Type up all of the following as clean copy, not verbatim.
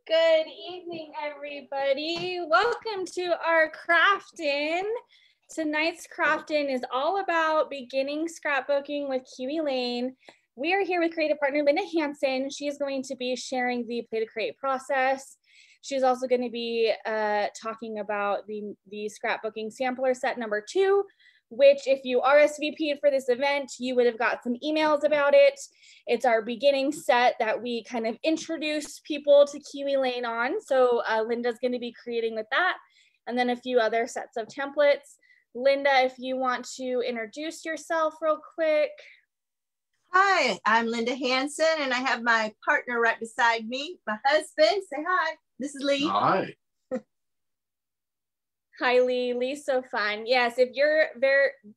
Good evening, everybody. Welcome to our craft-in. Tonight's craft-in is all about beginning scrapbooking with Kiwi Lane. We are here with creative partner Linda Hansen. She is going to be sharing the play to create process. She's also going to be talking about the scrapbooking sampler set number 2, which if you RSVP'd for this event, you would have got some emails about it. It's our beginning set that we kind of introduce people to Kiwi Lane on. So Linda's going to be creating with that, and then a few other sets of templates. Linda, if you want to introduce yourself real quick. Hi, I'm Linda Hansen, and I have my partner right beside me, my husband. Say hi. This is Lee. Hi. Hi, Lee. Lee's so fun. Yes, if you're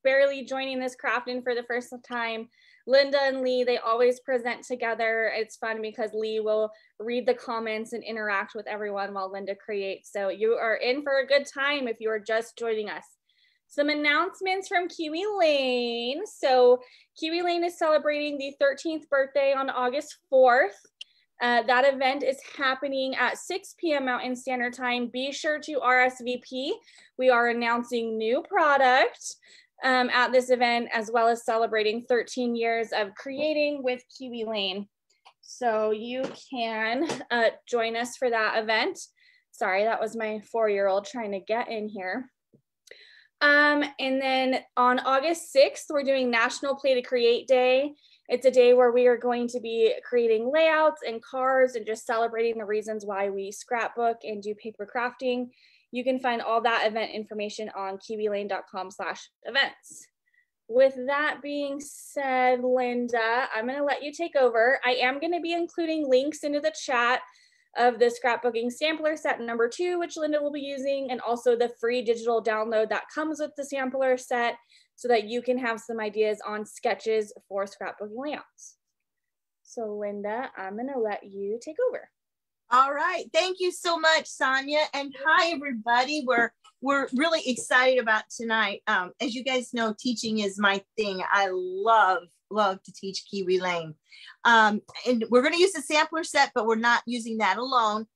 barely joining this craft-in for the first time, Linda and Lee, they always present together. It's fun because Lee will read the comments and interact with everyone while Linda creates. So you are in for a good time if you are just joining us. Some announcements from Kiwi Lane. So Kiwi Lane is celebrating the 13th birthday on August 4th. That event is happening at 6 p.m. Mountain Standard Time. Be sure to RSVP. We are announcing new product at this event, as well as celebrating 13 years of creating with Kiwi Lane. So you can join us for that event. Sorry, that was my 4-year-old trying to get in here. And then on August 6th, we're doing National Play to Create Day. It's a day where we are going to be creating layouts and cards and just celebrating the reasons why we scrapbook and do paper crafting. You can find all that event information on kiwilane.com/events. With that being said, Linda, I'm going to let you take over. I am going to be including links into the chat of the scrapbooking sampler set number 2, which Linda will be using, and also the free digital download that comes with the sampler set, so that you can have some ideas on sketches for scrapbooking layouts. So Linda, I'm gonna let you take over. All right, thank you so much, Sonia, and hi everybody. We're really excited about tonight. As you guys know, teaching is my thing. I love to teach Kiwi Lane. And we're gonna use the sampler set, but we're not using that alone.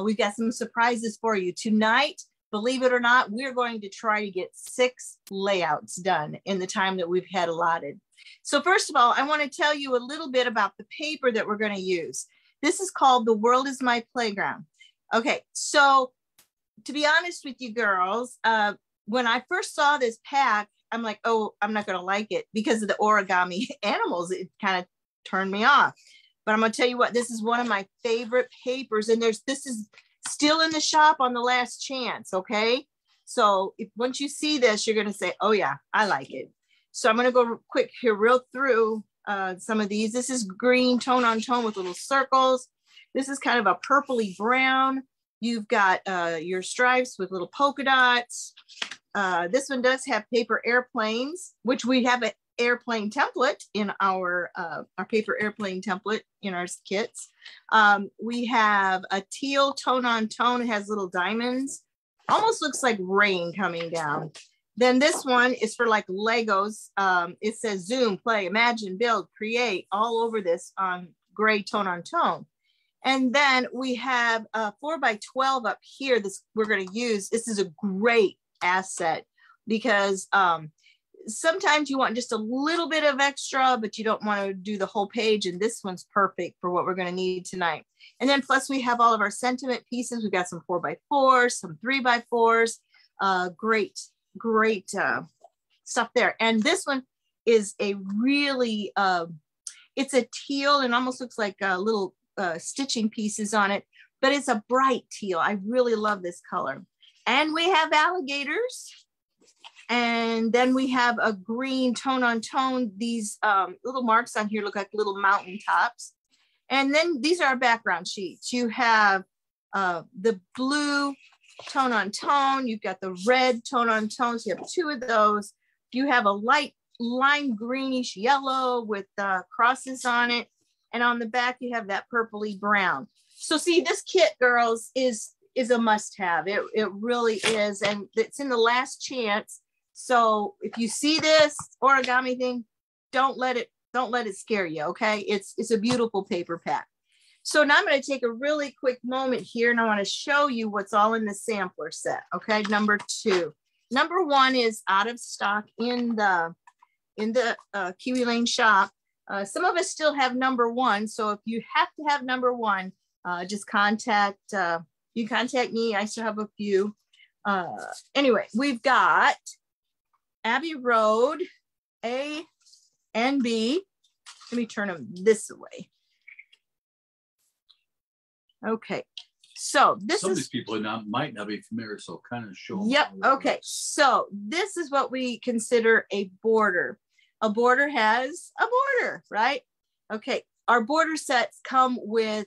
We've got some surprises for you tonight. Believe it or not, we're going to try to get 6 layouts done in the time that we've had allotted. So first of all, I want to tell you a little bit about the paper that we're going to use. This is called The World is My Playground. Okay, so to be honest with you girls, when I first saw this pack, I'm like, oh, I'm not going to like it because of the origami animals. It kind of turned me off. But I'm going to tell you what, this is one of my favorite papers, and this is still in the shop on the last chance, okay? So once you see this, you're gonna say, oh yeah, I like it. So I'm gonna go quick here, real through some of these. This is green, tone on tone with little circles. This is kind of a purpley brown. You've got your stripes with little polka dots. This one does have paper airplanes, which we have an airplane template in our paper airplane template in our kits. We have a teal tone on tone. It has little diamonds, almost looks like rain coming down. Then this one is for like Legos. It says zoom, play, imagine, build, create, all over this on gray tone on tone. And then we have a 4x12 up here. This we're going to use. This is a great asset because sometimes you want just a little bit of extra, but you don't want to do the whole page. And this one's perfect for what we're going to need tonight. And then plus we have all of our sentiment pieces. We've got some 4x4s, some 3x4s, great stuff there. And this one is a really, it's a teal and almost looks like little stitching pieces on it, but it's a bright teal. I really love this color. And we have alligators. And then we have a green tone on tone. These little marks on here look like little mountain tops. And then these are our background sheets. You have the blue tone on tone. You've got the red tone on tone. So you have 2 of those. You have a light lime greenish yellow with crosses on it. And on the back, you have that purpley brown. So see, this kit, girls, is a must-have. It really is. And it's in the last chance. So if you see this origami thing, don't let it scare you, okay? It's a beautiful paper pack. So now I'm going to take a really quick moment here, and I want to show you what's all in the sampler set, okay? Number 2. Number 1 is out of stock in the Kiwi Lane shop. Some of us still have number 1. So if you have to have number 1, just contact me. I still have a few. Anyway, we've got Abbey Road A and B. Let me turn them this way. Okay, so this some of these people might not be familiar, so kind of show them. Yep. Okay, so this is what we consider a border. A border has a border, right? Okay, our border sets come with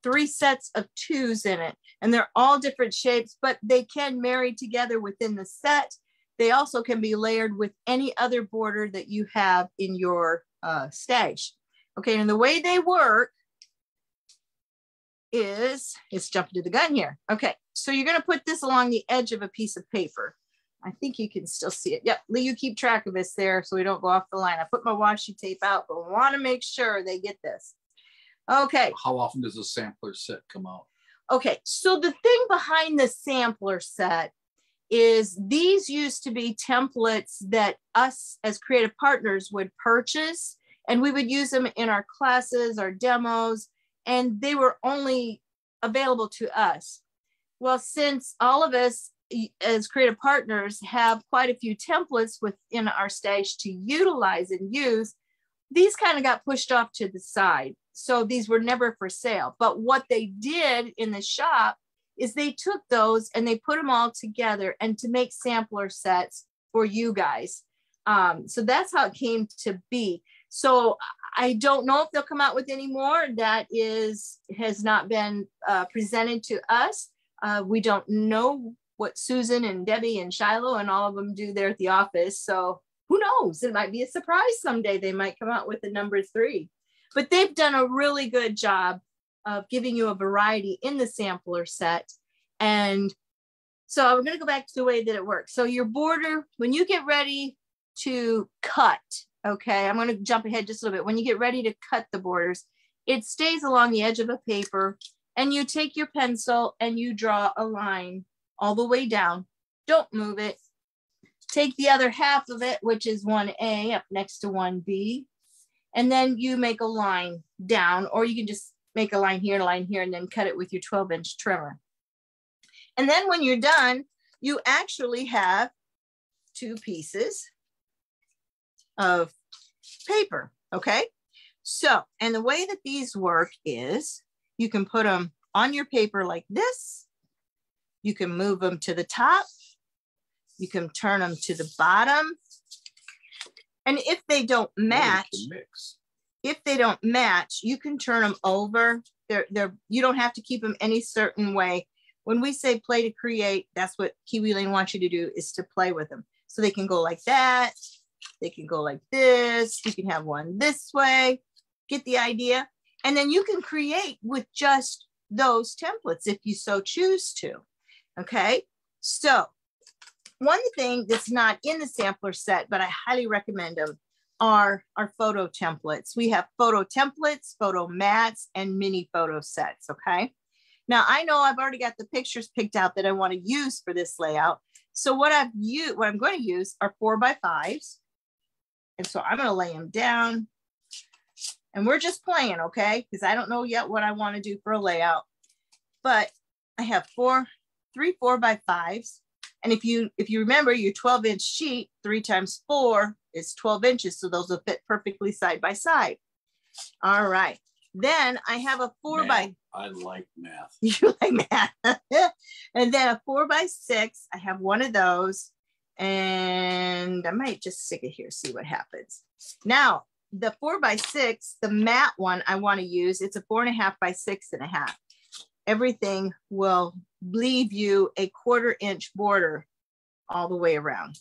3 sets of 2s in it, and they're all different shapes, but they can marry together within the set. They also can be layered with any other border that you have in your stash. Okay, and the way they work is, it's jumping to the gun here. Okay, so you're going to put this along the edge of a piece of paper. I think you can still see it. Yep, Lee, you keep track of this there so we don't go off the line. I put my washi tape out, but we want to make sure they get this. Okay. How often does a sampler set come out? Okay, so the thing behind the sampler set is these used to be templates that us as creative partners would purchase, and we would use them in our classes, our demos, and they were only available to us. Well, since all of us as creative partners have quite a few templates within our stash to utilize and use, these kind of got pushed off to the side. So these were never for sale. But what they did in the shop is they took those and they put them all together and to make sampler sets for you guys. So that's how it came to be. So I don't know if they'll come out with any more. That has not been presented to us. We don't know what Susan and Debbie and Shiloh and all of them do there at the office. So who knows? It might be a surprise someday. They might come out with a number 3. But they've done a really good job of giving you a variety in the sampler set. And so I'm going to go back to the way that it works. So your border, when you get ready to cut, okay, I'm going to jump ahead just a little bit. When you get ready to cut the borders, it stays along the edge of a paper, and you take your pencil and you draw a line all the way down. Don't move it. Take the other half of it, which is 1A up next to 1B, and then you make a line down, or you can just make a line here, and then cut it with your 12-inch trimmer. And then when you're done, you actually have 2 pieces of paper, okay? So, and the way that these work is you can put them on your paper like this. You can move them to the top. You can turn them to the bottom. And if they don't match, you can turn them over. You don't have to keep them any certain way. When we say play to create, that's what Kiwi Lane wants you to do, is to play with them. So they can go like that. They can go like this. You can have one this way. Get the idea? And then you can create with just those templates if you so choose to. Okay, so one thing that's not in the sampler set, but I highly recommend them, are our photo templates. We have photo templates, photo mats, and mini photo sets, okay? Now, I know I've already got the pictures picked out that I want to use for this layout. So what I'm going to use are 4x5s. And so I'm going to lay them down. And we're just playing, okay? Because I don't know yet what I want to do for a layout. But I have 3 4x5s. And if you remember your 12-inch sheet, 3 times 4 is 12 inches. So those will fit perfectly side by side. All right. Then I have a 4x. I like math. You like math. And then a 4x6. I have one of those. And I might just stick it here, see what happens. Now, the 4x6, the matte one I want to use, it's a 4.5 by 6.5. Everything will leave you a 1/4 inch border all the way around.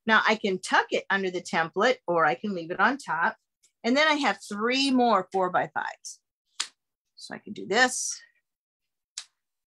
Now I can tuck it under the template or I can leave it on top. And then I have 3 more 4x5s. So I can do this,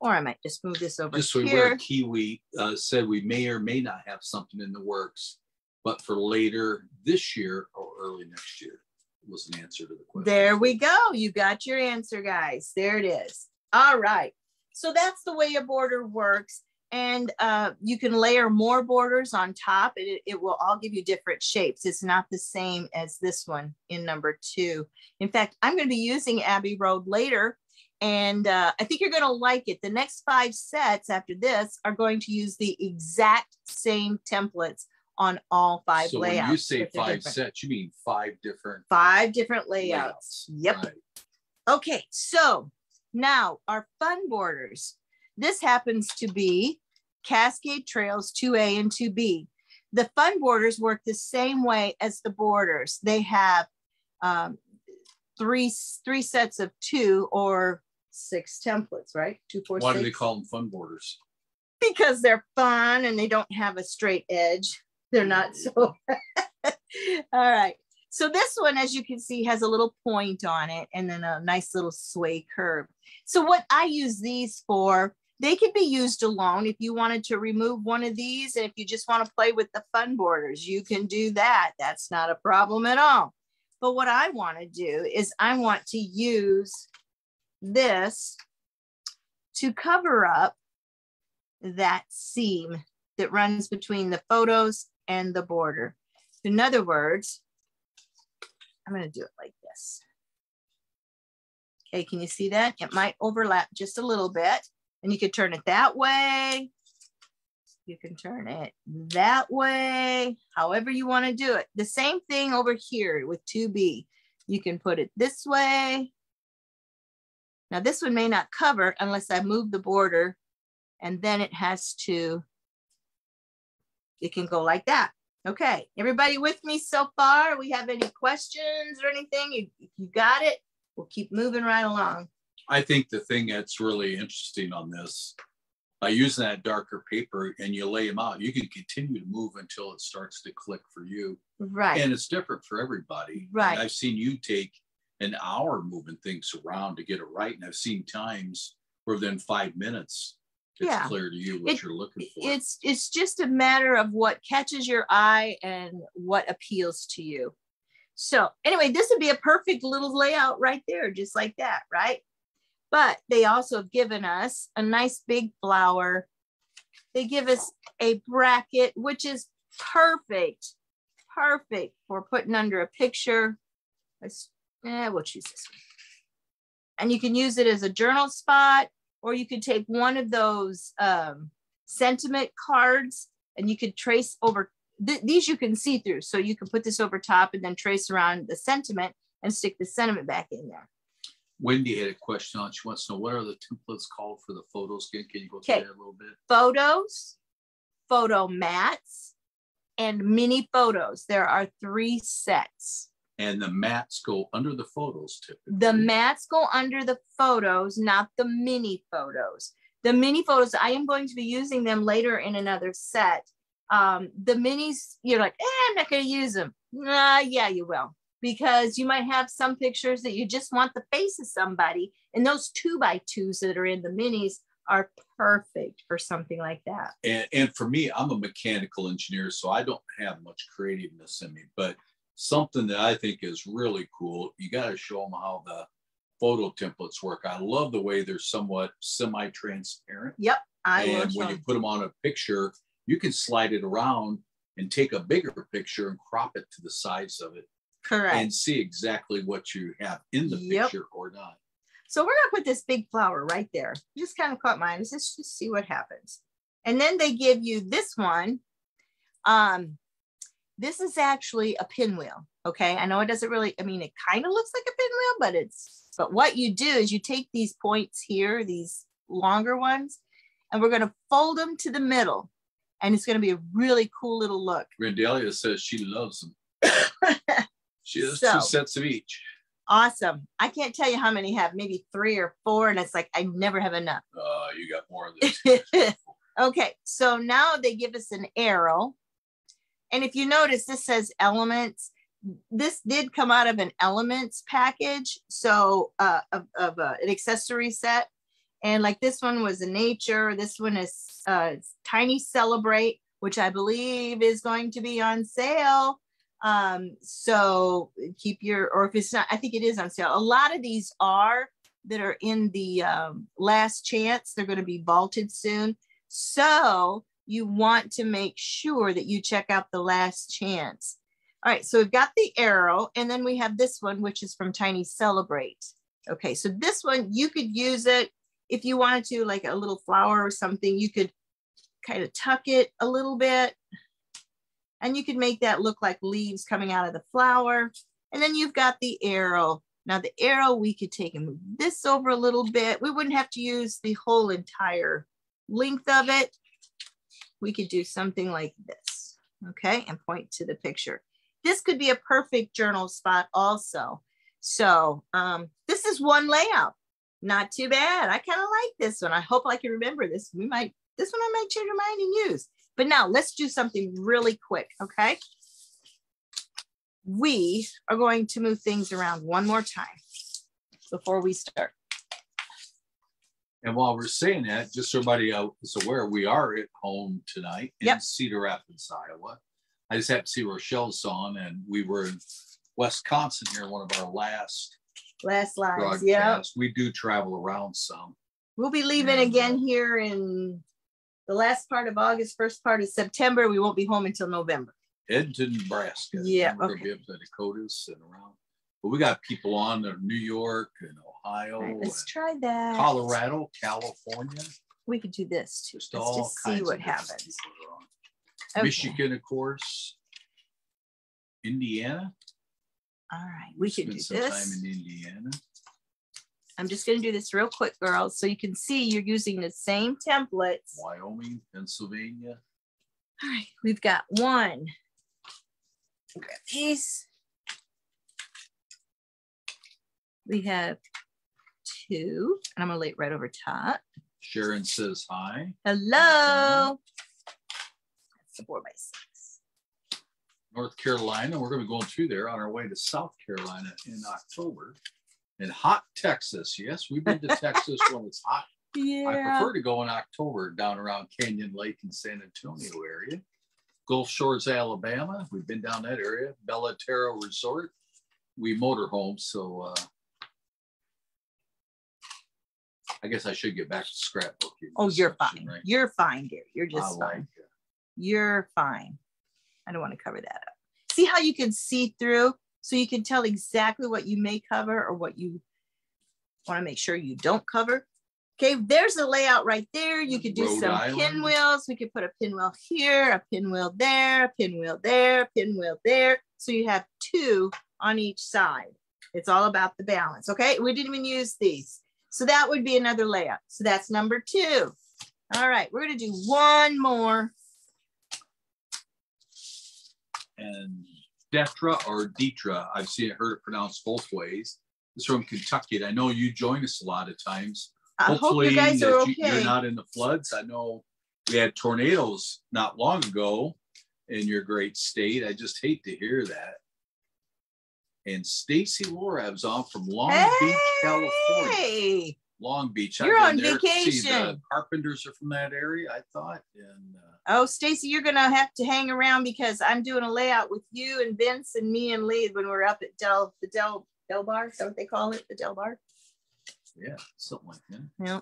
or I might just move this over just so here. where Kiwi said we may or may not have something in the works, but for later this year or early next year was an answer to the question. There we go. You got your answer, guys. There it is. All right. So that's the way a border works. And you can layer more borders on top. It will all give you different shapes. It's not the same as this one in number 2. In fact, I'm going to be using Abbey Road later. And I think you're going to like it. The next 5 sets after this are going to use the exact same templates on all 5 so layouts. When you say 5 different. sets, you mean 5 different 5 different layouts. Yep. Right. Okay, so now our fun borders. This happens to be Cascade Trails 2A and 2B. The fun borders work the same way as the borders. They have three sets of 2 or 6 templates, right? 2, 4, 6. Why do they call them fun borders? Because they're fun and they don't have a straight edge. They're not so. All right. So this one, as you can see, has a little point on it and then a nice little sway curve. So what I use these for, they can be used alone. If you wanted to remove one of these, and if you just want to play with the fun borders, you can do that. That's not a problem at all. But what I want to do is I want to use this to cover up that seam that runs between the photos and the border. In other words, I'm going to do it like this. Okay, can you see that? It might overlap just a little bit, and you could turn it that way. You can turn it that way, however you want to do it. The same thing over here with 2B. You can put it this way. Now this one may not cover unless I move the border, and then it has to, it can go like that. Okay, everybody with me so far? We have any questions or anything? You got it? We'll keep moving right along. I think the thing that's really interesting on this, by using that darker paper and you lay them out, you can continue to move until it starts to click for you. Right. And it's different for everybody. Right. And I've seen you take an hour moving things around to get it right. And I've seen times where within 5 minutes, it's clear to you what you're looking for. It's just a matter of what catches your eye and what appeals to you. So anyway, this would be a perfect little layout right there, just like that, right? But they also have given us a nice big flower. They give us a bracket, which is perfect for putting under a picture. We'll choose this one. And you can use it as a journal spot, or you could take one of those sentiment cards and you could trace over, these you can see through. So you can put this over top and then trace around the sentiment and stick the sentiment back in there. Wendy had a question on, she wants to know, what are the templates called for the photos? Can you go through that a little bit? Photos, photo mats, and mini photos. There are 3 sets. And the mats go under the photos typically. The mats go under the photos, not the mini photos. The mini photos, I am going to be using them later in another set. The minis, you're like, I'm not going to use them. Yeah, you will. Because you might have some pictures that you just want the face of somebody. And those 2x2s that are in the minis are perfect for something like that. And for me, I'm a mechanical engineer, so I don't have much creativeness in me. But something that I think is really cool, you got to show them how the photo templates work. I love the way they're somewhat semi-transparent. Yep. And when you put them on a picture, you can slide it around and take a bigger picture and crop it to the size of it. Correct. And see exactly what you have in the picture or not. So we're going to put this big flower right there. Just kind of caught mine. Let's just see what happens. And then they give you this one. This is actually a pinwheel. Okay. I know it doesn't really, I mean, it kind of looks like a pinwheel, but what you do is you take these points here, these longer ones, and we're going to fold them to the middle. And it's going to be a really cool little look. Grandalia says she loves them. She has 2 sets of each. Awesome. I can't tell you how many have, maybe 3 or 4, and it's like I never have enough. You got more of this. Okay, so now they give us an arrow. And if you notice, this says elements. This did come out of an elements package, so of an accessory set. And like this one was a nature. This one is Tiny Celebrate, which I believe is going to be on sale. So keep your, or if it's not, I think it is on sale. A lot of these are that are in the last chance. They're going to be vaulted soon. So you want to make sure that you check out the last chance. All right, so we've got the arrow, and then we have this one, which is from Tiny Celebrate. Okay, so this one, you could use it if you wanted to, like a little flower or something. You could kind of tuck it a little bit, and you could make that look like leaves coming out of the flower. And then you've got the arrow. Now the arrow, we could take and move this over a little bit. We wouldn't have to use the whole entire length of it. We could do something like this, okay, and point to the picture. This could be a perfect journal spot also. So this is one layout. Not too bad. I kind of like this one. I hope I can remember this. This one I might change your mind and use. But now let's do something really quick, okay? We are going to move things around one more time before we start. And while we're saying that, just so everybody is aware, we are at home tonight in Cedar Rapids, Iowa. I just happened to see Rochelle's on, and we were in Wisconsin here, one of our last lives. Yeah, we do travel around some. We'll be leaving again here in the last part of August, first part of September. We won't be home until November. Edmonton, Nebraska. Yeah, we're going to be up to the Dakotas and around. But we got people on in New York and Ohio. Right, let's try that. Colorado, California. We could do this too. Just let's just see what happens. Okay. Michigan, of course. Indiana. All right, we could do some this. Time in Indiana. I'm just going to do this real quick, girls, so you can see you're using the same templates. Wyoming, Pennsylvania. All right, we've got one. Grab these. We have 2, and I'm going to lay it right over top. Sharon says hi. Hello. That's the 4x6. North Carolina. We're going to be going through there on our way to South Carolina in October. In hot Texas. Yes, we've been to Texas when it's hot. Yeah. I prefer to go in October down around Canyon Lake and San Antonio area. Gulf Shores, Alabama. We've been down that area. Bella Terra Resort. We motorhome, so I guess I should get back to scrapbooking. Oh, you're fine. Right? You're fine, dear. You're just fine. Like you're fine. I don't want to cover that up. See how you can see through, so you can tell exactly what you may cover or what you want to make sure you don't cover. Okay, there's the layout right there. You could do some pinwheels. We could put a pinwheel here, a pinwheel there, a pinwheel there, a pinwheel there. So you have 2 on each side. It's all about the balance. Okay, we didn't even use these. So that would be another layout. So that's number 2. All right, we're going to do one more. And Detra or Detra, I've heard it pronounced both ways. It's from Kentucky. And I know you join us a lot of times. Hopefully hope you guys are okay. You're not in the floods. I know we had tornadoes not long ago in your great state. I just hate to hear that. And Stacy Lorav's on from Long Beach, California. Long Beach. You're on vacation. See, the Carpenters are from that area, I thought. And oh, Stacy, you're gonna have to hang around because I'm doing a layout with you and Vince and me and Lee when we're up at the Del Bar. Is that what they call it? The Del Bar? Yeah, something like that. Yeah.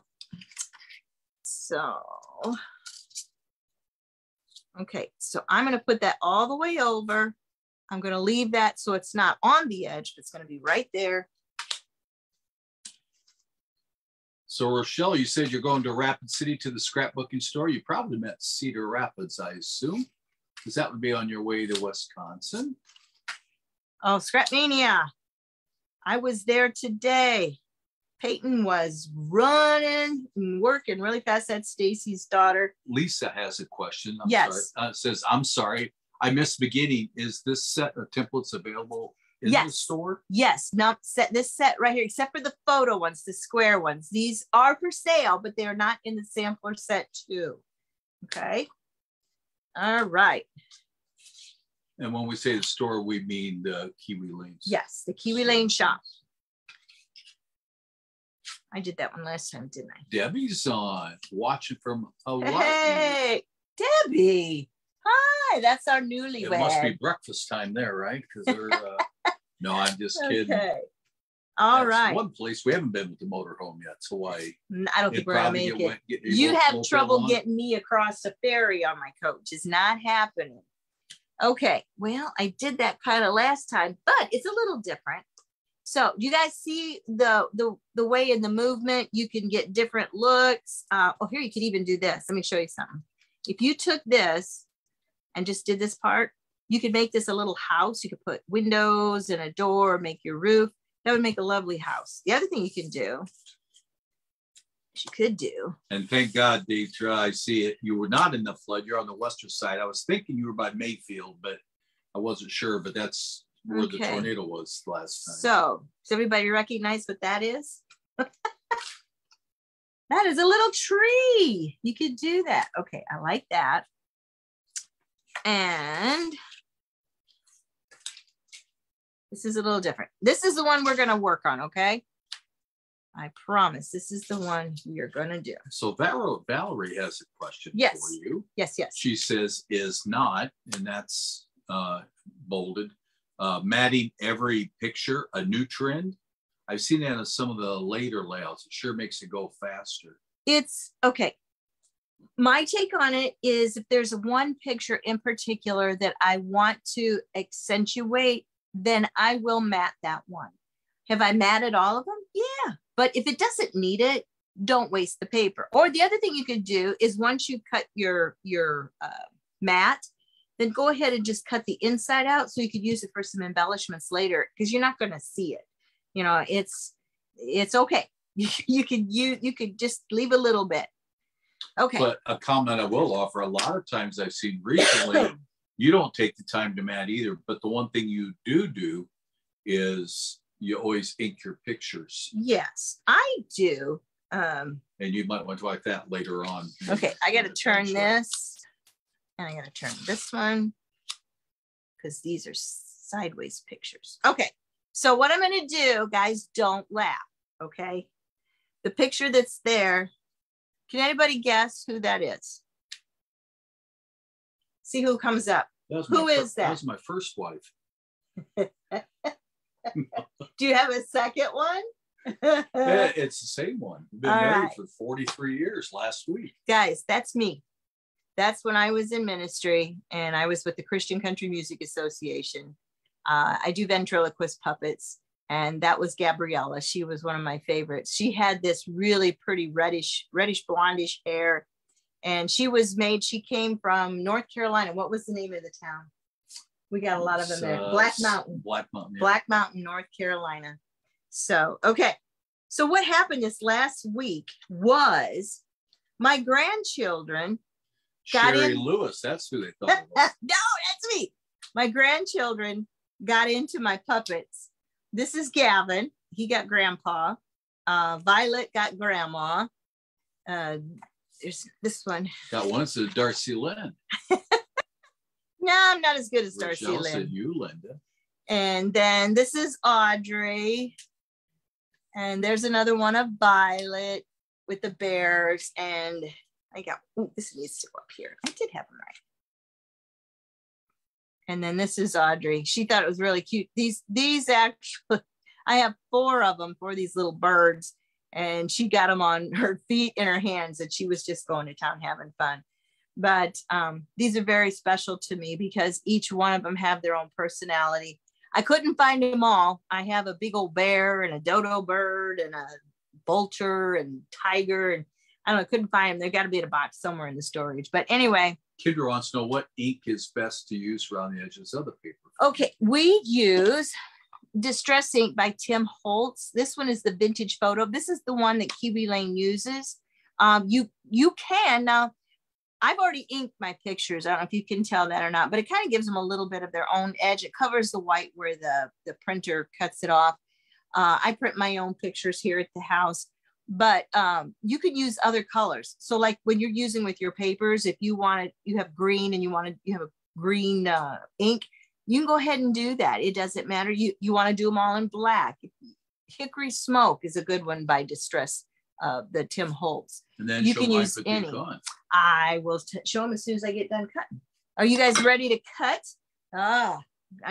So, okay, so I'm going to put that all the way over. I'm going to leave that so it's not on the edge, but it's going to be right there. So, Rochelle, you said you're going to Rapid City to the scrapbooking store. You probably met Cedar Rapids, I assume, because that would be on your way to Wisconsin. Oh, Scrapmania. I was there today. Peyton was running and working really fast. That's Stacy's daughter. Lisa has a question. Yes. Says, I'm sorry, I missed the beginning. Is this set of templates available in the Yes. store? Yes, not this set right here, except for the photo ones, the square ones. These are for sale, but they're not in the sampler set too. Okay. All right. And when we say the store, we mean the Kiwi Lanes. Yes, the Kiwi Lane shop. I did that one last time, didn't I? Debbie's on watching from Hawaii. Hey, Debbie. Hi, that's our It newlywed. must be breakfast time there, right? Because they're no, I'm just kidding. Okay. All That's right. one place we haven't been with the motorhome yet. It's Hawaii. I don't think we're gonna make it. You have trouble getting me across the ferry on my coach. It's not happening. Okay, well, I did that kind of last time, but it's a little different. So you guys see the way in the movement, you can get different looks. Oh, here you could even do this. Let me show you something. If you took this and just did this part, you could make this a little house. You could put windows and a door, make your roof. That would make a lovely house. The other thing you can do, you could do. And thank God, Dave, I see it. You were not in the flood. You're on the western side. I was thinking you were by Mayfield, but I wasn't sure. But that's where the tornado was last time. So does everybody recognize what that is? That is a little tree. You could do that. Okay, I like that. And this is a little different. This is the one we're going to work on, okay? I promise this is the one we are going to do. So Valerie has a question for you. Yes, yes. She says, is not, and that's bolded, matting every picture a new trend? I've seen that in some of the later layouts. It sure makes it go faster. It's okay. My take on it is if there's one picture in particular that I want to accentuate, then I will matte that one. Have I matted all of them? Yeah. But if it doesn't need it, don't waste the paper. Or the other thing you could do is once you cut your matte, then go ahead and just cut the inside out so you could use it for some embellishments later because you're not going to see it. You know, it's okay. You could just leave a little bit. Okay. But a comment I will offer, a lot of times I've seen recently, you don't take the time to mat either. But the one thing you do is you always ink your pictures. Yes, I do. And you might want to like that later on. Okay, I got to turn this and I got to turn this one because these are sideways pictures. Okay, so what I'm going to do, guys, don't laugh. Okay, the picture that's there. Can anybody guess who that is? See who comes up. Who is that? That was my first wife. Do you have a second one? Yeah, it's the same one. We've been married for 43 years last week. Guys, that's me. That's when I was in ministry and I was with the Christian Country Music Association. I do ventriloquist puppets. And that was Gabriella. She was one of my favorites. She had this really pretty reddish blondish hair. And she came from North Carolina. What was the name of the town? We got a lot of them there. Black Mountain. Black Mountain. Yeah. Black Mountain, North Carolina. So, okay. So what happened this last week was my grandchildren got Sherry in. Lewis, that's who they thought it was. No, that's me. My grandchildren got into my puppets. This is Gavin. He got grandpa. Violet got grandma. There's this one. That one's a Darcy Lynn. No, I'm not as good as Darcy Lynn. You, Linda. And then this is Audrey. And there's another one of Violet with the bears. And I got, this needs to go up here. I did have them right. And then this is Audrey. She thought it was really cute. These actually, I have 4 of them for these little birds. And she got them on her feet and her hands. And she was just going to town having fun. But these are very special to me because each one of them have their own personality. I couldn't find them all. I have a big old bear and a dodo bird and a vulture and tiger. And I don't know, couldn't find them. They've got to be in a box somewhere in the storage. But anyway. Kendra wants to know what ink is best to use around the edges of the paper. Okay, we use Distress Ink by Tim Holtz. This one is the vintage photo. This is the one that Kiwi Lane uses. You can now. I've already inked my pictures. I don't know if you can tell that or not, but it kind of gives them a little bit of their own edge. It covers the white where the printer cuts it off. I print my own pictures here at the house, but you could use other colors. So like when you're using with your papers, if you have green and you have a green ink, you can go ahead and do that. It doesn't matter. You want to do them all in black. Hickory Smoke is a good one by Distress, the Tim Holtz. And then you can use any. I will show them as soon as I get done cutting. Are you guys ready to cut? I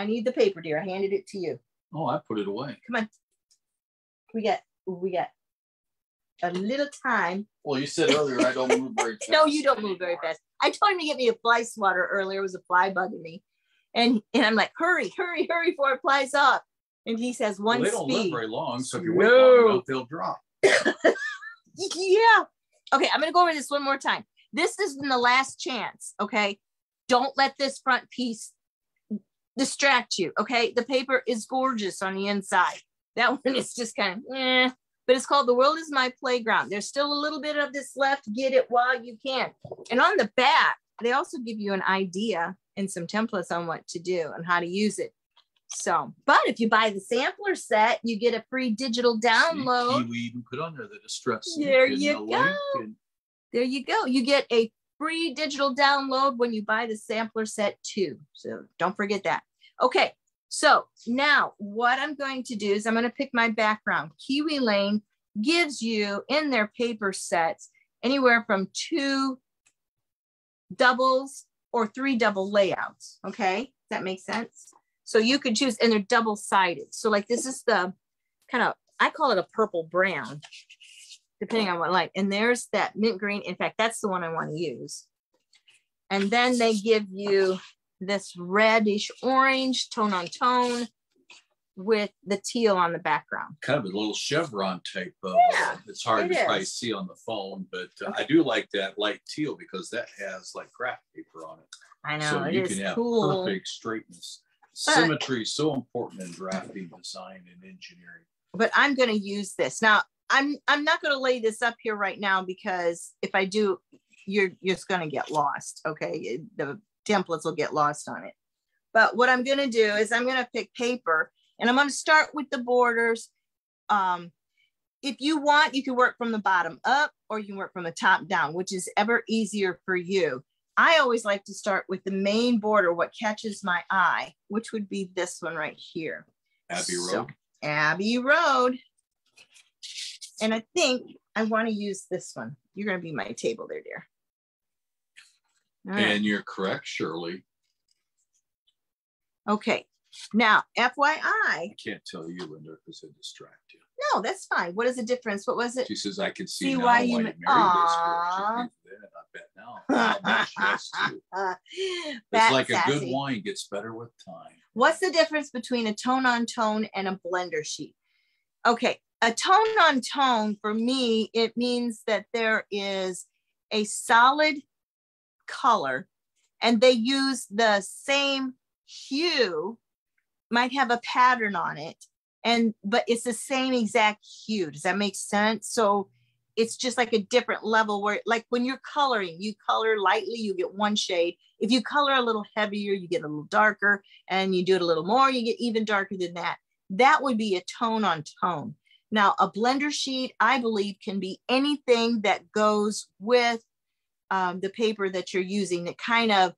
need the paper, dear. I handed it to you. Oh, I put it away. Come on. We got a little time. Well, you said earlier I don't move very fast. No, you don't move very fast. I told him to get me a fly swatter earlier. It was a fly bugging me. And I'm like, hurry before it flies off. And he says one speed. They don't live very long, so if you wait long enough, they'll drop. Yeah. Okay, I'm gonna go over this one more time. This is the last chance, okay? Don't let this front piece distract you, okay? The paper is gorgeous on the inside. That one is just kind of, but it's called The World Is My Playground. There's still a little bit of this left. Get it while you can. And on the back, they also give you an idea and some templates on what to do and how to use it. So, but if you buy the sampler set, you get a free digital download. We even put on there the Distress. There you go. There you go. You get a free digital download when you buy the sampler set too. So don't forget that. Okay. So now what I'm going to do is I'm going to pick my background. Kiwi Lane gives you in their paper sets anywhere from 2 doubles or 3 double layouts. Okay. Does that make sense? So you could choose, and they're double-sided. So like this is the kind of, I call it a purple brown, depending on what I like. And there's that mint green. In fact, that's the one I want to use. And then they give you this reddish orange tone on tone with the teal on the background. Kind of a little chevron type of, it's hard to probably see on the phone, but I do like that light teal because that has like craft paper on it. I know, so you can have cool. Perfect straightness. Symmetry is so important in drafting, design, and engineering. But I'm going to use this. Now, I'm not going to lay this up here right now because if I do, you're just going to get lost, okay? The templates will get lost on it. But what I'm going to do is I'm going to pick paper, and I'm going to start with the borders. If you want, you can work from the bottom up, or you can work from the top down, which is ever easier for you. I always like to start with the main border, what catches my eye, which would be this one right here. Abbey Road. Abbey Road. And I think I want to use this one. You're going to be my table there, dear. All right. And you're correct, Shirley. Okay. Now, FYI. I can't tell you, Linda, because I distract you. No, that's fine. What is the difference? What was it? She says, I can see now why you married this girl. I bet now. It's like a good wine gets better with time. What's the difference between a tone on tone and a blender sheet? Okay, a tone on tone for me, it means that there is a solid color and they use the same hue, might have a pattern on it, but it's the same exact hue. Does that make sense? So it's just like a different level where, like when you're coloring, you color lightly, you get one shade. If you color a little heavier, you get a little darker, and you do it a little more, you get even darker than that. That would be a tone on tone. Now, a blender sheet, I believe, can be anything that goes with the paper that you're using that kind of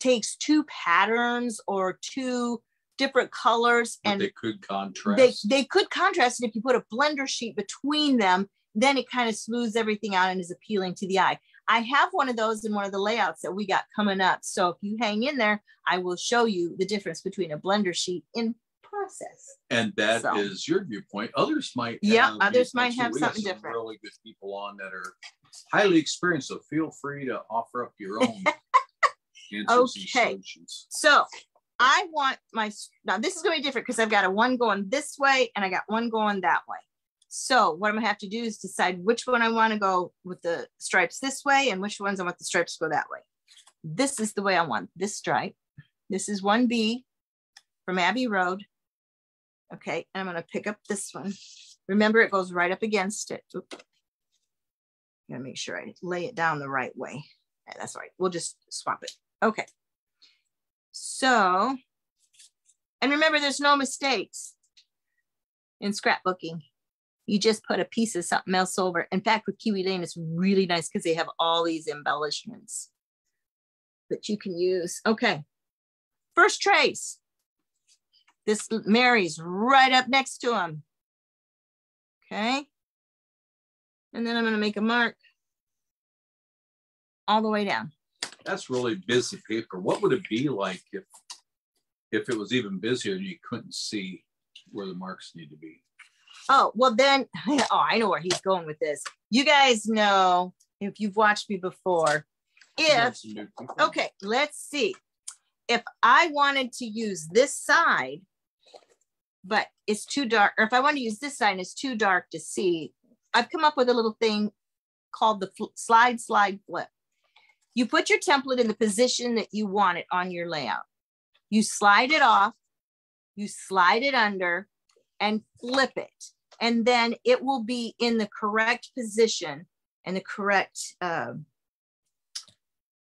takes 2 patterns or 2 different colors. But and they could contrast. They could contrast, and if you put a blender sheet between them, then it kind of smooths everything out and is appealing to the eye. I have one of those in one of the layouts that we got coming up. So if you hang in there, I will show you the difference between a blender sheet in process. And that is your viewpoint. Others might others might have something different. Really good people on that are highly experienced, so feel free to offer up your own answers and solutions. So I want now this is going to be different because I've got one going this way and I got one going that way. So what I'm gonna have to do is decide which one I want to go with the stripes this way and which ones I want the stripes to go that way. This is the way I want this stripe. This is 1B from Abbey Road. Okay, and I'm gonna pick up this one. Remember, it goes right up against it. Oops. Gotta make sure I lay it down the right way. That's right. We'll just swap it. Okay. So, and remember, there's no mistakes in scrapbooking. You just put a piece of something else over. In fact, with Kiwi Lane, it's really nice because they have all these embellishments that you can use. Okay. First trace. This Mary's right up next to him. Okay. And then I'm going to make a mark all the way down. That's really busy paper. What would it be like if it was even busier and you couldn't see where the marks need to be? Oh, well then, oh, I know where he's going with this. You guys know, if you've watched me before, okay, let's see. If I wanted to use this side, but it's too dark, or if I want to use this side and it's too dark to see, I've come up with a little thing called the slide flip. You put your template in the position that you want it on your layout. You slide it off, you slide it under, and flip it. And then it will be in the correct position and the correct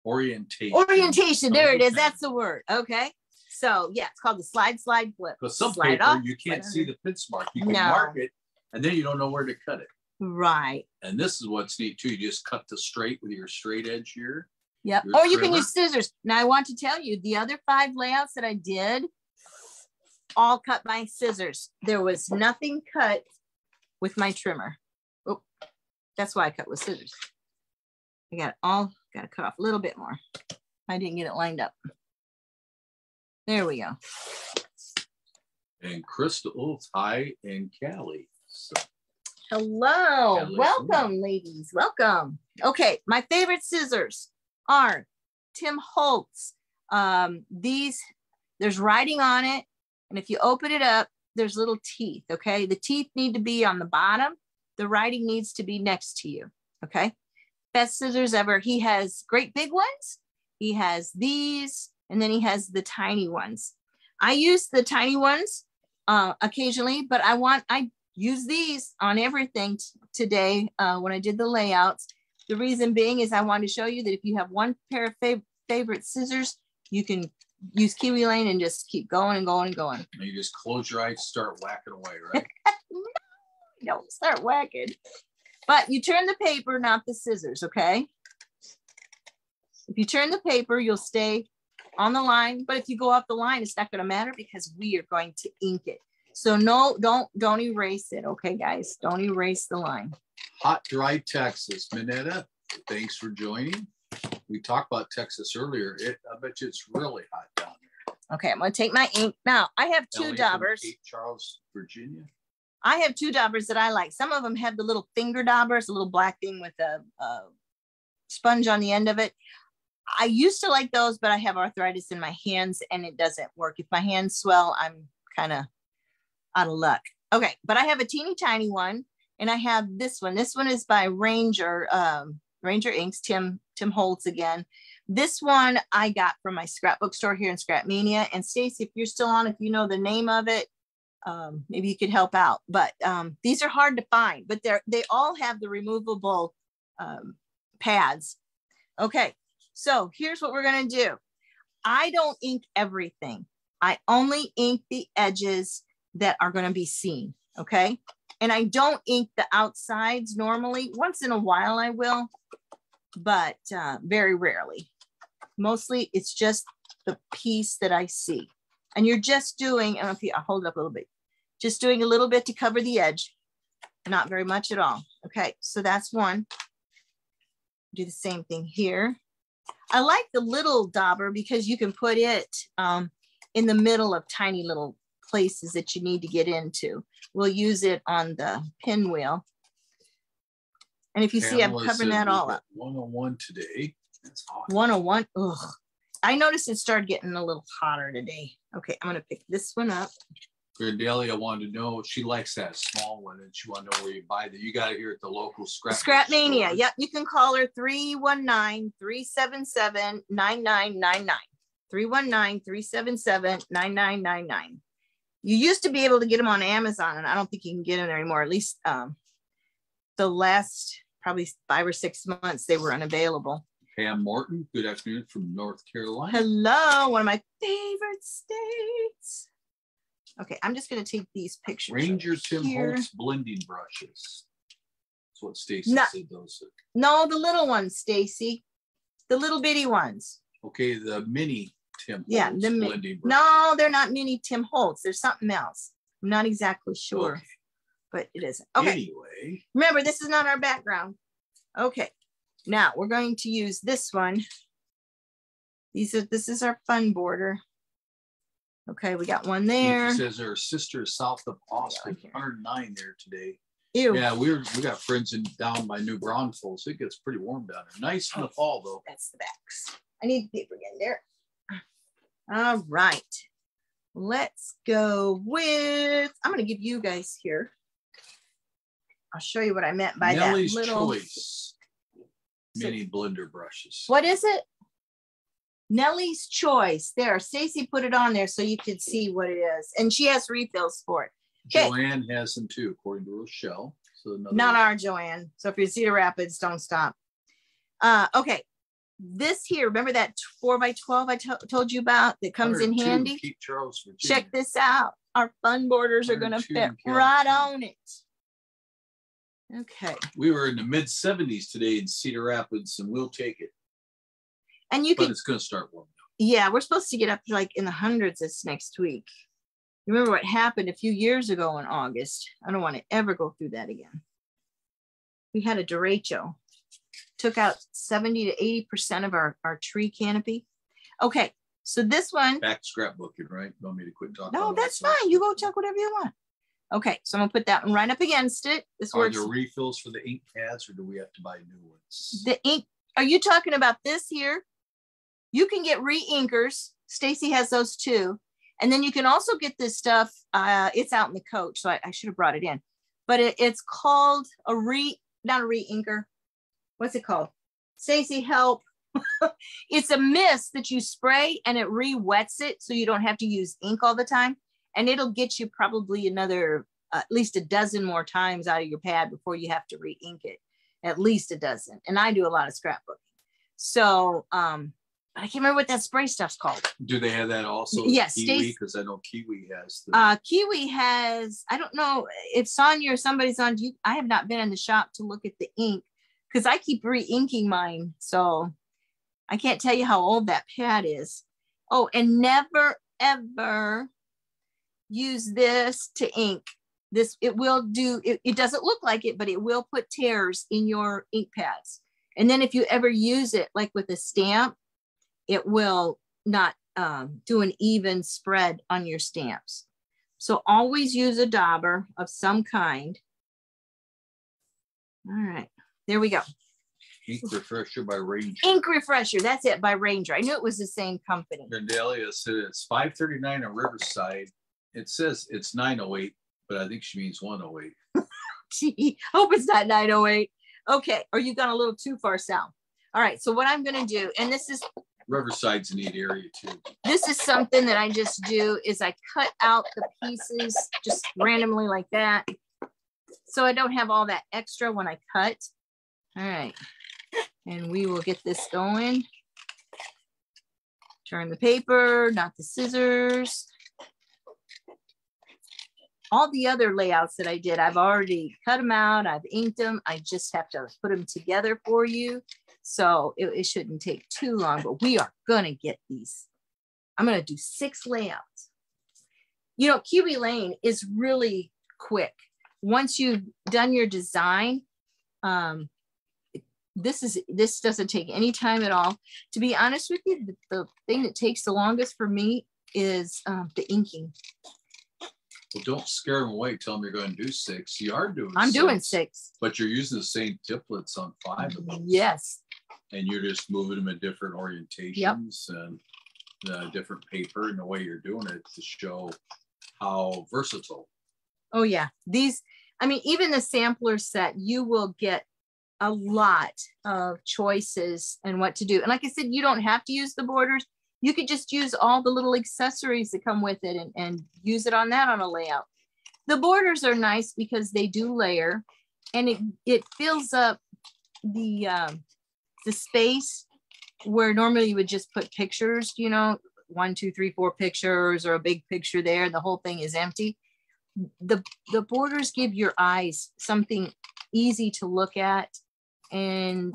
orientation. There it is. That's the word. Okay. So yeah, it's called the slide flip. Because some paper, off, you can't see the pinch mark. You can mark it and then you don't know where to cut it. Right. And this is what's neat too. You just cut the straight with your straight edge here. Yep. Or you can use scissors. Now I want to tell you, the other 5 layouts that I did, all cut by scissors. There was nothing cut with my trimmer. Oh, that's why I cut with scissors. I got to cut off a little bit more. I didn't get it lined up. There we go. And Crystal, Ty, and Callie. So, hello. Callie. Welcome, ladies. Welcome. Okay, my favorite scissors are Tim Holtz. There's writing on it. And if you open it up, there's little teeth, okay? The teeth need to be on the bottom. The writing needs to be next to you, okay? Best scissors ever. He has great big ones. He has these, and then he has the tiny ones. I use the tiny ones occasionally, but I use these on everything today when I did the layouts. The reason being is I wanted to show you that if you have one pair of favorite scissors, you can use Kiwi Lane and just keep going and going and going. And you just close your eyes, start whacking away, right? No, don't start whacking. But you turn the paper, not the scissors, okay? If you turn the paper, you'll stay on the line. But if you go off the line, it's not going to matter because we are going to ink it. So no, don't erase it, okay, guys? Don't erase the line. Hot, dry Texas. Minetta, thanks for joining. We talked about Texas earlier. I bet you it's really hot down there. Okay, I'm going to take my ink. Now, I have 2 daubers. Charles, Virginia. I have 2 daubers that I like. Some of them have the little finger daubers, a little black thing with a sponge on the end of it. I used to like those, but I have arthritis in my hands and it doesn't work. If my hands swell, I'm kind of out of luck. Okay, but I have a teeny tiny one. And I have this one. This one is by Ranger Inks, Tim Holtz again. This one I got from my scrapbook store here in Scrapmania. And Stacy, if you're still on, if you know the name of it, maybe you could help out. But these are hard to find, but they all have the removable pads. Okay, so here's what we're gonna do. I don't ink everything. I only ink the edges that are gonna be seen, okay? And I don't ink the outsides normally. Once in a while I will, but very rarely. Mostly it's just the piece that I see. And you're just doing, I don't know if you, I'll hold it up a little bit. Just doing a little bit to cover the edge. Not very much at all. Okay, so that's one. Do the same thing here. I like the little dauber because you can put it in the middle of tiny little places that you need to get into. We'll use it on the pinwheel. And if you see, I'm covering that all up. 101 today. That's hot. 101. Ugh. I noticed it started getting a little hotter today. Okay, I'm going to pick this one up. Grandalia wanted to know, she likes that small one and she wanted to know where you buy that. You got it here at the local Scrapmania. Yep, you can call her 319-377-9999. 319-377-9999. You used to be able to get them on Amazon, and I don't think you can get them there anymore. At least the last probably 5 or 6 months, they were unavailable. Pam Morton, good afternoon from North Carolina. Hello, one of my favorite states. Okay, I'm just going to take these pictures. Ranger Tim here. Holtz blending brushes. That's what Stacy said those are. No, the little ones, Stacy. The little bitty ones. Okay, the mini Tim Holtz brushes. blending brushes. No, they're not mini Tim Holtz. There's something else. I'm not exactly sure, but it isn't. Okay. Anyway. Remember, this is not our background. Okay. Now we're going to use this one. This is our fun border. Okay, we got one there. It says our sister south of Austin, 109 there today. Ew. Yeah, we got friends down by New Braunfels. It gets pretty warm down there. Nice in the fall though. That's the backs. I need paper again there. All right. Let's go with, I'm going to give you guys here. I'll show you what I meant by Nellie's that little Choice mini blender brushes. What is it? Nellie's Choice. There, Stacy put it on there so you could see what it is. And she has refills for it. Okay. Joanne has them too, according to Rochelle. So not our Joanne. So if you're Cedar Rapids, don't stop. Okay. This here, remember that 4x12 I told you about that comes in handy? Keep Charles, Virginia. Check this out. Our fun borders are going to fit right on it. Okay. We were in the mid 70s today in Cedar Rapids, and we'll take it. And you but it's going to start warming up. Yeah, we're supposed to get up to like in the hundreds this next week. Remember what happened a few years ago in August? I don't want to ever go through that again. We had a derecho. Took out 70 to 80% of our tree canopy. Okay, so this one. Back scrapbooking, right? You want me to quit talking? No, that's fine. You go check whatever you want. Okay, so I'm gonna put that one right up against it. This Are works. there refills for the ink pads, or do we have to buy new ones? The ink. Are you talking about this here? You can get re-inkers. Stacy has those too. And then you can also get this stuff. It's out in the coach, so I should have brought it in. But it's called not a re-inker. What's it called? Stacy, help. It's a mist that you spray and it re-wets it so you don't have to use ink all the time. And it'll get you probably another, at least a dozen more times out of your pad before you have to re-ink it. At least a dozen. And I do a lot of scrapbooking. So, I can't remember what that spray stuff's called. Do they have that also? Yes, Kiwi, because I know Kiwi has. Kiwi has, I don't know if Sonia or somebody's on, I have not been in the shop to look at the ink because I keep re-inking mine. So I can't tell you how old that pad is. Oh, and never, ever use this to ink. This, it will do, it doesn't look like it, but it will put tears in your ink pads. And then if you ever use it, like with a stamp, it will not do an even spread on your stamps. So always use a dauber of some kind. All right, there we go. Ink Refresher by Ranger. Ink Refresher, that's it, by Ranger. I knew it was the same company. Vandalia said it's $5.39 on Riverside. It says it's $9.08, but I think she means $1.08. Gee, hope it's not $9.08. Okay, or you've gone a little too far south. All right, so what I'm gonna do, and this is, Riverside's a neat area too. this is something that I just do is I cut out the pieces just randomly like that. So I don't have all that extra when I cut. All right, and we will get this going. Turn the paper, not the scissors. All the other layouts that I did, I've already cut them out. I've inked them. I just have to put them together for you. So it shouldn't take too long, but we are gonna get these. I'm gonna do 6 layouts. You know, Kiwi Lane is really quick. Once you've done your design, this doesn't take any time at all. To be honest with you, the thing that takes the longest for me is the inking. Well, don't scare them away. Tell them you're going to do 6. You are doing. I'm doing 6. But you're using the same templates on 5 of them. Yes. And you're just moving them in different orientations and different paper and the way you're doing it to show how versatile. Oh yeah, these. I mean, even the sampler set, you will get a lot of choices and what to do. And like I said, you don't have to use the borders. You could just use all the little accessories that come with it and use it on that on a layout. The borders are nice because they do layer and it fills up the space where normally you would just put pictures, you know, 1, 2, 3, 4 pictures or a big picture there, and the whole thing is empty. The borders give your eyes something easy to look at, and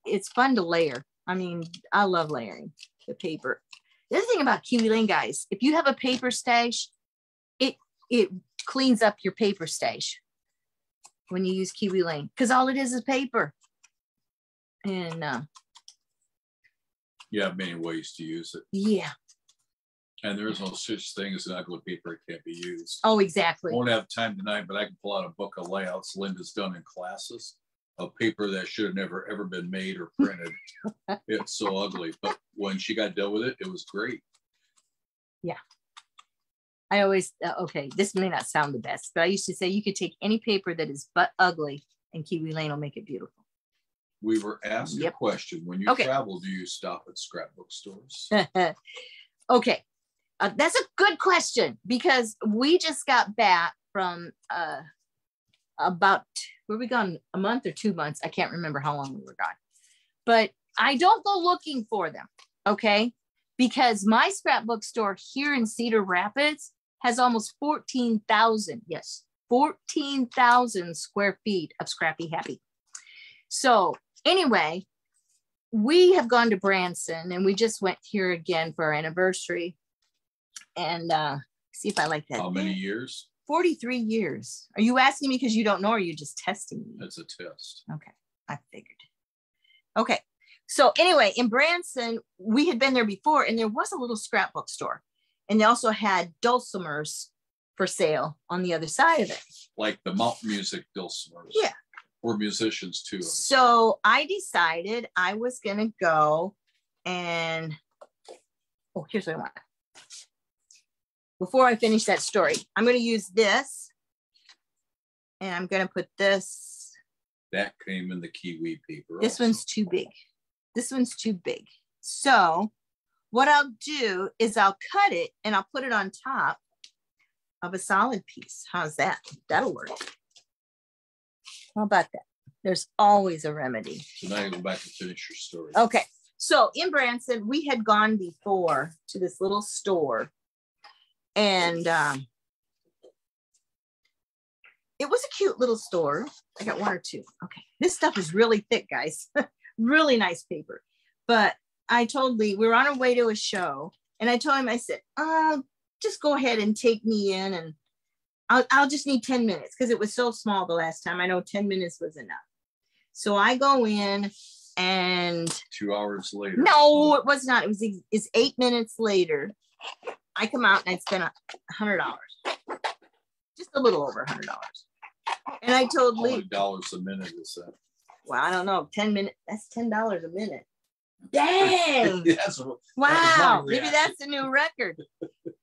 it's fun to layer. I mean, I love layering the paper. The other thing about Kiwi Lane, guys, if you have a paper stash, it cleans up your paper stash when you use Kiwi Lane, because all it is paper. And you have many ways to use it. yeah. And there is no such thing as an ugly paper that can't be used. Oh, exactly. Won't have time tonight, but I can pull out a book of layouts Linda's done in classes of paper that should have never ever been made or printed. It's so ugly, but when she got done with it, it was great. Yeah. I always, okay, this may not sound the best, but I used to say you could take any paper that is but ugly and Kiwi Lane will make it beautiful. We were asked a question. When you travel, do you stop at scrapbook stores? Okay. That's a good question, because we just got back from about, were we gone a month or 2 months? I can't remember how long we were gone, but I don't go looking for them. Okay. Because my scrapbook store here in Cedar Rapids has almost 14,000. Yes. 14,000 square feet of Scrappy Happy. So anyway, we have gone to Branson, and we just went here again for our anniversary. And see if I like that. How many years? 43 years. Are you asking me because you don't know, or are you just testing me? That's a test. Okay, I figured. Okay, so anyway, in Branson, we had been there before, and there was a little scrapbook store. And they also had dulcimers for sale on the other side of it. Like the mountain music dulcimers. Yeah. We're musicians too. So I decided I was going to go and, oh, here's what I want. Before I finish that story, I'm going to use this, and I'm going to put this. That came in the kiwi paper. This one's too big. This one's too big. So what I'll do is I'll cut it and I'll put it on top of a solid piece. How's that? That'll work. How about that? There's always a remedy. So now you go back and finish your story. Okay. So in Branson, we had gone before to this little store, and it was a cute little store. I got 1 or 2. Okay. This stuff is really thick, guys. Really nice paper. But I told Lee, we were on our way to a show, and I told him, I said, just go ahead and take me in, and I'll just need 10 minutes because it was so small the last time. I know 10 minutes was enough. So I go in, and 2 hours later. No, it was not. It's 8 minutes later. I come out and I spent $100, just a little over $100. And I told Lee, $20 a minute is that? Well, I don't know, 10 minutes. That's $10 a minute. Dang! Wow, maybe that's a new record.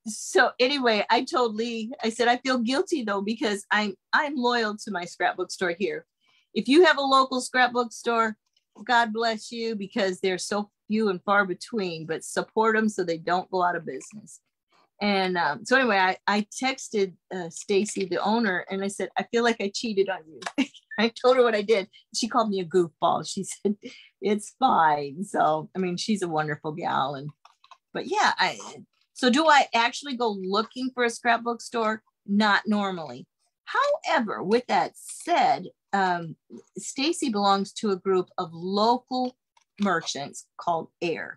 So anyway, I told Lee, I said, I feel guilty though, because I'm loyal to my scrapbook store here. If you have a local scrapbook store, God bless you, because they're so few and far between, but support them so they don't go out of business. And so anyway, I texted Stacy, the owner, and I said, I feel like I cheated on you. I told her what I did. She called me a goofball. She said, it's fine. So, I mean, she's a wonderful gal. But yeah, so do I actually go looking for a scrapbook store? Not normally. However, with that said, Stacy belongs to a group of local merchants called AIR.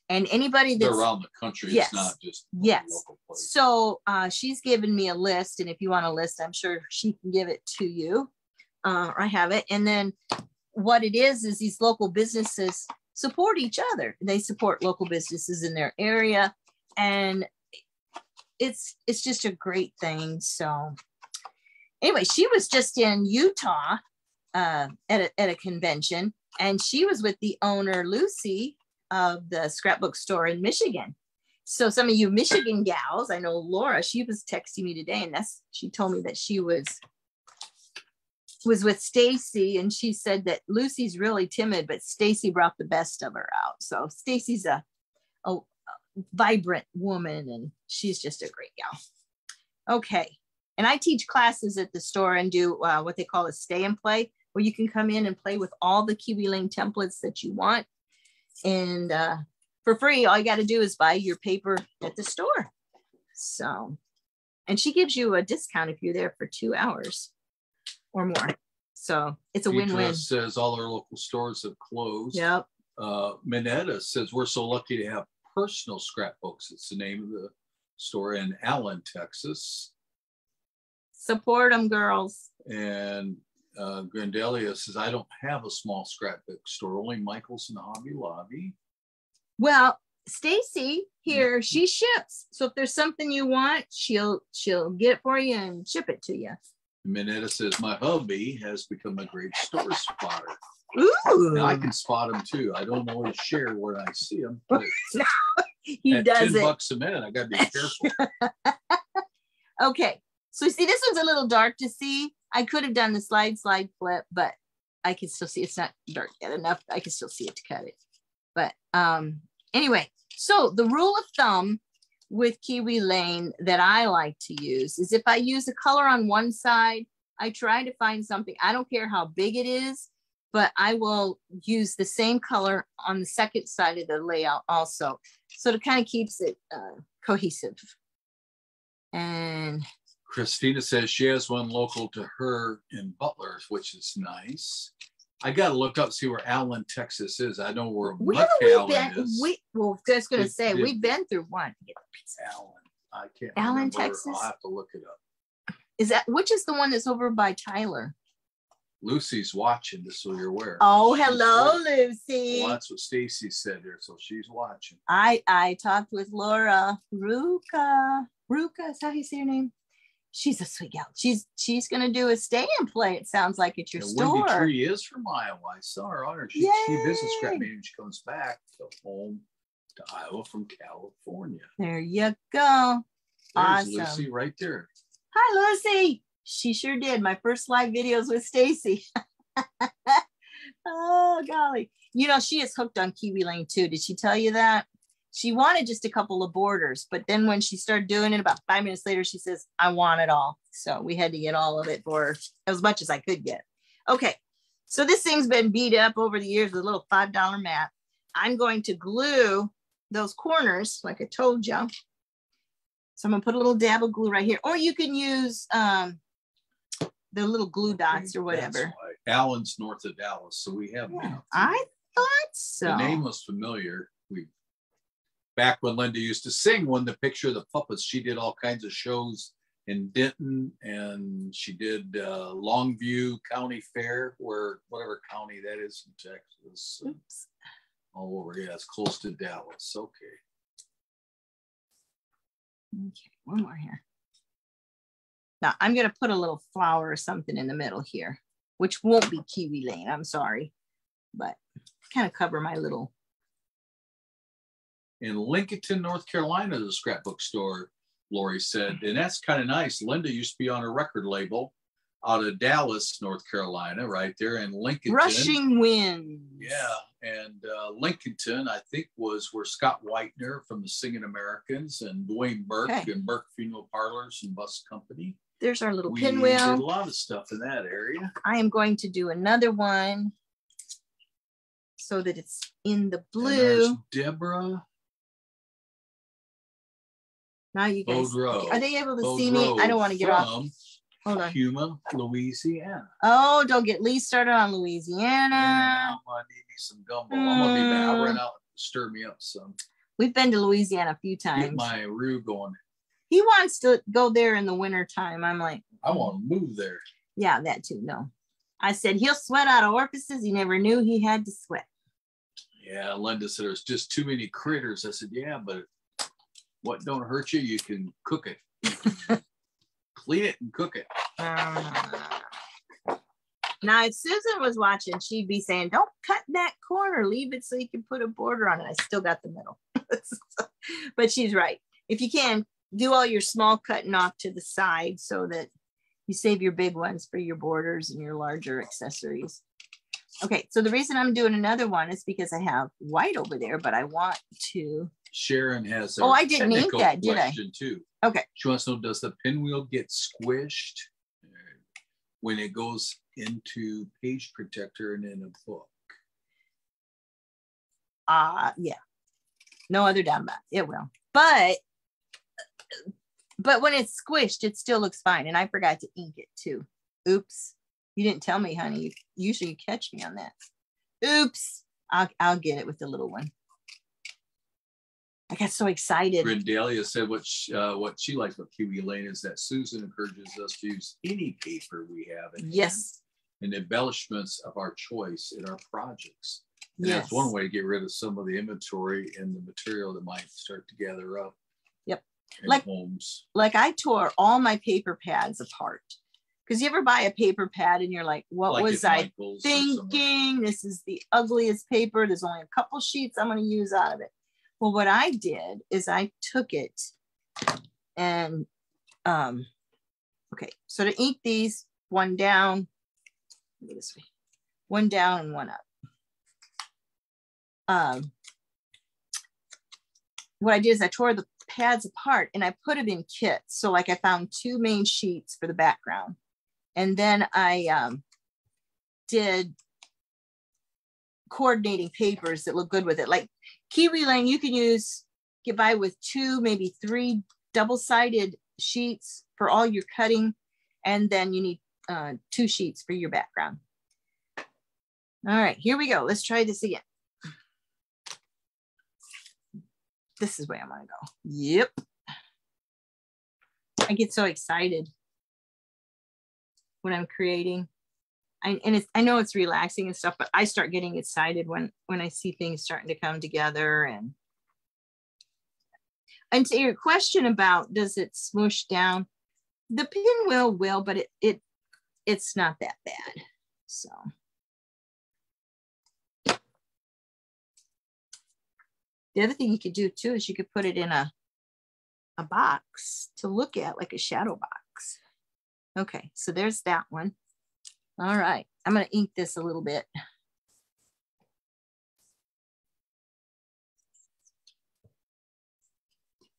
And anybody that's they're around the country, yes, it's not just local place. So she's given me a list, and if you want a list, I'm sure she can give it to you. I have it. And then what it is these local businesses support each other. They support local businesses in their area, and it's just a great thing. So anyway, she was just in Utah at a convention, and she was with the owner, Lucy, of the scrapbook store in Michigan. So some of you Michigan gals, I know Laura, she was texting me today, and she told me that she was with Stacy, and she said that Lucy's really timid, but Stacy brought the best of her out. So Stacy's a vibrant woman, and she's just a great gal. Okay. And I teach classes at the store and do what they call a stay and play, where you can come in and play with all the Kiwi Lane templates that you want. And for free, all you got to do is buy your paper at the store. So, and she gives you a discount if you're there for 2 hours or more. So it's a win-win. Says all our local stores have closed. Yep. Minetta says we're so lucky to have Personal Scrapbooks. It's the name of the store in Allen, Texas. Support them, girls. And Grandelia says, I don't have a small scrapbook store, only Michael's and Hobby Lobby. Well, Stacy here, she ships. So if there's something you want, she'll get it for you and ship it to you. Minetta says, my hubby has become a great store spotter. Ooh. Now I can spot them too. I don't always share when I see them. But no, he at does $10 a minute, I got to be careful. Okay. So see, this one's a little dark to see. I could have done the slide flip, but I can still see it's not dark yet enough. I can still see it to cut it. But anyway, so the rule of thumb with Kiwi Lane that I like to use is if I use a color on one side, I try to find something. I don't care how big it is, but I will use the same color on the second side of the layout also. So it kind of keeps it cohesive. And Christina says she has one local to her in Butler, which is nice. I got to look up, see where Allen, Texas is. I know where McAllen is. Well, I was going to say, we've been through one. Allen. I can't Allen, remember. Texas? I'll have to look it up. Is that, which is the one that's over by Tyler? Lucy's watching, just so you're aware. Oh, hello, Lucy. Well, that's what Stacy said there, so she's watching. I talked with Laura Ruka. Ruka, is that how you say your name? She's a sweet gal. She's gonna do a stay and play. It sounds like at your store. Wendy Tree is from Iowa. I saw her on her. She visits Scrap Meeting and she comes back to home to Iowa from California. There you go. There's awesome. Lucy right there. Hi, Lucy. She sure did. My first live videos with Stacy. Oh, golly. You know, she is hooked on Kiwi Lane too. Did she tell you that? She wanted just a couple of borders, but then when she started doing it, about 5 minutes later, she says, I want it all. So we had to get all of it for her, as much as I could get. Okay. So this thing's been beat up over the years with a little $5 mat. I'm going to glue those corners, like I told you. So I'm gonna put a little dab of glue right here, or you can use the little glue dots or whatever. Allen's north of Dallas, so we have. Yeah, I thought so. The name was familiar. Back when Linda used to sing, when the picture of the puppets, she did all kinds of shows in Denton, and she did Longview County Fair, where whatever county that is in Texas. Oops. All over, yeah, it's close to Dallas. Okay. Okay, one more here. Now I'm going to put a little flower or something in the middle here, which won't be Kiwi Lane. I'm sorry, but kind of cover my little. In Lincolnton, North Carolina, the scrapbook store, Lori said, and that's kind of nice. Linda used to be on a record label out of Dallas, North Carolina, right there in Lincolnton. Rushing Winds. Yeah, and Lincolnton, I think, was where Scott Whitener from the Singing Americans and Dwayne Burke and Burke Funeral Parlors and Bus Company. There's our little we pinwheel. Did a lot of stuff in that area. I am going to do another one so that it's in the blue. And there's Deborah. Now you guys, Bodrow. are they able to see me? I don't want to get off. Hold on. Yuma, Louisiana. Oh, don't get Lee started on Louisiana. I'm gonna need me some gumbo. I'm gonna be back. I ran out. Stir me up some. We've been to Louisiana a few times. Get my roux going. He wants to go there in the winter time. I'm like, I want to move there. Yeah, that too. No, I said he'll sweat out of orifices he never knew he had to sweat. Yeah, Linda said there's just too many critters. I said, yeah, but what don't hurt you, you can cook it. Clean it and cook it. Now, if Susan was watching, she'd be saying, don't cut that corner. Leave it so you can put a border on it. I still got the middle. But she's right. If you can, do all your small cutting off to the side so that you save your big ones for your borders and your larger accessories. Okay, so the reason I'm doing another one is because I have white over there, but I want to. Sharon has. Oh, I didn't ink that, did I? Too. Okay. She wants to know, does the pinwheel get squished when it goes into page protector and in a book? Yeah, no other doubt about it. It will. But when it's squished, it still looks fine. And I forgot to ink it too. Oops. You didn't tell me, honey. Usually you catch me on that. Oops. I'll get it with the little one. I got so excited. Grindalia said what she likes about Kiwi Lane is that Susan encourages us to use any paper we have and embellishments of our choice in our projects. And that's one way to get rid of some of the inventory and the material that might start to gather up. Yep. In homes. Like I tore all my paper pads apart. Because you ever buy a paper pad and you're like, what was I thinking? This is the ugliest paper. There's only a couple sheets I'm going to use out of it. Well, what I did is I took it and, okay, so to ink these, one down, this way, one down and one up. What I did is I tore the pads apart and I put them in kits. So like I found 2 main sheets for the background. And then I did coordinating papers that look good with it. Like Kiwi Lane, you can get by with 2, maybe 3 double-sided sheets for all your cutting. And then you need 2 sheets for your background. All right, here we go. Let's try this again. This is where I want to go. Yep. I get so excited when I'm creating. I know it's relaxing and stuff, but I start getting excited when I see things starting to come together. And to your question about does it smoosh down, the pinwheel will, but it's not that bad. So the other thing you could do too is you could put it in a box to look at, like a shadow box. Okay, so there's that one. All right, I'm going to ink this a little bit.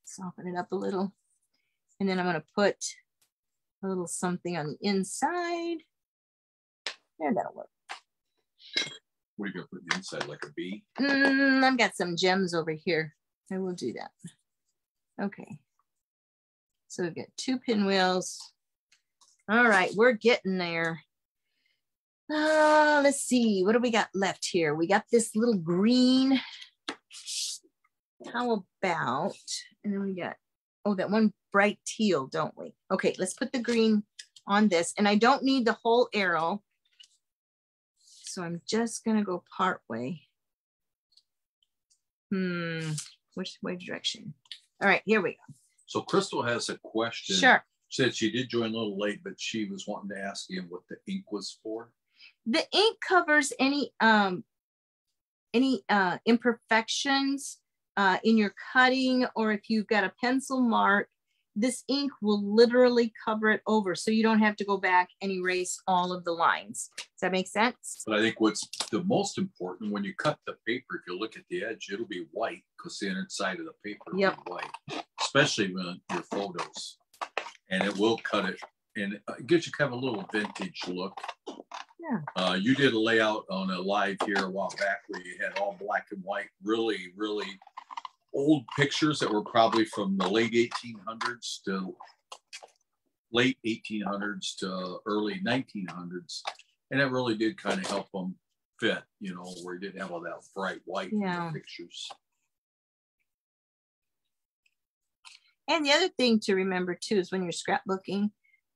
Soften it up a little. And then I'm going to put a little something on the inside. There, that'll work. What are you going to put on the inside, like a bee? I've got some gems over here. I will do that. Okay. So we've got 2 pinwheels. All right, we're getting there. Let's see, what do we got left here? We got this little green. How about, and then we got, oh, that one bright teal, don't we? Okay, let's put the green on this. And I don't need the whole arrow. So I'm just gonna go part way. Which way direction? All right, here we go. So Crystal has a question. Sure. Said she did join a little late, but she was wanting to ask you what the ink was for. The ink covers any imperfections in your cutting, or if you've got a pencil mark, this ink will literally cover it over, so you don't have to go back and erase all of the lines. Does that make sense? But I think what's the most important, when you cut the paper, if you look at the edge, it'll be white because the inside of the paper will be white, especially when your photos. And it will cut it, and it gives you kind of a little vintage look. Yeah. You did a layout on a live here a while back where you had all black and white, really, really old pictures that were probably from the late 1800s to late 1800s to early 1900s. And it really did kind of help them fit, you know, where you didn't have all that bright white in the pictures. And the other thing to remember too is when you're scrapbooking,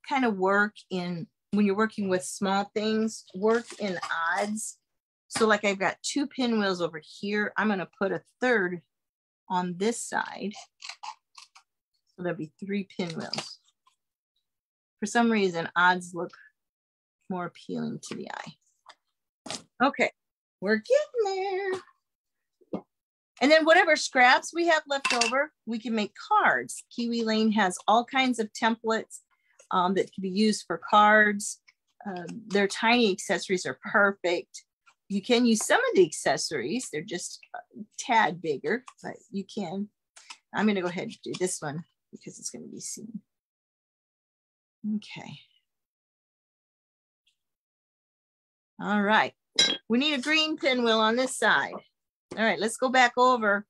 kind of when you're working with small things, work in odds. So like I've got 2 pinwheels over here. I'm going to put a 3rd on this side. So there'll be 3 pinwheels. For some reason, odds look more appealing to the eye. Okay, we're getting there. And then whatever scraps we have left over, we can make cards. Kiwi Lane has all kinds of templates that can be used for cards. Their tiny accessories are perfect. You can use some of the accessories. They're just a tad bigger, but you can. I'm going to go ahead and do this one because it's going to be seen. Okay. All right. We need a green pinwheel on this side. All right, let's go back over.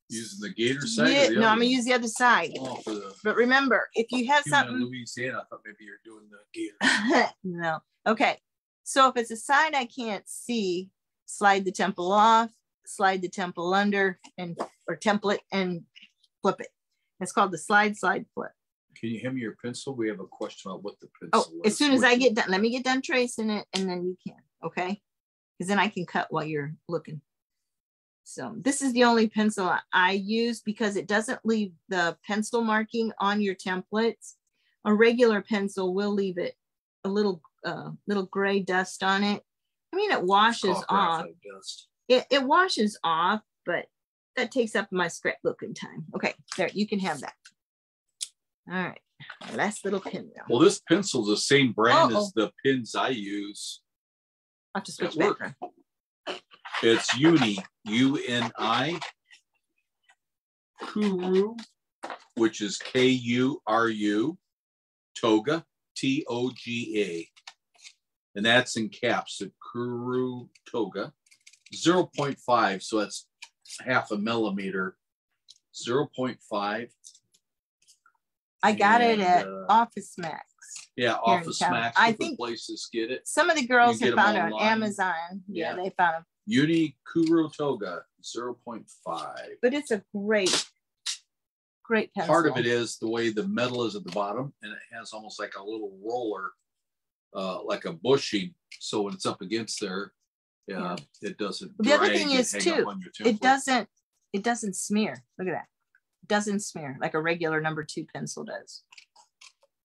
Using the gator side? Yeah, no, I'm gonna use the other side. Oh, for the but remember, if you have something. Louisiana, I thought maybe you're doing the gator. No. Okay. So if it's a side I can't see, slide the temple off, slide the temple under, or template and flip it. It's called the slide flip. Can you hand me your pencil? We have a question about what the pencil as soon as I get done, let me get done tracing it, and then you can, okay? Because then I can cut while you're looking. So this is the only pencil I use because it doesn't leave the pencil marking on your templates. A regular pencil will leave it a little gray dust on it. I mean, it washes off. It washes off, but that takes up my scrapbooking time. Okay, there, you can have that. All right, last little pin now. Well, this pencil's the same brand as the pins I use. I'll have to switch back. It's Uni, U-N-I, Kuru, which is K-U-R-U, Toga, T-O-G-A. And that's in caps, the Kuru Toga. 0.5, so that's half a millimeter. 0.5. I got it at Office Max. Yeah, Office Max. I think places get it. Some of the girls have found it on Amazon. Yeah, they found it. Uni Kuru Toga, 0.5. But it's a great pencil. Part of it is the way the metal is at the bottom, and it has almost like a little roller, like a bushing. So when it's up against there, it doesn't. The other thing is too, it doesn't smear. Look at that. It doesn't smear like a regular number 2 pencil does.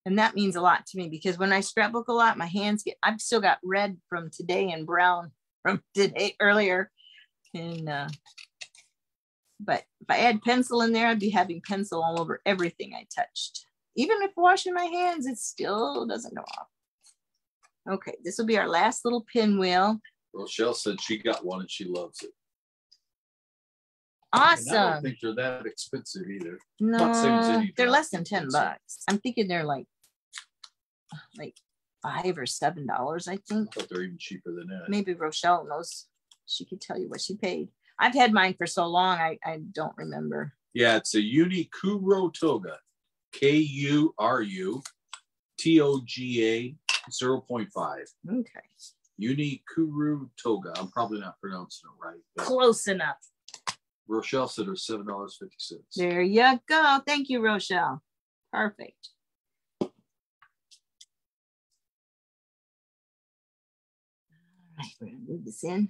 And that means a lot to me because when I scrapbook a lot, my hands I've still got red from today and brown from today earlier. And but if I add pencil in there, I'd be having pencil all over everything I touched. Even if washing my hands, it still doesn't go off. Okay, this will be our last little pinwheel. Rochelle said she got one and she loves it. Awesome. And I don't think they're that expensive either. No, they're less than $10. I'm thinking they're like $5 or $7, I think. I thought they're even cheaper than that. Maybe Rochelle knows. She could tell you what she paid. I've had mine for so long, I don't remember. Yeah, it's a Uni Kuru Toga. K-U-R-U T-O-G-A 0.5. Okay. Uni Kuru Toga. I'm probably not pronouncing it right. Close enough. Rochelle said it was $7.50. There you go. Thank you, Rochelle. Perfect. All right, we're gonna move this in.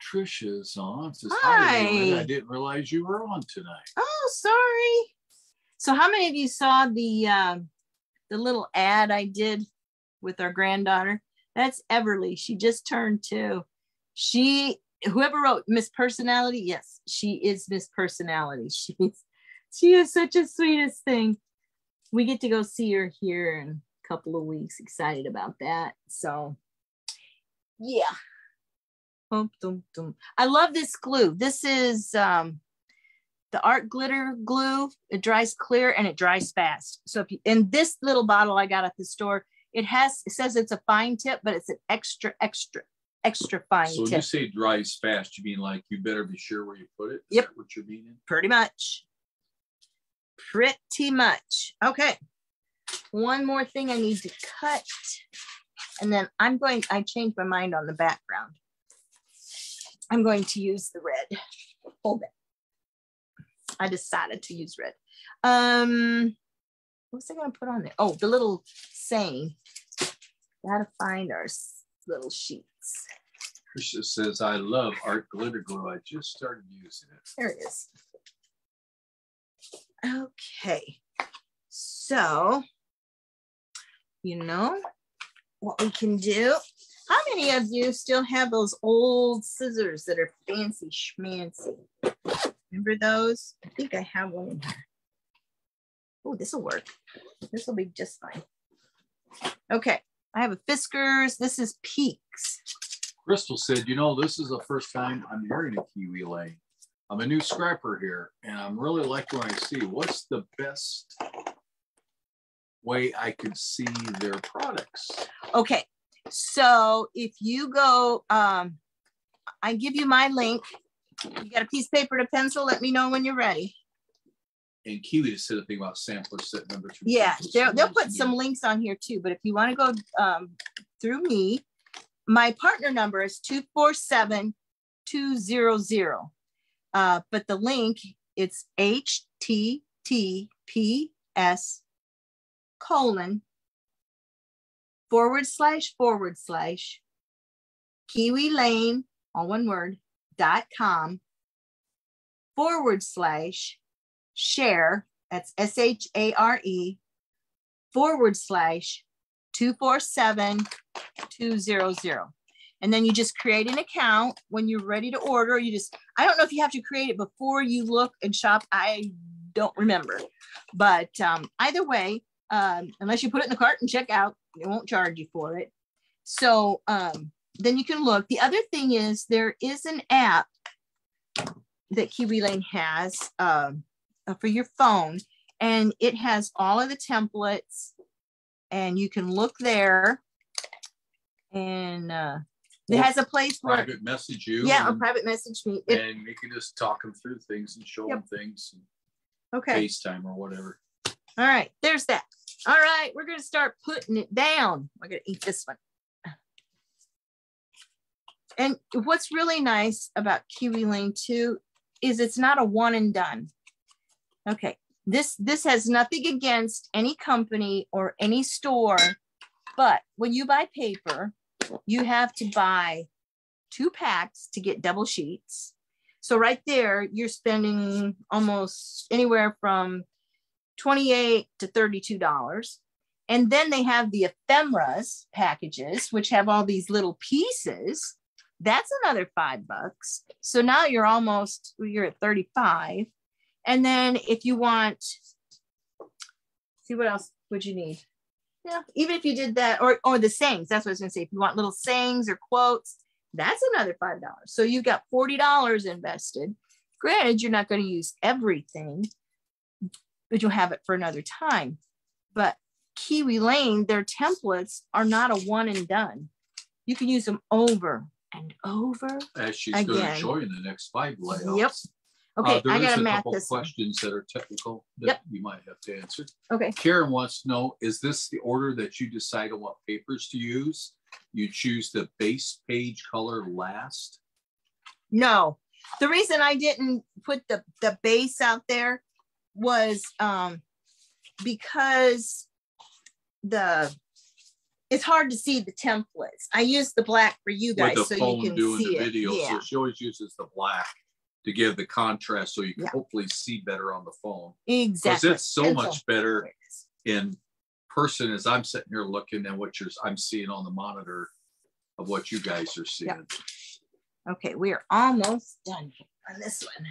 Trisha's on. Says, hi. I didn't realize you were on tonight. Oh, sorry. So how many of you saw the little ad I did with our granddaughter? That's Everly. She just turned 2. Whoever wrote Miss Personality, yes, she is Miss Personality. She is such a sweetest thing. We get to go see her here in a couple of weeks. Excited about that. So, yeah. I love this glue. This is the Art Glitter glue. It dries clear and it dries fast. So if you, in this little bottle I got at the store, it says it's a fine tip, but it's an extra fine tip. So when you say dries fast, you mean like you better be sure where you put it? Yep. Is that what you're meaning? Pretty much. Okay. One more thing I need to cut. And then I changed my mind on the background. I'm going to use the red. Hold it. I decided to use red. What was I going to put on there? Oh, the little saying. Gotta find our little sheets. Trisha says, I love Art Glitter Glue. I just started using it. There it is. Okay. So, you know what we can do? How many of you still have those old scissors that are fancy schmancy? Remember those? I think I have one in here. Oh, this will work. This will be just fine. Okay. I have a Fiskars. This is Peaks. Crystal said, you know, this is the first time I'm hearing a Kiwi Lane. I'm a new scrapper here, and I'm really liking what I see. What's the best way I could see their products? Okay. So if you go, I give you my link You got a piece of paper and a pencil? Let me know when you're ready. And Kiwi just said a thing about sampler set number 2. Yeah, they'll put some links on here too. But if you want to go through me, my partner number is 247200. But the link, it's https:// Kiwi Lane, all one word, .com / share, that's SHARE / 247200. And then you just create an account when you're ready to order. I don't know if you have to create it before you look and shop. I don't remember. But either way, unless you put it in the cart and check out, they won't charge you for it. So then you can look. The other thing is there is an app that Kiwi Lane has for your phone, and it has all of the templates, and you can look there, and it has a place where private message you. Yeah, or private message me. And you can just talk them through things and show them things. Okay. FaceTime or whatever. All right, there's that. All right, we're going to start putting it down. I'm going to eat this one. And what's really nice about Kiwi Lane too is it's not a one and done. Okay, this has nothing against any company or any store, but when you buy paper, you have to buy 2 packs to get double sheets. So right there, you're spending almost anywhere from $28 to $32. And then they have the ephemeras packages, which have all these little pieces. That's another $5. So now you're at 35. And then if you want, see what else would you need? Yeah, even if you did that, or the sayings, that's what I was gonna say. If you want little sayings or quotes, that's another $5. So you've got $40 invested. Granted, you're not going to use everything, but you'll have it for another time. But Kiwi Lane, their templates are not a one and done. You can use them over and over. As she's going to show you in the next 5 layouts. Yep. Okay, I got to map this. There is a couple questions that are technical that you might have to answer. Okay. Karen wants to know, is this the order that you decide on what papers to use? You choose the base page color last? No. The reason I didn't put the base out there was because it's hard to see the templates. I used the black for you guys so you can see it. Video, so she always uses the black to give the contrast so you can hopefully see better on the phone. Exactly. Because it's so much better in person as I'm sitting here looking than what I'm seeing on the monitor of what you guys are seeing. Yep. Okay, we are almost done on this one.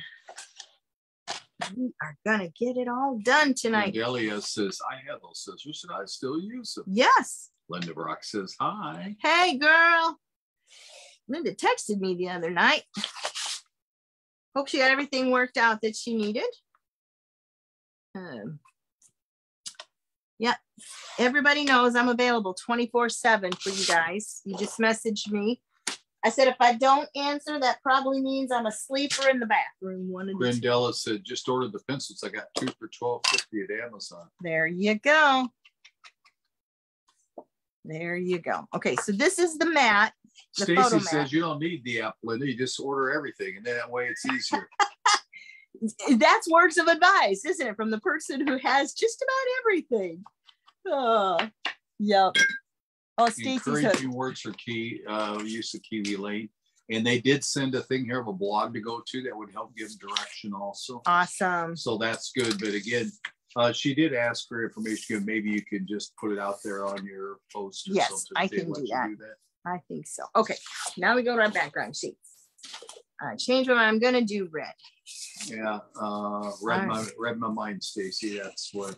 We are gonna get it all done tonight. Delia says, I have those scissors and I still use them. Yes. Linda Brock says, hi. Hey, girl. Linda texted me the other night. Hope she got everything worked out that she needed. Yeah, everybody knows I'm available 24/7 for you guys. You just message me. I said, if I don't answer, that probably means I'm a sleeper in the bathroom. Grandella said, just ordered the pencils. I got 2 for $12.50 at Amazon. There you go. There you go. Okay, so this is the mat. Stacy says you don't need the app, Linda. You just order everything, and then that way it's easier. That's words of advice, isn't it? From the person who has just about everything. Oh, yep. Oh, Stacy's encouraging words for use of Kiwi Lane. And they did send a thing here of a blog to go to that would help give direction also. Awesome. So that's good. But again, she did ask for information. Maybe you can just put it out there on your post or something. Yes, I can do that. I think so. Okay, now we go to our background sheets. Change what I'm going to do red. Yeah, read my mind, Stacy. That's what.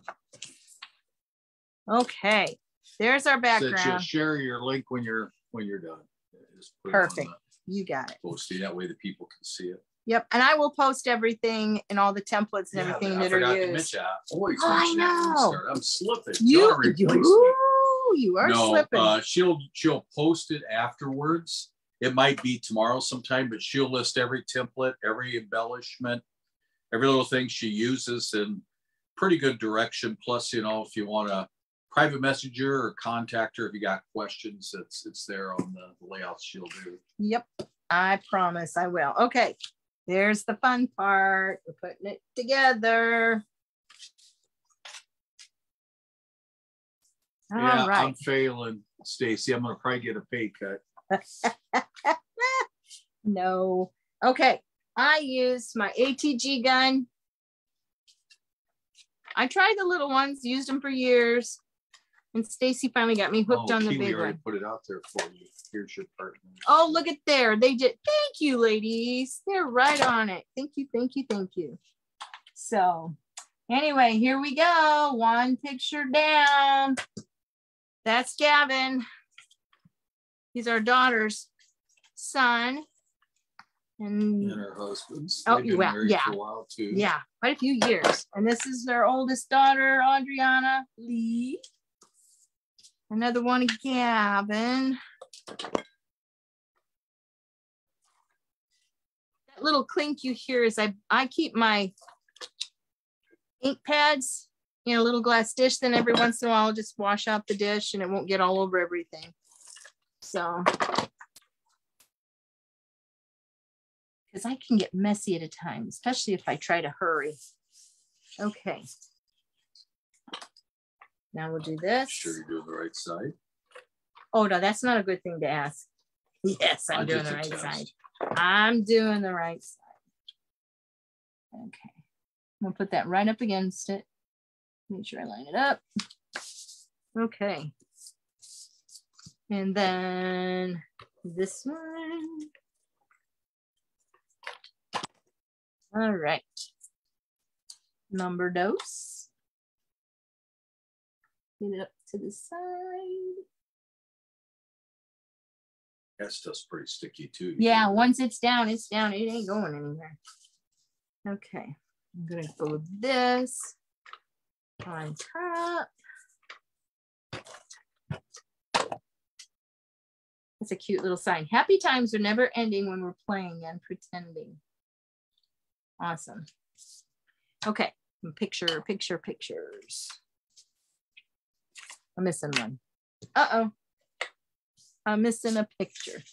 Okay, there's our background. So share your link when you're done. Perfect. You got it. Posting that way the people can see it. Yep, and I will post everything and all the templates and everything that are used. I know. I'm slipping. You are slipping. She'll post it afterwards, It might be tomorrow sometime, but she'll list every template, every embellishment, every little thing she uses in pretty good direction. Plus, you know, if you want to private messenger or contact her if you got questions, it's there on the layouts she'll do. Yep, I promise I will. Okay, there's the fun part. We're putting it together. Yeah, All right. I'm failing, Stacy. I'm gonna probably get a pay cut. No. Okay, I used my ATG gun. I tried the little ones, used them for years. And Stacy finally got me hooked on the Keely big already one. put it out there for you. Here's your partner. Oh, look at there. They did. Thank you, ladies. They're right on it. Thank you, thank you, thank you. So anyway, here we go. One picture down. That's Gavin. He's our daughter's son. And her husband's. Oh, They've been yeah, married yeah. for a while too. Yeah, quite a few years. And this is our oldest daughter, Adriana Lee. Another one of Gavin. That little clink you hear is I keep my ink pads in a little glass dish. Then every once in a while I'll just wash out the dish and it won't get all over everything. So, because I can get messy at a time, especially if I try to hurry. Okay. Now we'll do this. Sure you're doing the right side. Oh, no, that's not a good thing to ask. Yes, I'm doing the right side. I'm doing the right side. Okay. I'm going to put that right up against it. Make sure I line it up. Okay. And then this one. All right. Number dose. Get it up to the side. That stuff's pretty sticky too. Yeah, once it's down, it's down. It ain't going anywhere. Okay, I'm gonna go with this on top. That's a cute little sign. Happy times are never ending when we're playing and pretending. Awesome. Okay, pictures. I'm missing one. Uh-oh. I'm missing a picture.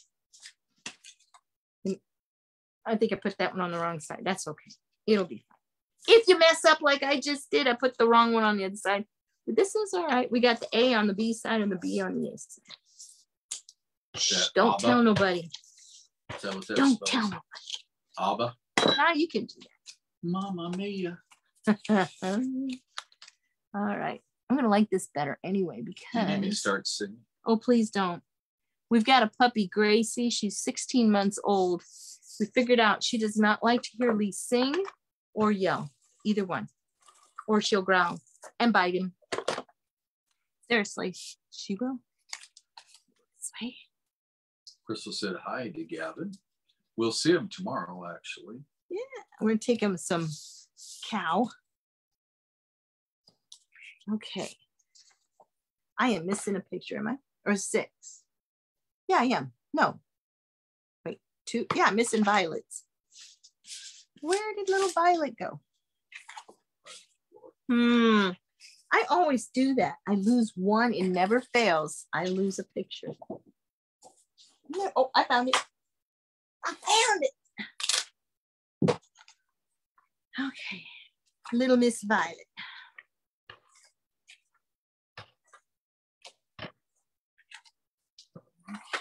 I think I put that one on the wrong side. That's okay. It'll be fine. If you mess up like I just did, I put the wrong one on the other side. But this is all right. We got the A on the B side and the B on the A side. Shh, don't tell nobody. Is that what that don't spells? tell nobody. Abba? Now you can do that. Mamma mia. All right. I'm going to like this better anyway because... You need me to start singing? Oh, please don't. We've got a puppy, Gracie. She's 16 months old. We figured out she does not like to hear Lee sing or yell, either one. Or she'll growl and bite him. Seriously, she will. This way. Crystal said hi to Gavin. We'll see him tomorrow, actually. Yeah, we're going to take him some cow. Okay. I am missing a picture, am I? Or 6? Yeah, I am. No. Wait, 2. Yeah, I'm missing Violet's. Where did little Violet go? I always do that. I lose one. It never fails. I lose a picture. No, oh, I found it. I found it. Okay. Little Miss Violet.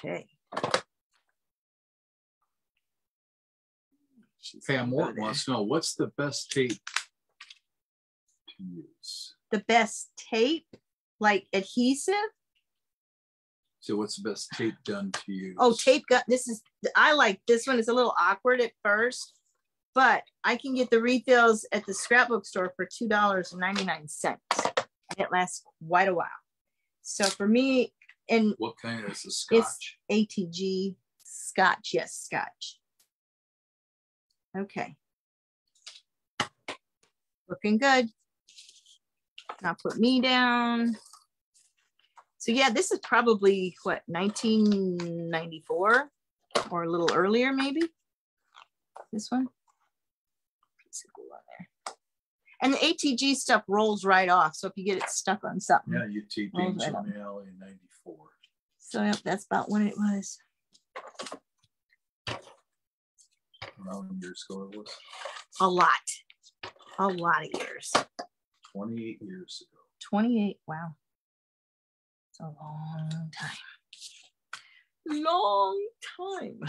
Okay. Pam Morton wants to know, what's the best tape to use? The best tape, like adhesive? So what's the best tape gun to use? Oh, tape gun. This is, I like this one. It's a little awkward at first, but I can get the refills at the scrapbook store for $2.99. It lasts quite a while. So for me, and what kind is the Scotch? It's ATG Scotch. Yes, Scotch. Okay. Looking good. Now put me down. So yeah, this is probably what, 1994? or a little earlier, maybe. This one. Piece of glue on there. And the ATG stuff rolls right off. So if you get it stuck on something. Yeah, you teed things on the alley in 94. So yep, that's about when it was. How many years ago it was? A lot. A lot of years. 28 years ago. 28. Wow. It's a long time. Long time.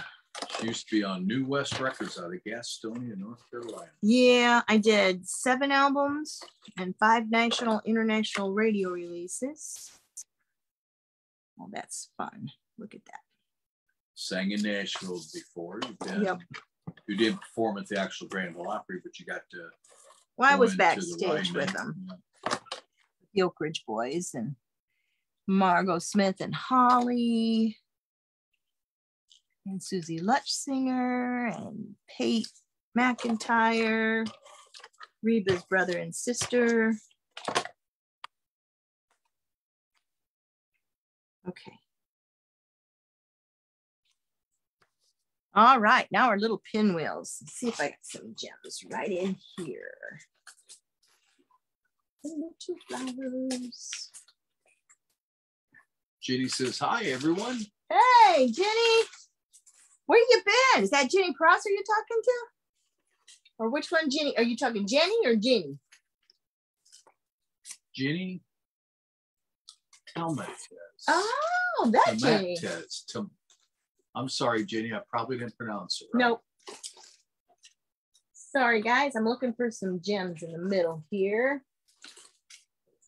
She used to be on New West Records out of Gastonia, North Carolina. Yeah, I did 7 albums and 5 national, international radio releases. Well, that's fun. Look at that. Sang in Nashville before. Yep. You didn't perform at the actual Grand Ole Opry, but you got to. Well, I was the backstage with them. The Oak Ridge Boys and Margot Smith and Holly and Susie Lutchsinger and Pate McIntyre, Reba's brother and sister. Okay. All right, now our little pinwheels. Let's see if I got some gems right in here. Little flowers. Jenny says, hi, everyone. Hey, Jenny. Where you been? Is that Jenny Prosser you're talking to? Or which one, Jenny? Are you talking Jenny or Jenny? Jenny Telmetez. Oh, that Jenny. I'm sorry, Jenny. I probably didn't pronounce it right. Nope. Sorry, guys. I'm looking for some gems in the middle here.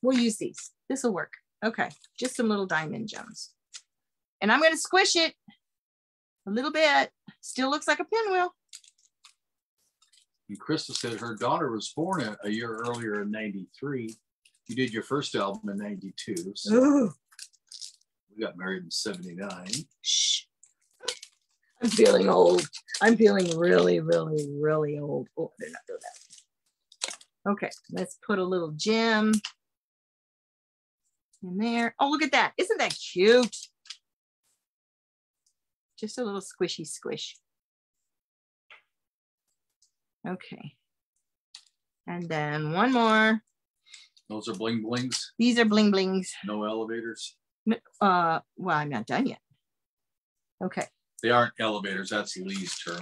We'll use these. This will work. Okay. Just some little diamond gems. And I'm going to squish it a little bit. Still looks like a pinwheel. And Krista said her daughter was born a year earlier in 93. You did your first album in 92. So ooh. We got married in 79. Shh. I'm feeling old. I'm feeling really, really, really old. Oh, I did not do that. Okay, let's put a little gem in there. Oh, look at that. Isn't that cute? Just a little squishy squish. Okay. And then one more. Those are bling blings? These are bling blings. No elevators? Well, I'm not done yet. Okay. They aren't elevators. That's Lee's term.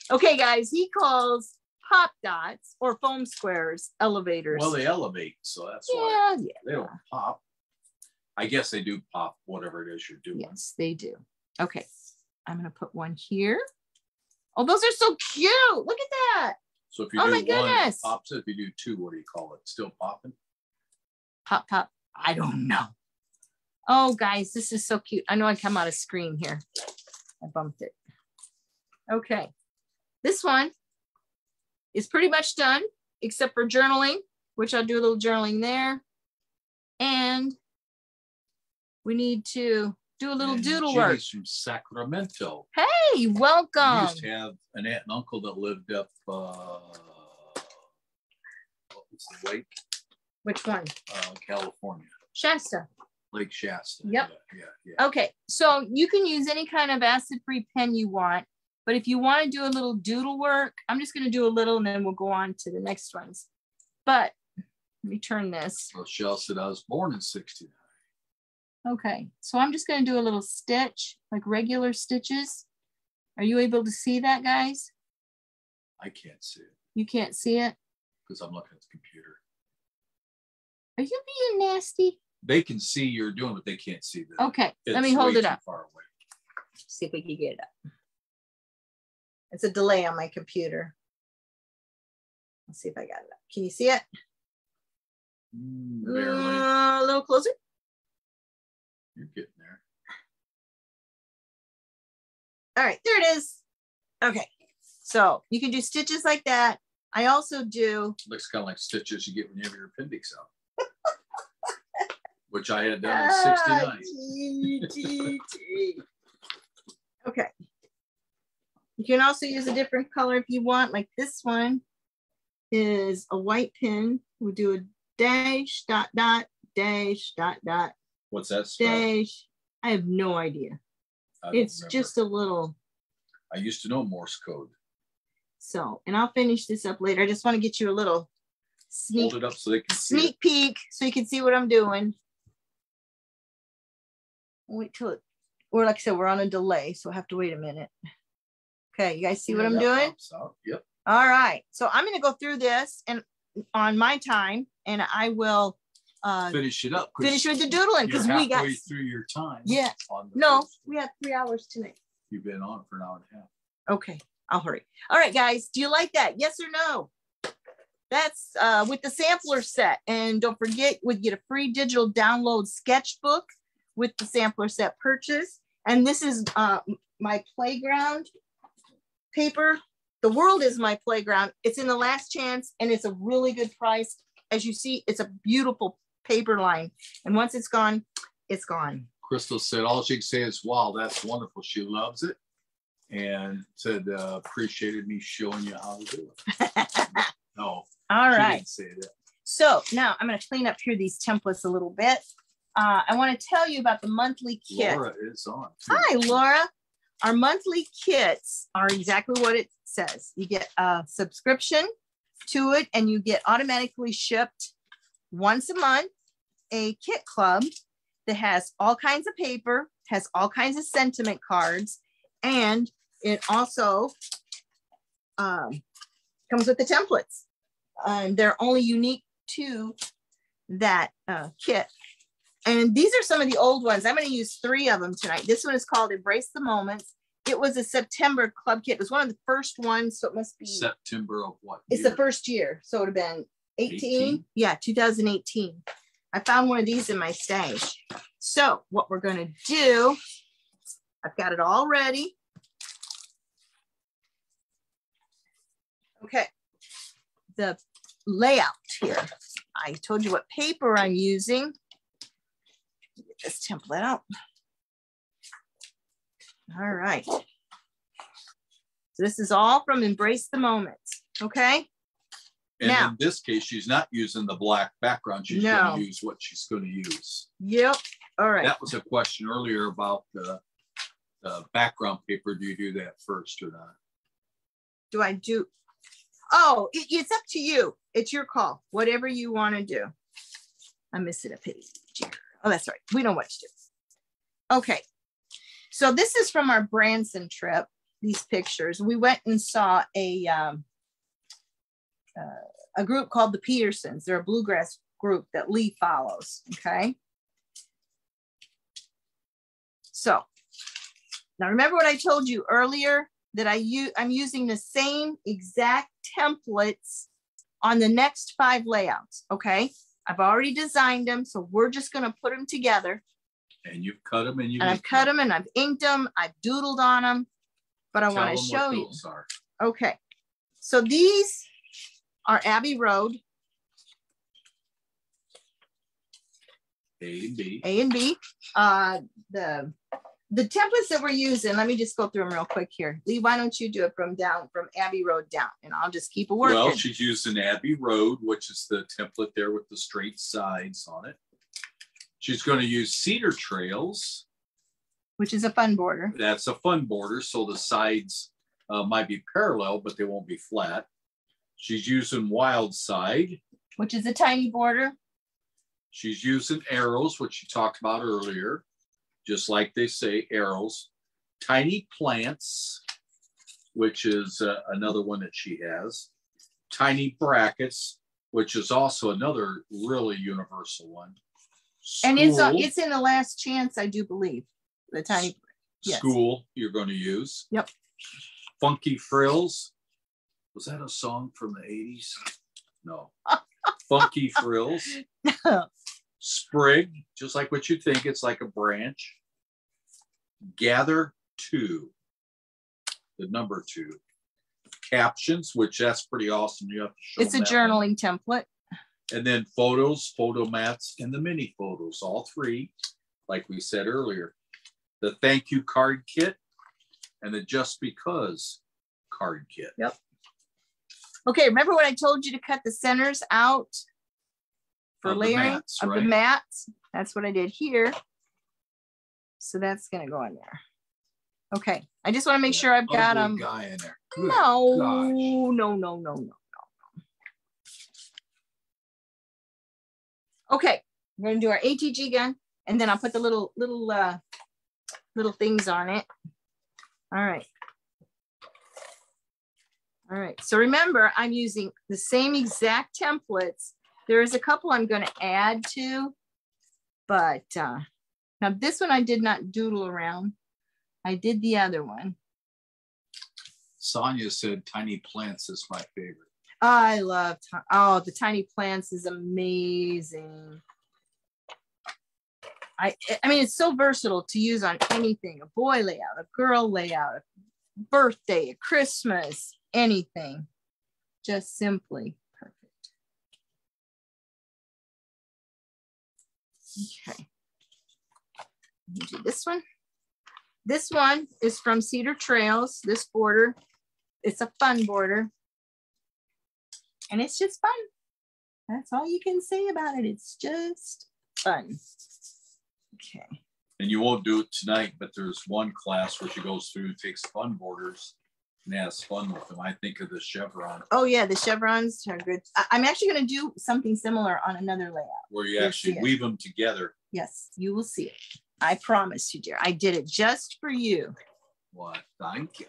Okay, guys. He calls pop dots or foam squares elevators. Well, they elevate, so that's why. Yeah. They don't pop. I guess they do pop, whatever it is you're doing. Yes, they do. Okay. I'm going to put one here. Oh, those are so cute. Look at that. So if you do one, it pops it. If you do two, what do you call it? Still popping? Pop, pop. I don't know. Oh, guys, this is so cute. I know I come out of screen here. I bumped it. Okay. This one is pretty much done, except for journaling, which I'll do a little journaling there. And we need to do a little doodle work. From Sacramento. Hey, welcome. We used to have an aunt and uncle that lived up, what was the lake? Which one? California. Shasta. Lake Shasta. Yep. Yeah. Okay, so you can use any kind of acid-free pen you want, but if you want to do a little doodle work, I'm just going to do a little and then we'll go on to the next ones. But let me turn this. Well, Shell said I was born in 69. Okay, so I'm just going to do a little stitch, like regular stitches. Are you able to see that, guys? I can't see it. You can't see it? Because I'm looking at the computer. Are you being nasty? They can see you're doing it, they can't see that. Okay, let me hold it up. Far away. See if we can get it up. It's a delay on my computer. Let's see if I got it up. Can you see it? Barely. A little closer. You're getting there. All right, there it is. Okay, so you can do stitches like that. I also do. Looks kind of like stitches you get when you have your appendix out. Which I had done in 69. Okay. You can also use a different color if you want, like this one is a white pen. We'll do a dash, dot, dot, dash, dot, dot. What's that spell? Dash. I have no idea. It's just a little I used to know Morse code. So, and I'll finish this up later. I just want to get you a little Hold it up so they can see sneak peek so you can see what I'm doing. Wait till it, or like I said, we're on a delay, so I have to wait a minute. Okay, you guys see what I'm doing? Yep. All right, so I'm going to go through this and on my time, and I will finish it up. Finish with the doodling because we got through your time. Yeah. No, we have 3 hours tonight. You've been on for an hour and a half. Okay, I'll hurry. All right, guys, do you like that? Yes or no? That's with the sampler set. And don't forget, we get a free digital download sketchbook with the sampler set purchase. And this is my playground paper. The world is my playground. It's in the last chance and it's a really good price. As you see, it's a beautiful paper line. And once it's gone, it's gone. Crystal said all she can say is, wow, that's wonderful. She loves it. And said, appreciated me showing you how to do it. No. All right. Say that. So now I'm going to clean up here these templates a little bit. I want to tell you about the monthly kit. Laura is on. Too. Hi, Laura. Our monthly kits are exactly what it says. You get a subscription to it and you get automatically shipped once a month a kit club that has all kinds of paper, has all kinds of sentiment cards, and it also comes with the templates. They're only unique to that kit. And these are some of the old ones. I'm going to use 3 of them tonight. This one is called Embrace the Moments. It was a September club kit. It was one of the first ones, so it must be September of what? It's the first year, so it would have been 18. Yeah, 2018. I found one of these in my stash. So what we're going to do, I've got it all ready. Okay, the layout here. I told you what paper I'm using. Get this template out. All right. So this is all from Embrace the Moment. Okay. And now, in this case, she's not using the black background. She's going to use what she's going to use. Yep. All right. That was a question earlier about the background paper. Do you do that first or not? Do I do? Oh, it's up to you. It's your call. Whatever you want to do. I'm missing a page here. Oh, that's right. We know what to do. Okay. So this is from our Branson trip. These pictures. We went and saw a group called the Petersons. They're a bluegrass group that Lee follows. Okay. So now remember what I told you earlier that I'm using the same exact templates on the next 5 layouts. Okay. I've already designed them. So we're just going to put them together. And you've cut them and I've cut them and I've inked them. I've doodled on them, but I want to show you. Okay. So these are Abbey Road. A and B. A and B. The templates that we're using, let me just go through them real quick here. Lee, why don't you do it from Abbey Road down, and I'll just keep it working. Well, she's using Abbey Road, which is the template there with the straight sides on it. She's going to use Cedar Trails, which is a fun border. That's a fun border, so the sides might be parallel, but they won't be flat. She's using Wild Side, which is a tiny border. She's using Arrows, which she talked about earlier, just like they say, arrows. Tiny Plants, which is another one that she has. Tiny Brackets, which is also another really universal one. School, and it's in the last chance, I do believe. The tiny School, yes. You're going to use. Yep. Funky Frills. Was that a song from the 80s? No. Funky Frills. Sprig, just like what you think, it's like a branch. Gather 2, the number 2. Captions, which that's pretty awesome. You have to show it's a journaling template. And then photos, photo mats, and the mini photos, all 3, like we said earlier. The thank you card kit and the just because card kit. Yep. Okay, remember what I told you to cut the centers out for layering of the mats? That's what I did here. So that's going to go in there. Okay, I just want to make sure I've got them. Guy in there. Good No, gosh. no. Okay, we're gonna do our ATG gun, and then I'll put the little things on it. All right. All right, so remember, I'm using the same exact templates. There is a couple I'm going to add to, but now this one I did not doodle around. I did the other one. Sonia said tiny plants is my favorite. I love, the tiny plants is amazing. I mean, it's so versatile to use on anything, a boy layout, a girl layout, a birthday, a Christmas, anything, just simply perfect. Okay, let me do this one. This one is from Cedar Trails, this border. It's a fun border. And it's just fun. That's all you can say about it. It's just fun. Okay. And you won't do it tonight, but there's one class where she goes through, takes fun borders and has fun with them. I think of the chevron. Oh yeah, the chevrons are good. I'm actually going to do something similar on another layout. Where you actually weave them together. Yes, you will see it. I promise you, dear. I did it just for you. What? Thank you.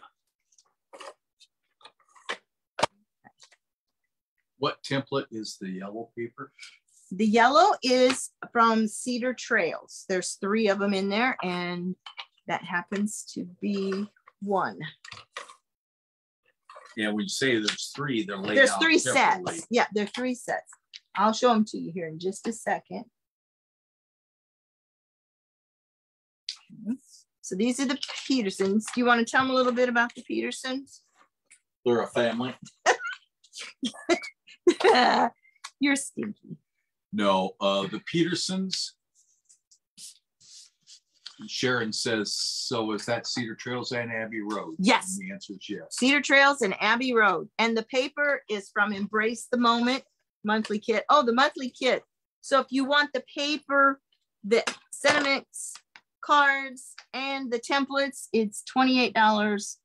What template is the yellow paper? The yellow is from Cedar Trails. There's 3 of them in there, and that happens to be one. Yeah, when you say there's 3, they're laid There's out 3 separately. sets. Yeah, there are 3 sets. I'll show them to you here in just a second. So these are the Petersons. Do you want to tell them a little bit about the Petersons? They're a family. You're stinky. No, the Petersons. Sharon says, so is that Cedar Trails and Abbey Road? Yes. And the answer is yes. Cedar Trails and Abbey Road. And the paper is from Embrace the Moment monthly kit. Oh, the monthly kit. So if you want the paper, the sentiments, cards, and the templates, it's $28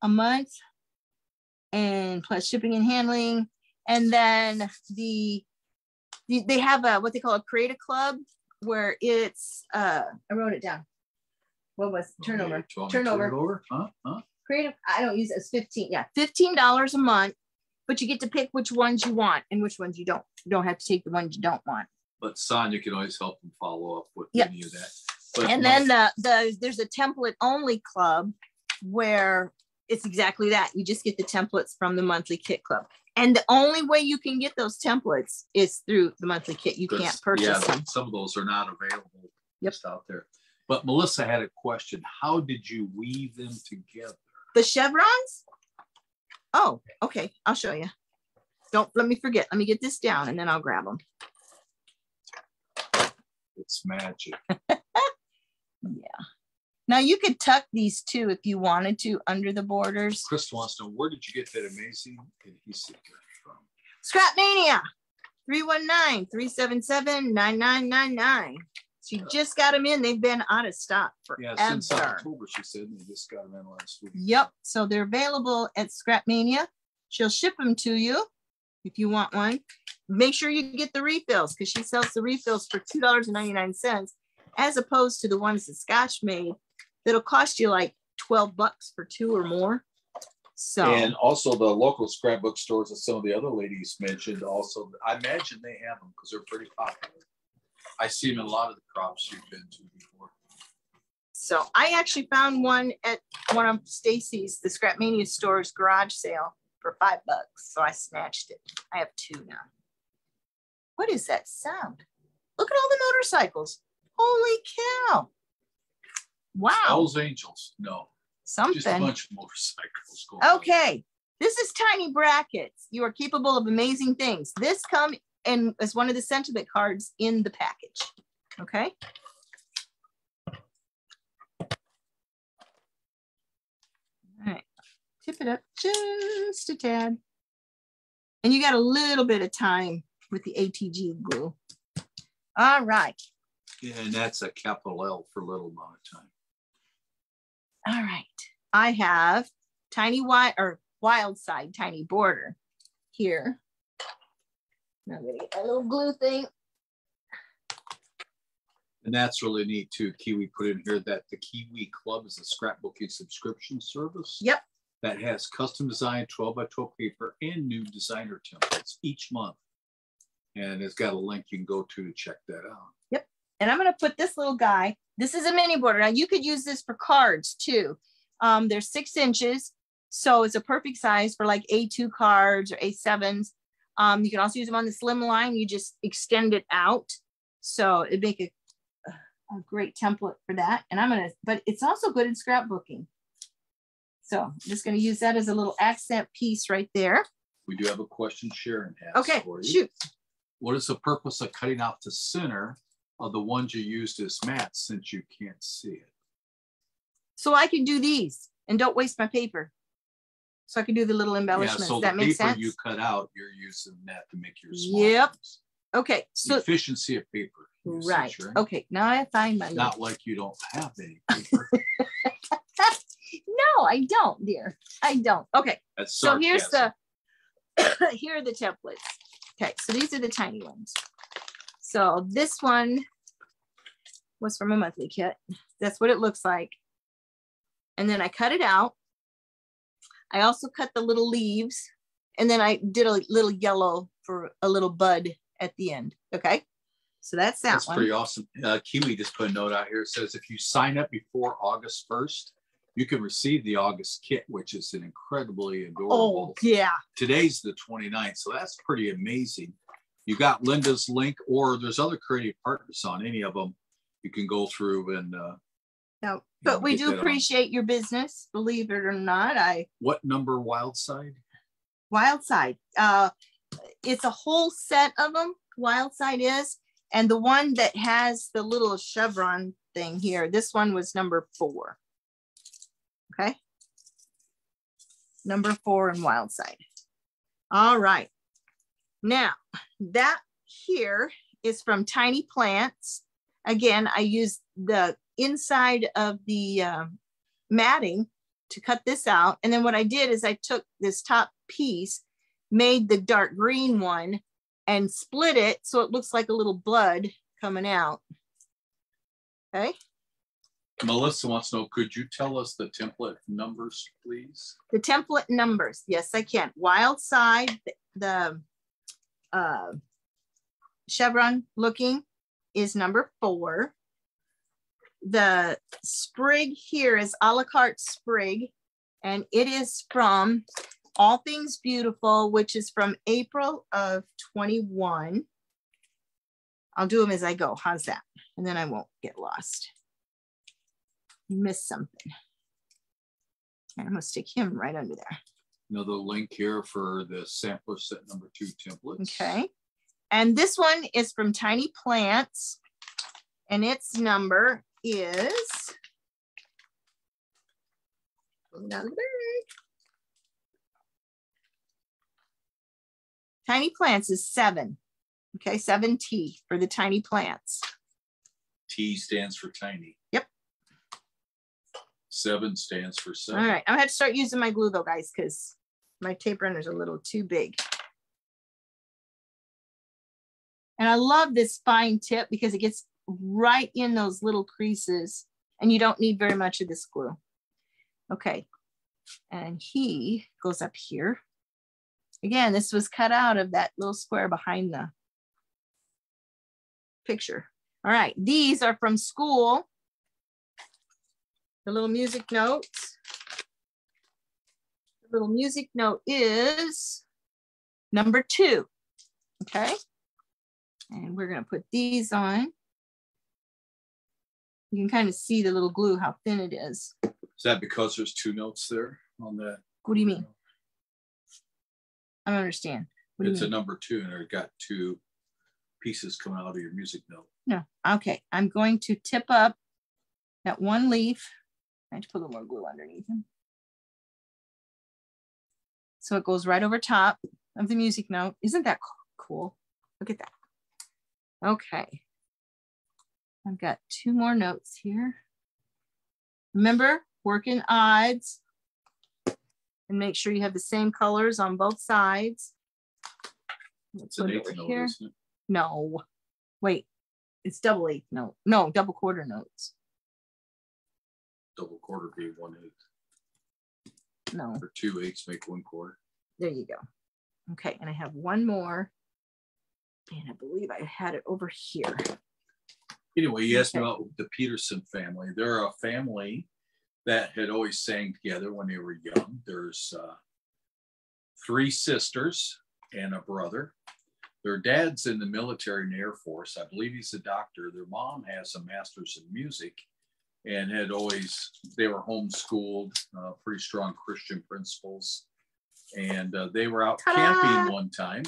a month, and plus shipping and handling. And then they have what they call a creative club, where it's I wrote it down. What was turnover? Turnover. Huh? Creative. I don't use it as 15. Yeah, $15 a month, but you get to pick which ones you want and which ones you don't. You don't have to take the ones you don't want. But Sonia can always help them follow up with any of that. But and then there's a template only club where it's exactly that. You just get the templates from the monthly kit club. And the only way you can get those templates is through the monthly kit. You can't purchase them. Some of those are not available just out there. But Melissa had a question. How did you weave them together? The chevrons? Oh, okay. I'll show you. Don't let me forget. Let me get this down and then I'll grab them. It's magic. Yeah. Now you could tuck these too if you wanted to under the borders. Chris wants to know, where did you get that amazing adhesive from? Scrapmania, 319-377-9999. She just got them in. They've been out of stock forever. Yeah, since October, she said, they just got them in last week. Yep. So they're available at Scrapmania. She'll ship them to you if you want one. Make sure you get the refills, because she sells the refills for $2.99, as opposed to the ones that Scotch made that'll cost you like $12 for 2 or more. So, and also the local scrapbook stores that some of the other ladies mentioned also, I imagine they have them because they're pretty popular. I see them in a lot of the crops you've been to before. So I actually found one at one of Stacy's, the Scrapmania store's garage sale for $5. So I snatched it. I have 2 now. What is that sound? Look at all the motorcycles. Holy cow. Wow. Hell's Angels. No. Something. Just a bunch of motorcycles going Okay. This is Tiny Brackets. You are capable of amazing things. This comes in as one of the sentiment cards in the package. Okay. All right. Tip it up just a tad. And you got a little bit of time with the ATG glue. All right. Yeah, and that's a capital L for little amount of time. All right. I have wild side tiny border here. Now I'm gonna get my little glue thing. And that's really neat too. Kiwi put in here that the Kiwi Club is a scrapbooking subscription service. Yep. That has custom designed 12 by 12 paper and new designer templates each month. And it's got a link you can go to check that out. Yep. And I'm going to put this little guy. This is a mini border. Now you could use this for cards too. They're 6 inches. So it's a perfect size for like A2 cards or A7s. You can also use them on the slim line. You just extend it out. So it'd make a great template for that. And but it's also good in scrapbooking. So I'm just going to use that as a little accent piece right there. We do have a question Sharon has. Okay, for you. shoot. What is the purpose of cutting off the center of the ones you used as mats since you can't see it? So I can do these and don't waste my paper. So I can do the little embellishments. Yeah, so that the makes paper sense. you cut out, you're using that to make your small Yep. ones. Okay. So efficiency of paper. right. Okay. Now I find my not like you don't have any paper. No, I don't, dear. I don't. Okay. That's so here's sarcasm. here are the templates. Okay, so these are the tiny ones. So this one was from a monthly kit. That's what it looks like. And then I cut it out. I also cut the little leaves, and then I did a little yellow for a little bud at the end. Okay, so that's that. That's pretty awesome. Kiwi just put a note out here. It says if you sign up before August 1st, you can receive the August kit, which is an incredibly adorable. Oh, yeah. Today's the 29th, so that's pretty amazing. You got Linda's link, or there's other creative partners on any of them. You can go through and. No, but we do appreciate your business, believe it or not. What number Wild Side? Wild Side. It's a whole set of them. Wild Side is, and the one that has the little chevron thing here. This one was number 4. Okay. Number 4 in Wild Side. All right. Now that here is from Tiny Plants. Again, I used the inside of the matting to cut this out. And then what I did is I took this top piece, made the dark green one, and split it so it looks like a little blood coming out. Okay. Melissa wants to know, could you tell us the template numbers, please? The template numbers. Yes, I can. Wild Side, the chevron looking is number 4. The sprig here is a la carte sprig, and it is from All Things Beautiful, which is from April of 21. I'll do them as I go. How's that? And then I won't get lost. Miss something. I'm gonna stick him right under there. Another link here for the sampler set number 2 templates. Okay. And this one is from Tiny Plants, and its number is Tiny Plants is 7. Okay, 7T for the Tiny Plants. T stands for tiny. Yep. 7 stands for 7. All right, I'm gonna have to start using my glue though, guys, because my tape runner is a little too big. And I love this fine tip because it gets right in those little creases and you don't need very much of this glue. Okay, and he goes up here. Again, this was cut out of that little square behind the picture. All right, these are from school. The little music notes. The little music note is number 2, okay? And we're gonna put these on. You can kind of see the little glue, how thin it is. Is that because there's 2 notes there on that? What do you mean? I don't understand. It's a number 2 and they've got 2 pieces coming out of your music note. No, okay. I'm going to tip up that one leaf. I have to put a little more glue underneath him. So it goes right over top of the music note. Isn't that cool? Look at that. Okay. I've got 2 more notes here. Remember, working odds. And make sure you have the same colors on both sides. It's an eighth note, isn't it? No, wait, it's double eighth note. No, double quarter notes. Double quarter be 1/8. No. Or 2/8 make 1/4. There you go. Okay, and I have one more. And I believe I had it over here. Anyway, you asked me about the Peterson family. They're a family that had always sang together when they were young. There's 3 sisters and a brother. Their dad's in the military and Air Force. I believe he's a doctor. Their mom has a master's in music and had always, they were homeschooled, pretty strong Christian principles. And they were out camping one time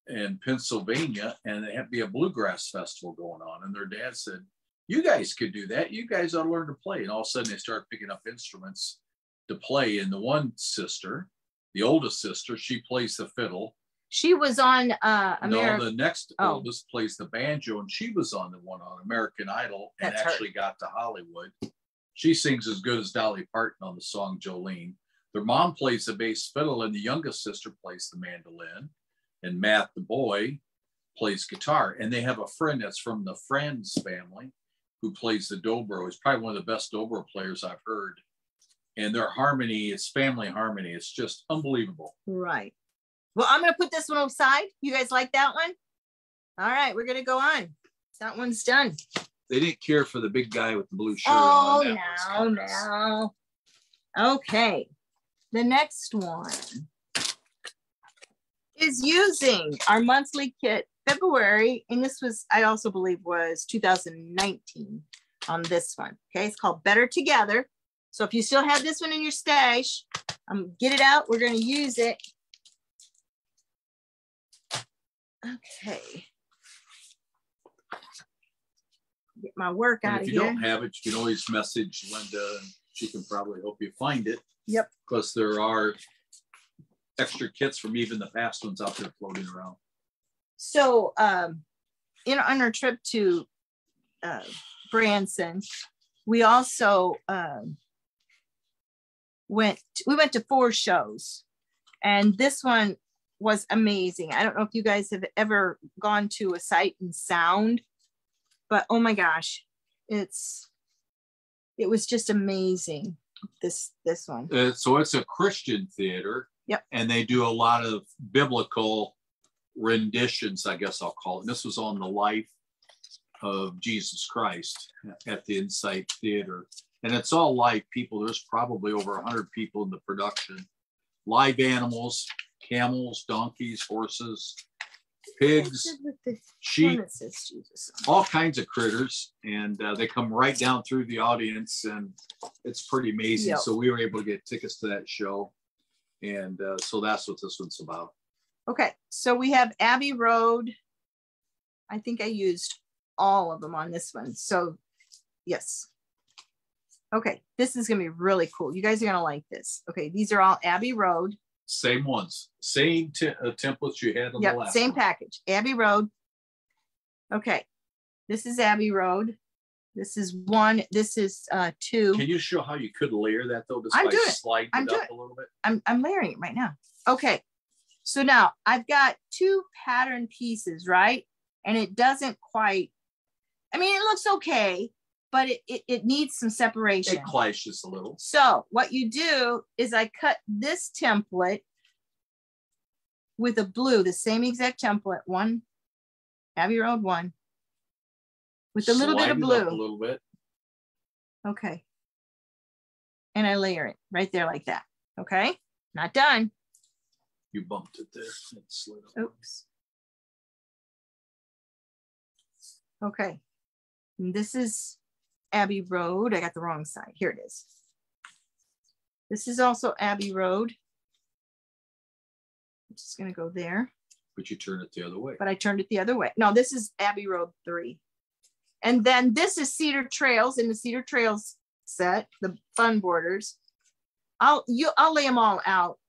in Pennsylvania, and they had to be a bluegrass festival going on. And their dad said, you guys could do that. You guys ought to learn to play. And all of a sudden they started picking up instruments to play. And the one sister, the oldest sister, she plays the fiddle. She was on No, the next oldest plays the banjo, and she was on the one on American Idol and actually got to Hollywood. She sings as good as Dolly Parton on the song Jolene. Their mom plays the bass fiddle, and the youngest sister plays the mandolin. And Matt, the boy, plays guitar. And they have a friend that's from the Friends family who plays the dobro. He's probably one of the best dobro players I've heard. And their harmony, it's family harmony. It's just unbelievable. Right. Well, I'm going to put this one aside. You guys like that one? All right, we're going to go on. That one's done. They didn't care for the big guy with the blue shirt on. Oh, no. Okay. The next one is using our monthly kit February. And this was, I also believe, was 2019 on this one. Okay, it's called Better Together. So if you still have this one in your stash, get it out. We're going to use it. Okay. Get my work out of here. If you don't have it, you can always message Linda and she can probably help you find it. Yep. Because there are extra kits from even the past ones out there floating around. So, on our trip to Branson, we also went to 4 shows, and this one was amazing. I don't know if you guys have ever gone to a Sight and Sound, but oh my gosh, it was just amazing. This one. So it's a Christian theater. Yep. And they do a lot of biblical renditions, I guess I'll call it. And this was on the life of Jesus Christ at the Insight Theater. And it's all live people. There's probably over 100 people in the production. Live animals, camels, donkeys, horses, pigs, sheep, all kinds of critters. And they come right down through the audience, and it's pretty amazing. Yep. So we were able to get tickets to that show. And so that's what this one's about. Okay, so we have Abbey Road. I think I used all of them on this one. So yes. Okay, this is gonna be really cool. You guys are gonna like this. Okay, these are all Abbey Road. Same ones, same templates you had on the last same one. package, Abbey Road. Okay, this is Abbey Road. This is 1, this is 2. Can you show how you could layer that though? Just by sliding it up a little bit? I'm layering it right now. Okay, so now I've got 2 pattern pieces, right? And it doesn't quite, I mean, it looks okay, but it needs some separation. It clashes a little. So what you do is I cut this template with a blue, the same exact template, 1, Abbey Road 1. With a little bit of blue. A little bit. Okay. And I layer it right there like that. Okay. Not done. You bumped it there. It slid up. Oops. Okay. And this is Abbey Road. I got the wrong side. Here it is. This is also Abbey Road. I'm just going to go there. But you turn it the other way. But I turned it the other way. No, this is Abbey Road 3. And then this is Cedar Trails in the Cedar Trails set, the fun borders. I'll lay them all out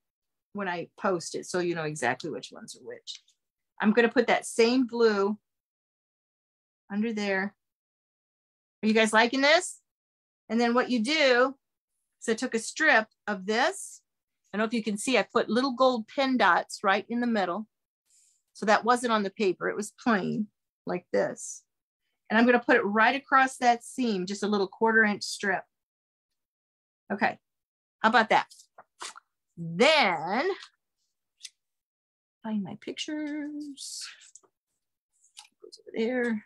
when I post it so you know exactly which ones are which. I'm going to put that same blue under there. Are you guys liking this? And then what you do So I took a strip of this. I don't know if you can see, I put little gold pin dots right in the middle. So that wasn't on the paper. It was plain like this. And I'm going to put it right across that seam, just a little 1/4 inch strip. Okay, how about that? Then find my pictures. Goes over there.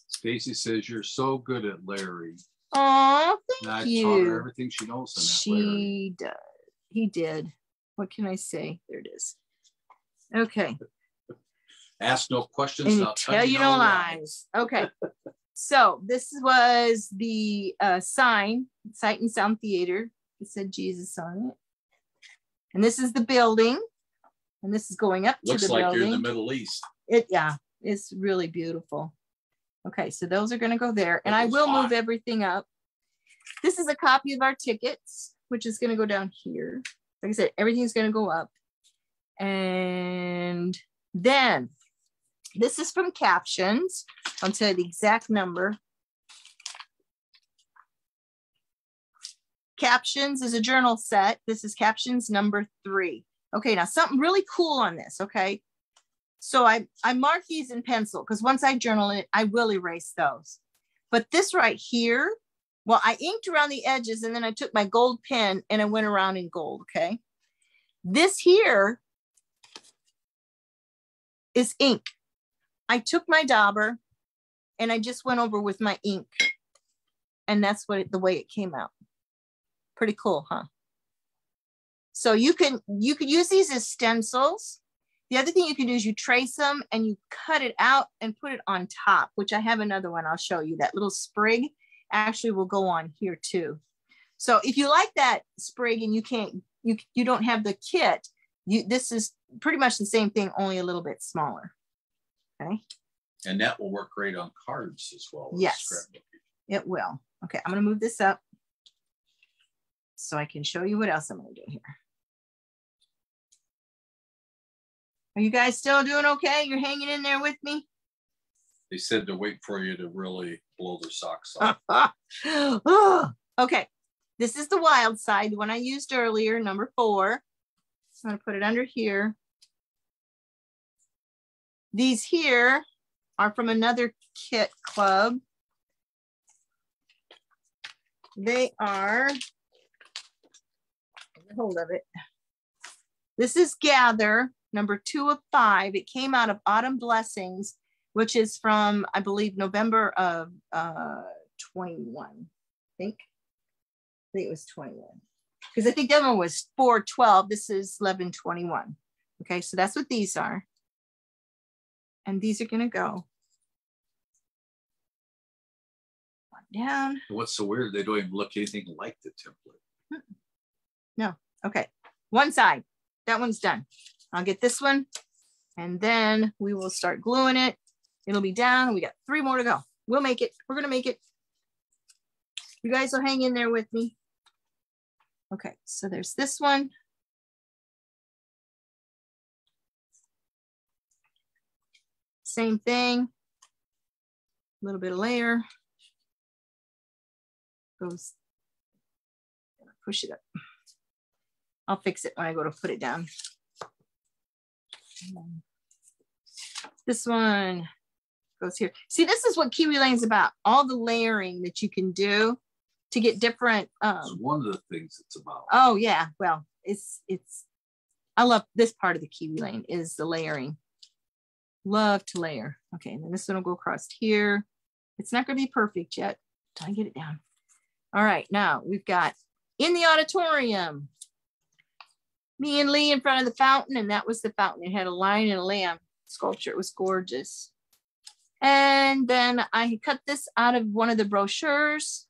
Stacy says you're so good at Larry. Oh, And I thank you. taught her everything she knows in that Larry. She does. He did. What can I say? There it is. Okay. Ask no questions. And tell you no lies. Okay. So this was the sign, Sight and Sound Theater. It said Jesus on it. And this is the building. And this is going up Looks to the like building. you're in the Middle East. Yeah, it's really beautiful. Okay, so those are going to go there. And I will move everything up. This is a copy of our tickets, which is going to go down here. Like I said, everything's going to go up. And then this is from Captions. I'll tell you the exact number. Captions is a journal set. This is Captions number 3. Okay, now something really cool on this, okay? So I mark these in pencil because once I journal it, I will erase those. But this right here, well, I inked around the edges and then I took my gold pen and I went around in gold, okay? This here is ink. I took my dauber and I just went over with my ink. And that's the way it came out. Pretty cool, huh? So you could use these as stencils. The other thing you can do is you trace them and you cut it out and put it on top, which I have another one I'll show you. That little sprig actually will go on here too. So if you like that sprig and you don't have the kit, this is pretty much the same thing, only a little bit smaller. Okay. And that will work great on cards as well. Yes, it will. Okay, I'm going to move this up so I can show you what else I'm going to do here. Are you guys still doing okay? You're hanging in there with me? They said to wait for you to really blow their socks off. Okay, this is the wild side, the one I used earlier, number 4. I'm going to put it under here. These here are from another kit club. They are, get hold of it. This is Gather, number 2 of 5. It came out of Autumn Blessings, which is from, I believe, November of 21, I think it was 21. Because I think that one was 4/12. This is 11/21. Okay, so that's what these are. And these are going to go one down. What's so weird? They don't even look anything like the template. No. Okay. One side. That one's done. I'll get this one. And then we will start gluing it. It'll be down. We got 3 more to go. We'll make it. We're going to make it. You guys will hang in there with me. Okay. So there's this one. Same thing, a little bit of layer, goes, push it up. I'll fix it when I go to put it down. This one goes here. See, this is what Kiwi Lane's about, all the layering that you can do to get different. It's one of the things it's about. Oh yeah, well, it's, I love this part of the Kiwi Lane is the layering. Love to layer. Okay, and then this one will go across here. It's not going to be perfect yet until I get it down. All right, now we've got in the auditorium. Me and Lee in front of the fountain, and that was the fountain. It had a lion and a lamb sculpture. It was gorgeous. And then I cut this out of one of the brochures,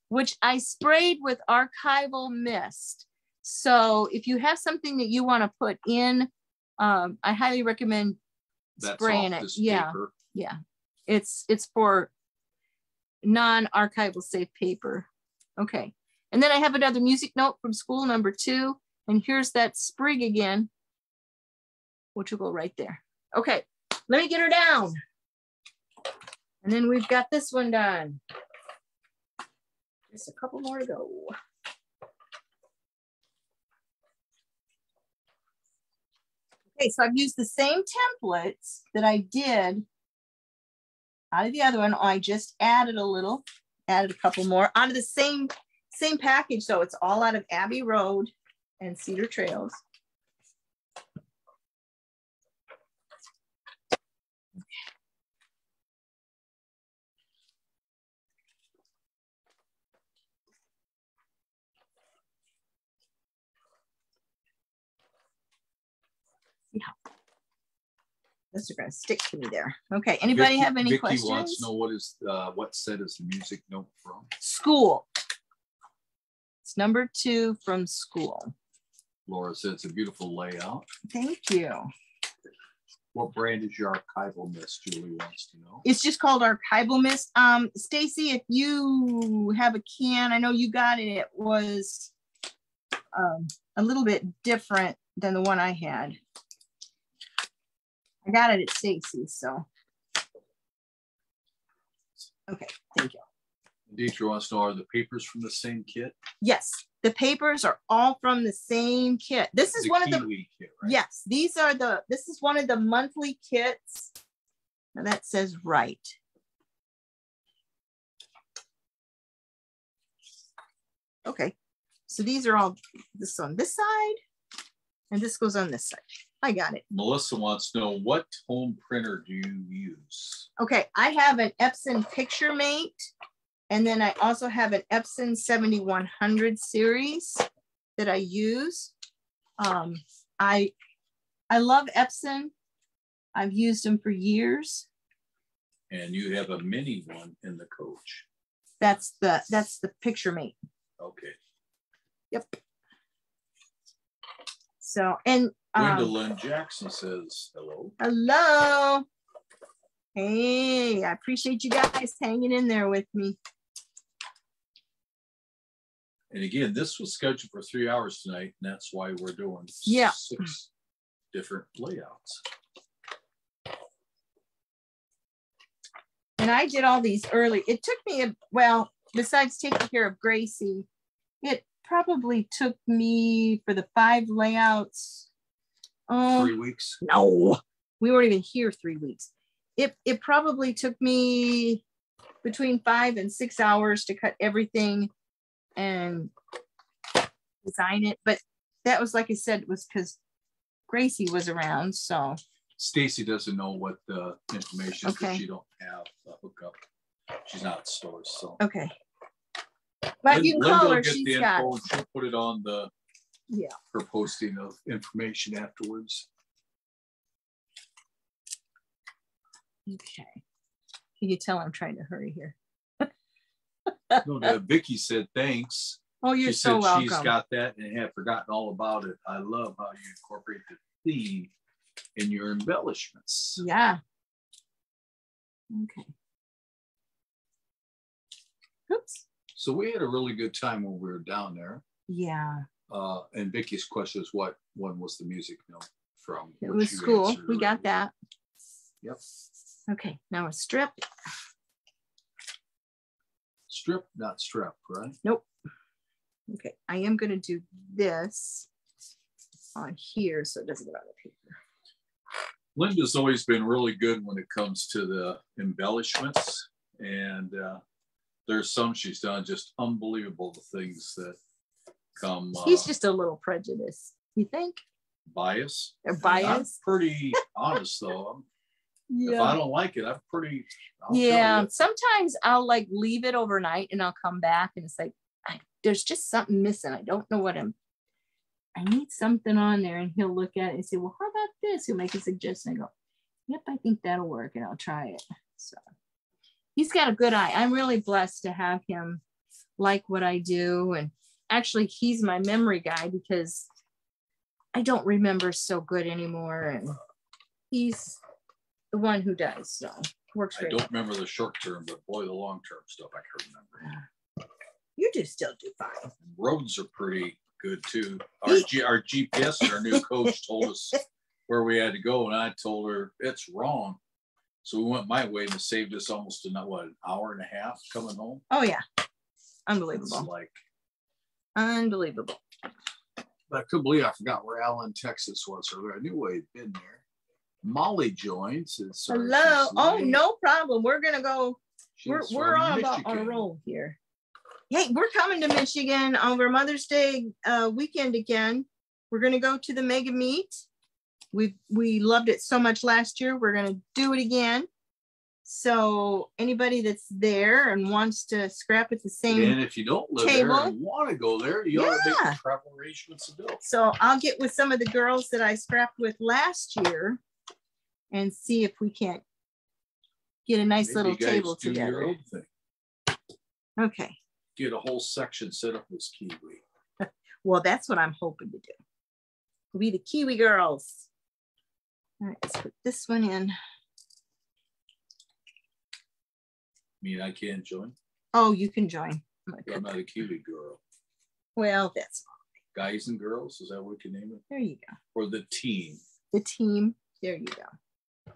which I sprayed with archival mist. So if you have something that you want to put in, I highly recommend spraying it. Yeah, paper. Yeah. It's for non-archival safe paper. Okay. And then I have another music note from school number 2. And here's that sprig again, which will go right there. Okay, let me get her down. And then we've got this one done. Just a couple more to go. Okay, so I've used the same templates that I did out of the other one. I just added a couple more out of the same package. So it's all out of Abbey Road and Cedar Trails. Yeah. Those are going to stick to me there. Okay. Anybody have any questions? Vicky wants to know what set is the music note from? School. It's number 2 from School. Laura said it's a beautiful layout. Thank you. What brand is your archival mist? Julie wants to know. It's just called Archival Mist. Stacy, if you have a can, I know you got it. It was a little bit different than the one I had. I got it at Stacy's, so. Okay, thank you. Deidre wants to know, are the papers from the same kit? Yes, the papers are all from the same kit. This is one of the kit, right? Yes, this is one of the monthly kits. Now that says right. Okay, so these are all this on this side, and this goes on this side. I got it. Melissa wants to know, what home printer do you use? Okay, I have an Epson PictureMate, and then I also have an Epson 7100 series that I use. I love Epson. I've used them for years. And you have a mini one in the coach. That's the PictureMate. Okay. Yep. So, and Gwendolyn Jackson says hello. Hello. Hey, I appreciate you guys hanging in there with me. And again, this was scheduled for 3 hours tonight, and that's why we're doing 6 different layouts. And I did all these early. It took me, well, besides taking care of Gracie, it probably took me for the 5 layouts. 3 weeks? No, we weren't even here 3 weeks. It probably took me between 5 and 6 hours to cut everything and design it. But that was, like I said, it was because Gracie was around. So Stacy doesn't know what the information is, okay. But she don't have a hookup. She's not at stores, so. Okay. But you can call her. She's got it. She'll put it on the her posting of information afterwards. Okay. Can you tell I'm trying to hurry here? No, Vicky said thanks. Oh, you're so welcome. She's got that and had forgotten all about it. I love how you incorporate the theme in your embellishments. Yeah. Okay. Oops. So we had a really good time when we were down there. Yeah. And Vicky's question is, what one was the music note from? It was School. We got that. Yep. Okay, now a strip. Strip, not strep, right? Nope. Okay, I am going to do this on here so it doesn't get on the paper. Linda's always been really good when it comes to the embellishments, and there's some she's done just unbelievable, the things that come. He's just a little prejudiced, you think? Bias. Or bias? I'm pretty honest though. Yeah. If I don't like it, I'm pretty. Yeah, sometimes I'll like leave it overnight and I'll come back and it's like, there's just something missing. I don't know what I need something on there. And he'll look at it and say, well, how about this? He'll make a suggestion. I go, yep, I think that'll work and I'll try it. So he's got a good eye. I'm really blessed to have him like what I do. And actually he's my memory guy because I don't remember so good anymore. And he's the one who does, so works great. I don't remember the short term, but boy, the long term stuff I can remember. You do still do fine. Roads are pretty good too. Our GPS and our new coach told us where we had to go, and I told her it's wrong. So we went my way and it saved us almost an hour and a half coming home. Oh yeah. Unbelievable. It's like, unbelievable. I couldn't believe I forgot where Allen, Texas was earlier. I knew I'd been there. Molly joins. Hello. Oh, no problem. We're gonna go. She's We're from on a roll here. Hey, we're coming to Michigan over Mother's Day weekend again. We're gonna go to the Mega Meet. We loved it so much last year. We're gonna do it again. So anybody that's there and wants to scrap at the same and if you don't live table, there and want to go there, you ought to make the travel arrangements to do. So I'll get with some of the girls that I scrapped with last year and see if we can't get a nice little table together. Okay. Get a whole section set up as Kiwi. Well, that's what I'm hoping to do. We'll be the Kiwi girls. All right, let's put this one in. I can't join. Oh, you can join. I'm not a Kiwi girl. Well, that's guys and girls. Is that what you name it? There you go. Or the team. The team. There you go.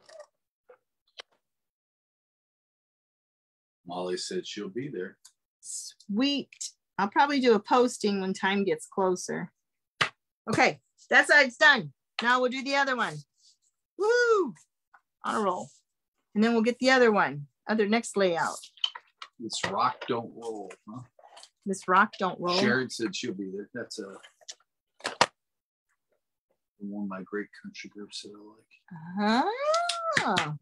Molly said she'll be there. Sweet. I'll probably do a posting when time gets closer. Okay, that side's done. Now we'll do the other one. Woo! On a roll. And then we'll get the other one. Other next layout. This rock don't roll, huh? This rock don't roll. Sharon said she'll be there. That's one of my great country groups that I like. Ah.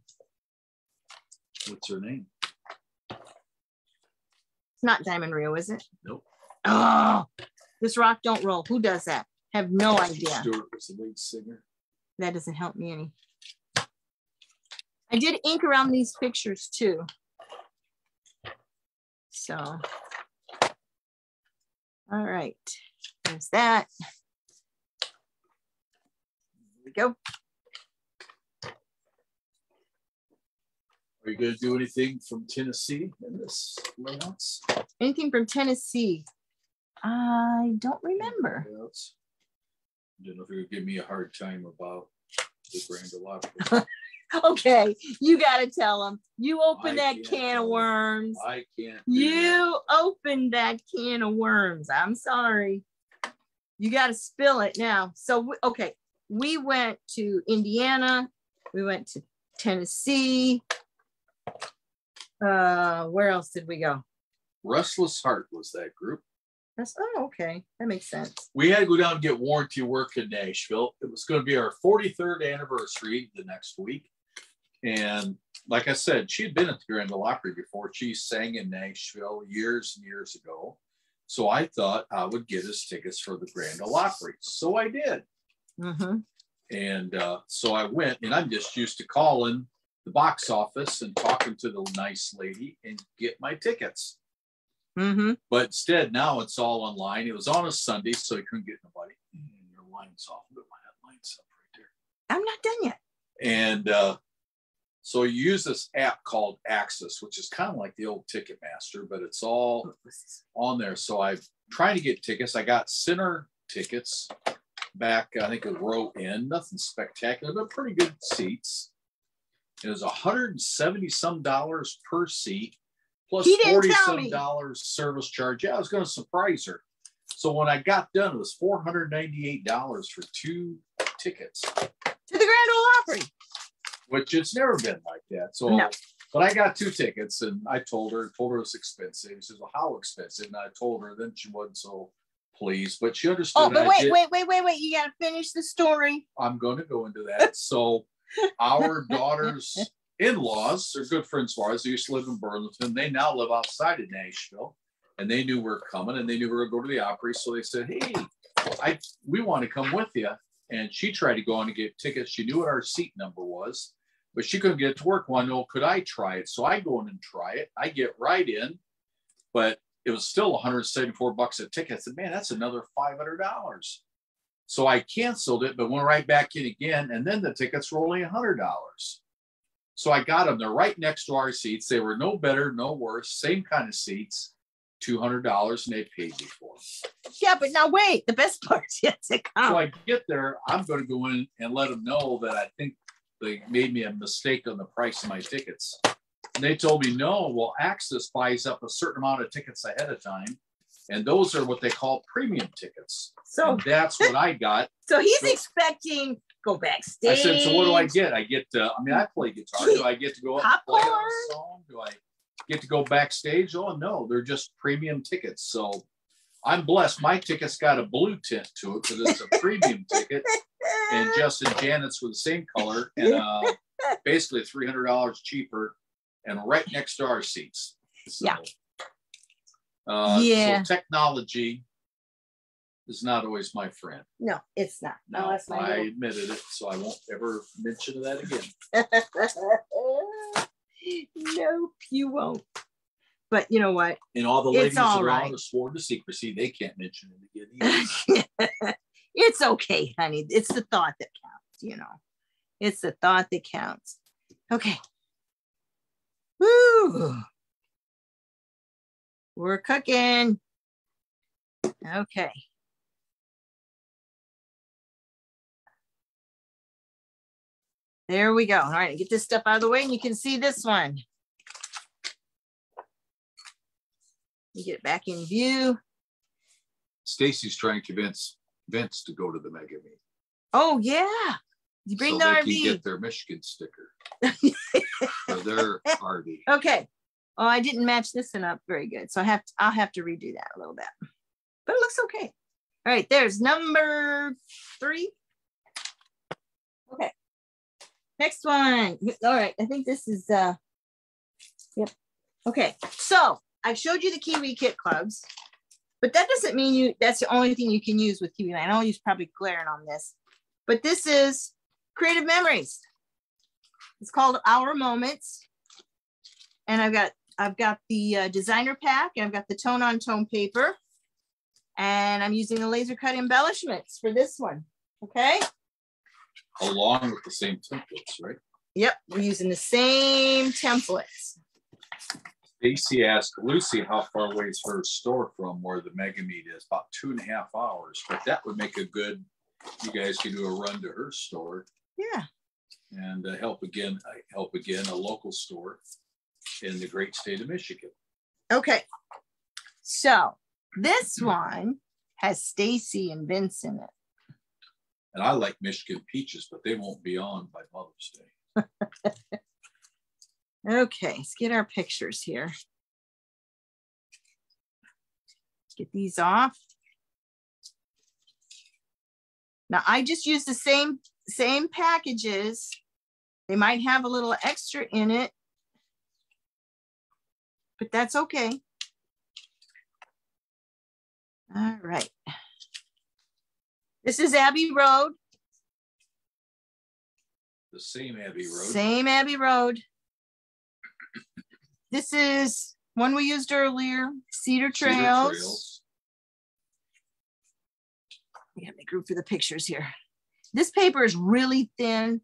What's her name? It's not Diamond Rio, is it? Nope. Oh, this rock don't roll. Who does that? Have no idea. Stewart was the lead singer. That doesn't help me any. I did ink around these pictures too. So, all right, there's that. There we go. Are you going to do anything from Tennessee in this layouts? Anything from Tennessee? I don't remember. I don't know if you're going to give me a hard time about the Grand Ole Opry. Okay, you got to tell them. You opened that can of worms. I can't. You opened that can of worms. I'm sorry. You got to spill it now. So, okay, we went to Indiana. We went to Tennessee. Where else did we go? Restless Heart was that group. Oh, okay. That makes sense. We had to go down and get warranty work in Nashville. It was going to be our 43rd anniversary the next week. And like I said, she had been at the Grand Ole Opry before. She sang in Nashville years and years ago. So I thought I would get us tickets for the Grand Ole Opry. So I did. Mm-hmm. And so I went, and I'm just used to calling the box office and talking to the nice lady and get my tickets. Mm-hmm. But instead, now it's all online. It was on a Sunday, so you couldn't get nobody. Your line's off. But my line's up right there. I'm not done yet. And so you use this app called Access, which is kind of like the old Ticketmaster, but it's all on there. So I'm trying to get tickets. I got center tickets back, I think, a row in. Nothing spectacular, but pretty good seats. It was $170 some per seat, plus $40 some service charge. Yeah, I was going to surprise her. So when I got done, it was $498 for 2 tickets to the Grand Ole Opry, which it's never been like that. So, no. But I got 2 tickets, and I told her it was expensive. She says, "Well, how expensive?" And I told her. Then she wasn't so pleased, but she understood. Oh, but wait! You got to finish the story. I'm going to go into that. So, our daughter's in-laws are good friends of ours. They used to live in Burlington. They now live outside of Nashville, and they knew we were coming, and they knew we were going to go to the Opry. So they said, "Hey, we want to come with you." And she tried to go on and get tickets. She knew what our seat number was, but she couldn't get it to work. Well, no, could I try it? So I go in and try it. I get right in, but it was still $174 a ticket. I said, "Man, that's another $500. So I canceled it, but went right back in again. And then the tickets were only $100. So I got them. They're right next to our seats. They were no better, no worse, same kind of seats, $200, and they paid me for them. Yeah, but now wait, the best part's yet to come. So I get there, I'm going to go in and let them know that I think they made me a mistake on the price of my tickets. And they told me, no, well, Access buys up a certain amount of tickets ahead of time. And those are what they call premium tickets. So and that's what I got. So he's expecting go backstage. I said, so what do I get? I get, I mean, I play guitar. Do I get to go up and play on a song? Do I get to go backstage? Oh, no, they're just premium tickets. So I'm blessed. My ticket's got a blue tint to it because it's a premium ticket. And Justin Janet's were the same color and basically $300 cheaper and right next to our seats. So, yeah. So technology is not always my friend. No, it's not. No, I admitted it, so I won't ever mention that again. Nope, you won't. But you know what? And all the ladies around are sworn to secrecy. They can't mention it again either. It's okay, honey. It's the thought that counts, you know. It's the thought that counts. Okay. Woo. We're cooking. Okay. There we go. All right, get this stuff out of the way and you can see this one. You get it back in view. Stacy's trying to convince Vince to go to the Mega Meet. Oh yeah. You bring the RV. Can get their Michigan sticker for their RV. Okay. Oh, I didn't match this one up very good. So I'll have to redo that a little bit. But it looks okay. All right, there's number 3. Okay. Next one. All right, I think this is yep. Okay, so I showed you the Kiwi kit clubs, but that doesn't mean that's the only thing you can use with Kiwi. I know you're probably glaring on this, but this is Creative Memories. It's called Our Moments. And I've got the designer pack, and I've got the tone on tone paper, and I'm using the laser cut embellishments for this one. Okay. Along with the same templates, right? Yep, we're using the same templates. Stacy asked Lucy how far away is her store from where the Mega Meet is. About 2.5 hours, but that would make a good, you guys can do a run to her store. Yeah. And help again a local store in the great state of Michigan. Okay. So this one has Stacy and Vince in it. And I like Michigan peaches, but they won't be on by Mother's Day. Okay, let's get our pictures here. Let's get these off. Now I just use the same packages. They might have a little extra in it, but that's okay. All right. This is Abbey Road. The same Abbey Road. Same Abbey Road. This is one we used earlier, Cedar Trails. We gotta make room for the pictures here. This paper is really thin,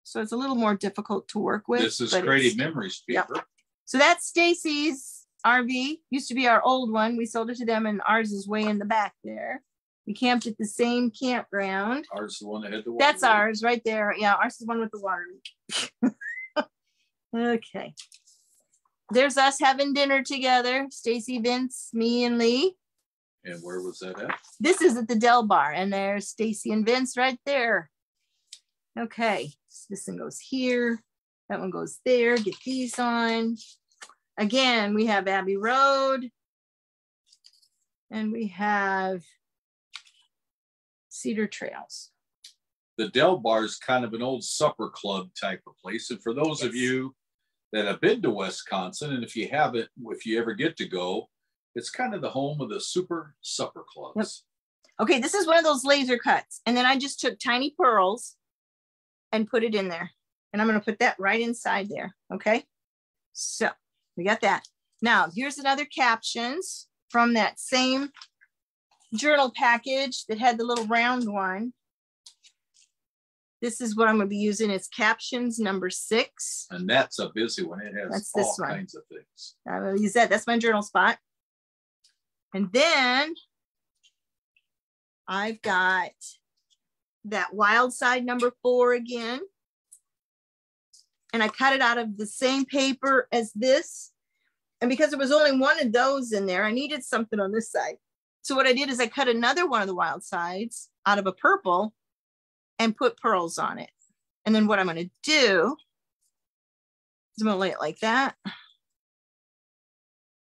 so it's a little more difficult to work with. This is Creative Memories paper. Yep. So that's Stacy's RV. Used to be our old one. We sold it to them, and ours is way in the back there. We camped at the same campground. Ours is the one that had the water. That's leak. Ours right there. Yeah, ours is the one with the water leak. Okay. There's us having dinner together. Stacy, Vince, me, and Lee. And where was that at? This is at the Del Bar, and there's Stacy and Vince right there. Okay, so this one goes here. That one goes there. Get these on. Again, we have Abbey Road. And we have Cedar Trails. The Del Bar is kind of an old supper club type of place. And for those of you that have been to Wisconsin, and if you haven't, if you ever get to go, it's kind of the home of the super supper clubs. Yep. Okay, this is one of those laser cuts. And then I just took tiny pearls and put it in there. And I'm going to put that right inside there. Okay, so we got that. Now, here's another captions from that same journal package that had the little round one. This is what I'm going to be using. It's captions number 6. And that's a busy one. It has all kinds of things. I will use that. That's my journal spot. And then I've got that Wild Side number 4 again. and I cut it out of the same paper as this. And because there was only one of those in there, I needed something on this side. So what I did is I cut another one of the wild sides out of a purple and put pearls on it. And then what I'm going to do is I'm going to lay it like that.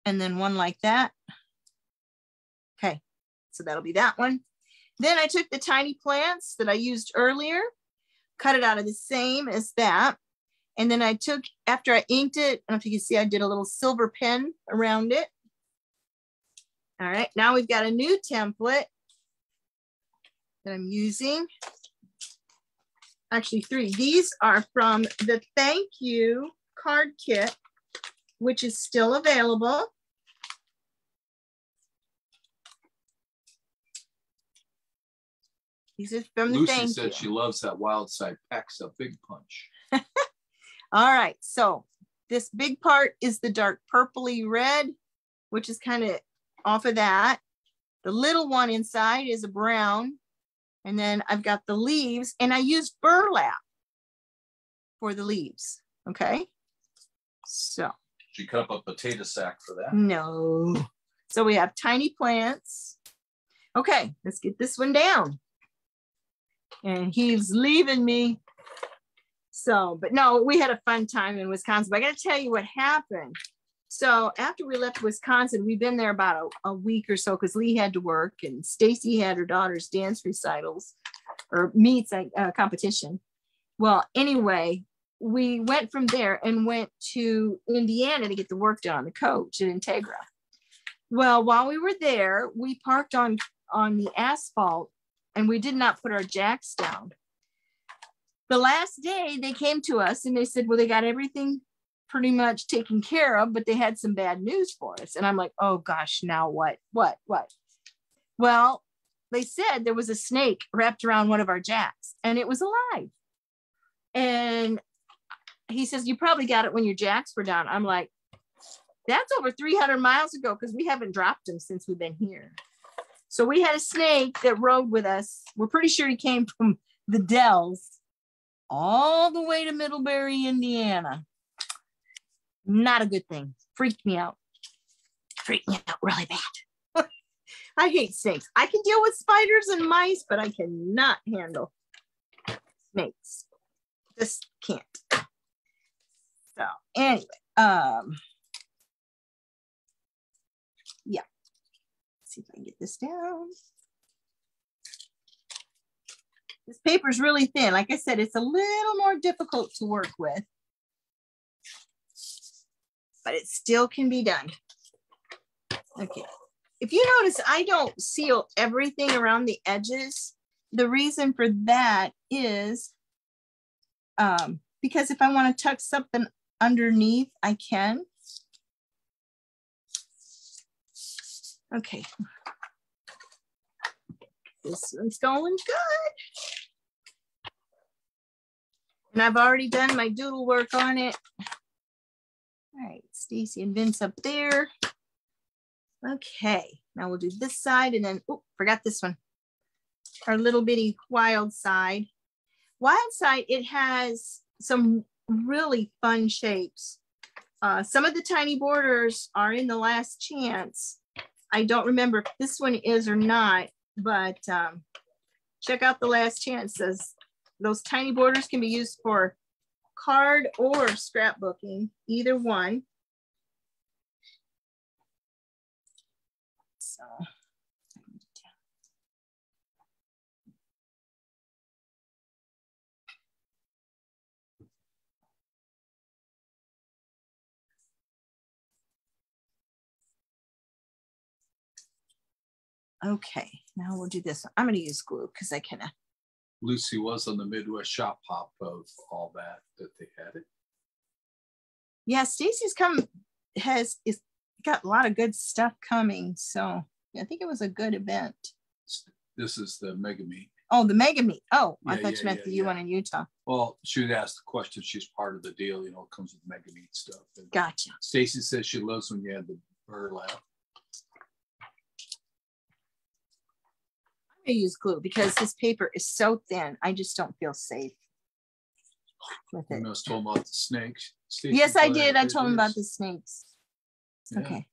And then one like that. Okay, so that'll be that one. Then I took the tiny plants that I used earlier, cut it out of the same as that. And then I took, after I inked it, I don't know if you can see, I did a little silver pen around it. All right, now we've got a new template that I'm using. Actually 3. These are from the Thank You card kit, which is still available. These are from the Lucy Thank said You. she loves that wild side PEXA big punch. All right, so this big part is the dark purpley red, which is kind of off of that. The little one inside is a brown. And then I've got the leaves, and I used burlap for the leaves. Okay, so. She cut up a potato sack for that. No. So we have tiny plants. Okay, let's get this one down. And he's leaving me. So, but no, we had a fun time in Wisconsin. But I got to tell you what happened. So after we left Wisconsin, we've been there about a week or so because Lee had to work and Stacy had her daughter's dance recitals or meets competition. Well, anyway, we went from there and went to Indiana to get the work done on the coach at Integra. Well, while we were there, we parked on the asphalt and we did not put our jacks down. The last day they came to us and they said, well, they got everything pretty much taken care of, but they had some bad news for us. And I'm like, oh gosh, now what? Well, they said there was a snake wrapped around one of our jacks and it was alive. And he says, you probably got it when your jacks were down. I'm like, that's over 300 miles ago because we haven't dropped them since we've been here. So we had a snake that rode with us. We're pretty sure he came from the Dells all the way to Middlebury, Indiana. Not a good thing. Freaked me out. Freaked me out really bad. I hate snakes. I can deal with spiders and mice, but I cannot handle snakes. Just can't. So anyway, yeah. Let's see if I can get this down. This paper is really thin. Like I said, it's a little more difficult to work with, but it still can be done. Okay. If you notice, I don't seal everything around the edges. The reason for that is because if I want to tuck something underneath, I can. Okay. This one's going good. And I've already done my doodle work on it. All right, Stacy and Vince up there. Okay, now we'll do this side and then, oh, forgot this one. Our little bitty wild side. Wild side, it has some really fun shapes. Some of the tiny borders are in the last chance. I don't remember if this one is or not, but check out the last chances. Those tiny borders can be used for card or scrapbooking, either one. So. Okay, now we'll do this one. I'm going to use glue because I can. Lucy was on the Midwest Shop Hop of all that they had it. Yeah, Stacy's is got a lot of good stuff coming. So I think it was a good event. This is the Mega Meet. Oh, the Mega Meet. Oh, I thought you meant the yeah. one in Utah. Well, she would ask the question. She's part of the deal, you know, it comes with Mega Meet stuff. And gotcha. Stacy says she loves when you had the burlap. I use glue because this paper is so thin. I just don't feel safe with You it. must told about the snakes. Stacey, Yes, I go did. ahead. I told him It about is. the snakes. Yeah. Okay.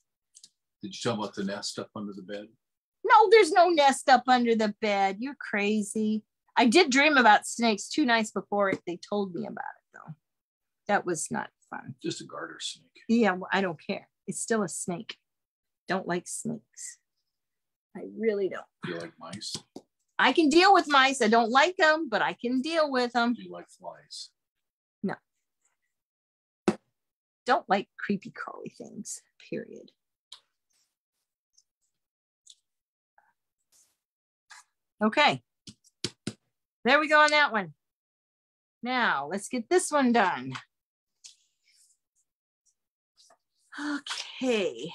Did you tell him about the nest up under the bed? No, there's no nest up under the bed. You're crazy. I did dream about snakes 2 nights before they told me about it, though. That was not fun. Just a garter snake. Yeah, well, I don't care. It's still a snake. Don't like snakes. I really don't. Do you like mice? I can deal with mice. I don't like them, but I can deal with them. Do you like flies? No. Don't like creepy crawly things, period. Okay. There we go on that one. Now let's get this one done. Okay.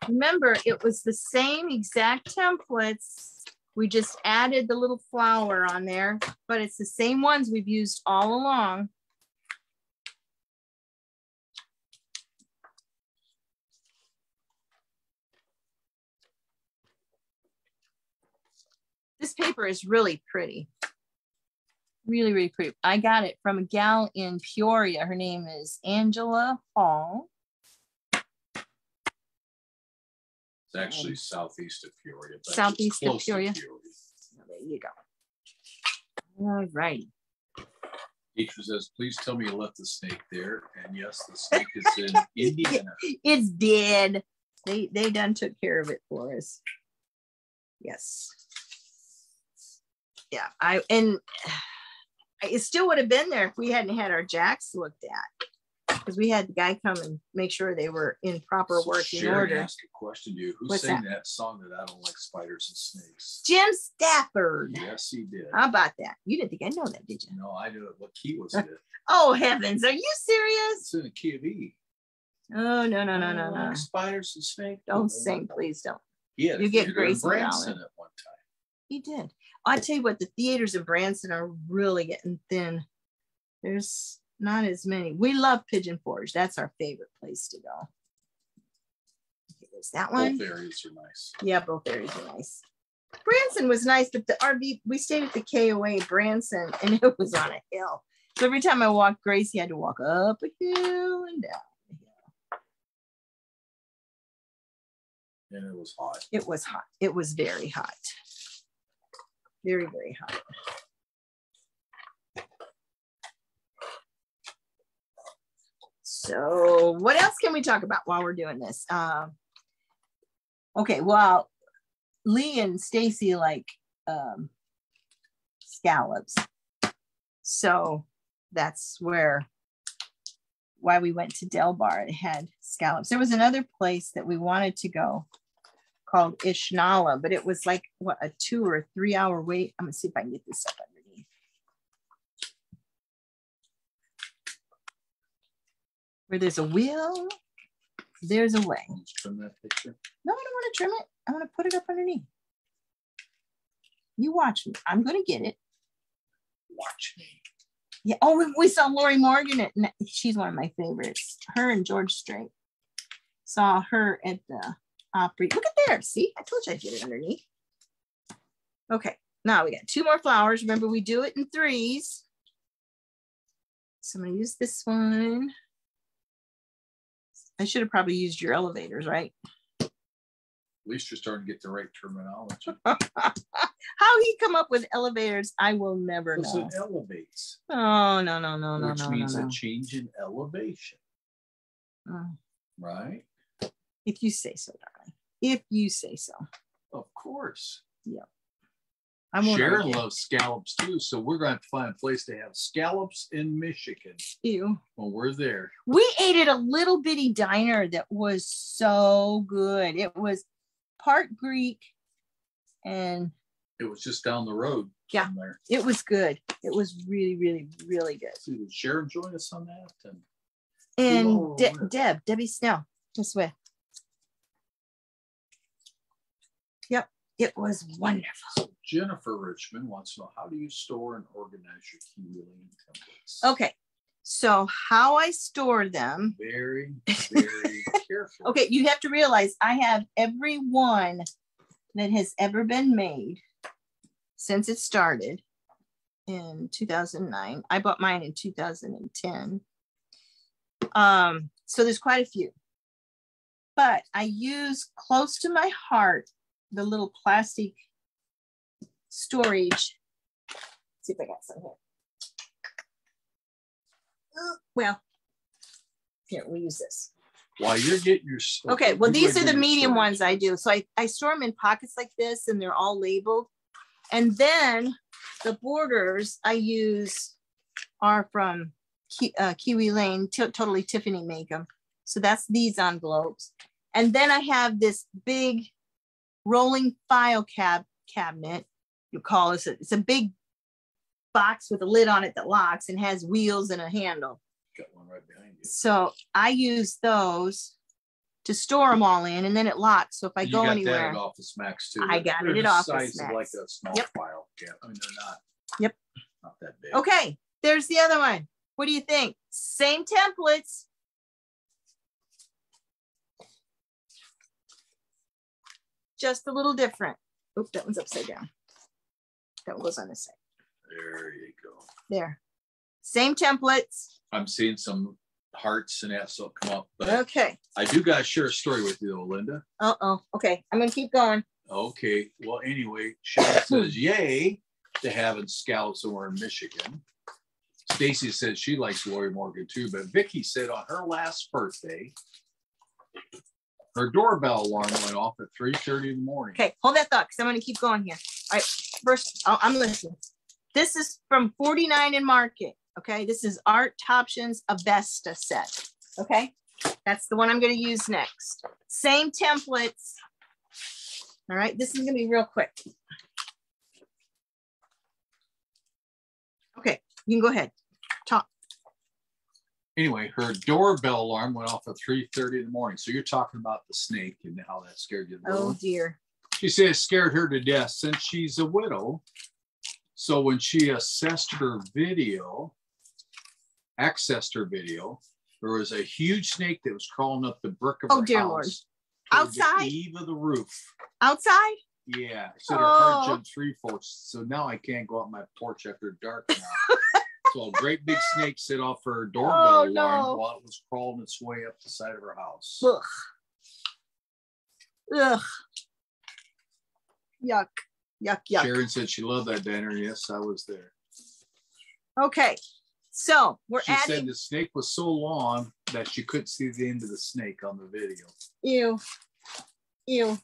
Remember, it was the same exact templates. We just added the little flower on there, but it's the same ones we've used all along. This paper is really pretty. Really, really pretty. I got it from a gal in Peoria. Her name is Angela Hall. It's actually southeast of Peoria. But Southeast it's of close to Peoria. There you go. All right. Teacher says, please tell me you left the snake there. And yes, the snake is in Indiana. It's dead. They done took care of it for us. Yes. Yeah, it still would have been there if we hadn't had our jacks looked at, because we had the guy come and make sure they were in proper working Sharon order. asked a question to you. Who What's sang that song that I don't like spiders and snakes? Jim Stafford. Yes, he did. How about that? You didn't think I know that, did you? No, I knew it. What key was it? Oh heavens, are you serious? It's in the key of E. Oh no. I don't like spiders and snakes. Don't sing, please don't. He had a You get theater in Gracie Branson Allen. at one time. He did. I tell you what, the theaters in Branson are really getting thin. There's not as many. We love Pigeon Forge. That's our favorite place to go. Okay, there's that one. Both areas are nice. Yeah, both areas are nice. Branson was nice, but the RV, we stayed at the KOA Branson and it was on a hill. So every time I walked, Gracie had to walk up a hill and down a hill. And it was hot. It was hot. It was very hot. Very, very hot. So what else can we talk about while we're doing this? Okay, well, Lee and Stacy like scallops. So that's why we went to Del Bar. It had scallops. There was another place that we wanted to go called Ishnala, but it was like what, a 2 or a 3 hour wait. I'm gonna see if I can get this up underneath. Where there's a will, there's a way. Let's trim that picture. No, I don't want to trim it. I want to put it up underneath. You watch me. I'm gonna get it. Watch me. Yeah. Oh, we saw Lori Morgan at. She's one of my favorites. Her and George Strait. Saw her at the Opry. Look at there. See, I told you I'd get it underneath. Okay. Now we got 2 more flowers. Remember, we do it in 3s. So I'm gonna use this one. I should have probably used your elevators, right? At least you're starting to get the right terminology. How he come up with elevators, I will never Because know. it elevates. Oh, no. Which means a change in elevation. Oh. Right? If you say so, darling. If you say so. Of course. Yeah. I won't Sharon argue. loves scallops too, so we're going to find a place to have scallops in Michigan Ew. when we're there. We ate at a little bitty diner that was so good. It was part Greek and It was just down the road. Yeah. From there. it was good. It was really, really, really good. See, did Sharon join us on that? And Oh, yeah. Debbie Snell, this way. Yep, it was wonderful. So Jennifer Richmond wants to know, how do you store and organize your key wheeling templates? Okay, so how I store them. Very, very careful. Okay, you have to realize I have every one that has ever been made since it started. in 2009. I bought mine in 2010. So there's quite a few. But I use close to my heart the little plastic storage. Let's see if I got some here. Well, here, we use this. While you're getting your okay, well, these are the medium ones I do. So I store them in pockets like this, and they're all labeled. And then the borders I use are from Kiwi Lane. Totally Tiffany make them. So that's these envelopes. And then I have this big rolling file cabinet. You call this, it's a big box with a lid on it that locks and has wheels and a handle. Got one right behind you. So I use those to store them all in, and then it locks. So if I go anywhere, that at Office Max too. I got it at Office Max. Like a small file. Yeah, I mean they're not. Yep. Not that big. Okay, there's the other one. What do you think? Same templates. Just a little different. Oops, that one's upside down. That one goes on this side. There you go. There. Same templates. I'm seeing some hearts and that so come up. But okay. I do got to share a story with you though, Linda. Uh-oh. Okay. I'm going to keep going. Okay. Well, anyway, Sharon says, yay to having scouts somewhere in Michigan. Stacy says she likes Lori Morgan too, but Vicky said on her last birthday, her doorbell alarm went off at 3:30 in the morning. Okay, hold that thought because I'm going to keep going here. All right, first, I'm listening. This is from 49 in Market. Okay, this is Art Toptions Avesta set. Okay, that's the one I'm going to use next. Same templates. All right, this is going to be real quick. Okay, you can go ahead. Talk. Anyway, her doorbell alarm went off at 3:30 in the morning. So you're talking about the snake and how that scared you. Oh dear. She said it scared her to death since she's a widow. So when she accessed her video, there was a huge snake that was crawling up the brick of her dear house. Lord. Outside? The eve of the roof. Outside? Yeah. So her heart jumped 3/4. So now I can't go out my porch after dark now. So a great big snake set off her doorbell alarm while it was crawling its way up the side of her house. Ugh. Ugh. Yuck. Yuck, yuck. Sharon said she loved that dinner. Yes, I was there. Okay. So she said the snake was so long that she couldn't see the end of the snake on the video. Ew. Ew.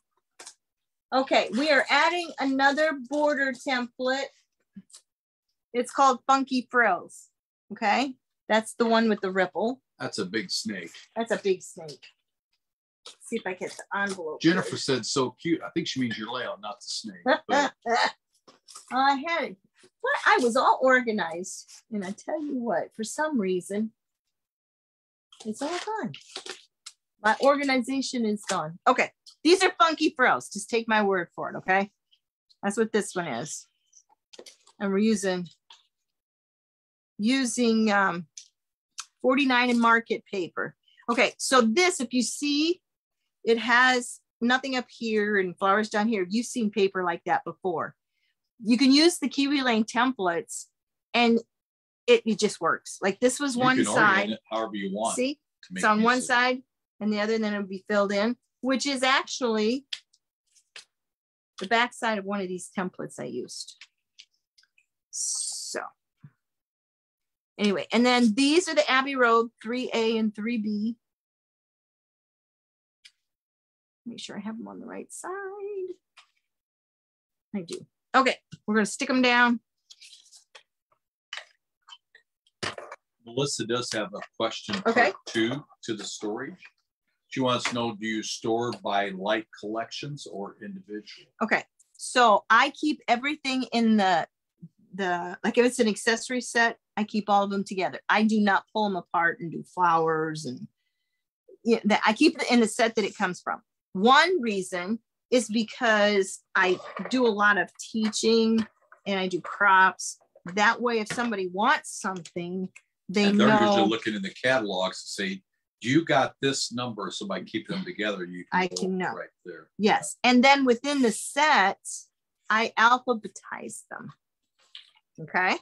Okay, we are adding another border template. It's called Funky Frills. Okay, that's the one with the ripple. That's a big snake. That's a big snake. Let's see if I get the envelope. Jennifer said so cute. I think she means your layout, not the snake. But I had it. Well, I was all organized, and I tell you what, for some reason, it's all gone. My organization is gone. Okay, these are Funky Frills. Just take my word for it, okay? That's what this one is. And we're using 49 in Market paper. Okay, so this, if you see, it has nothing up here and flowers down here. You've seen paper like that before. You can use the Kiwi Lane templates and it just works. Like this was one side. It however you want. See, it's on one side and the other, and then it'll be filled in, which is actually the back side of one of these templates I used. So anyway, and then these are the Abbey Road 3A and 3B. Make sure I have them on the right side. I do. Okay, we're going to stick them down. Melissa does have a question two to the storage. She wants to know, do you store by like collections or individual? Okay, so I keep everything in the like if it's an accessory set, I keep all of them together. I do not pull them apart and do flowers, and I keep it in the set that it comes from. One reason is because I do a lot of teaching and I do crops. That way, if somebody wants something, they're usually looking in the catalogs to say, do you got this number? So by keeping them together, I can know right there. Yes. And then within the sets, I alphabetize them. Okay.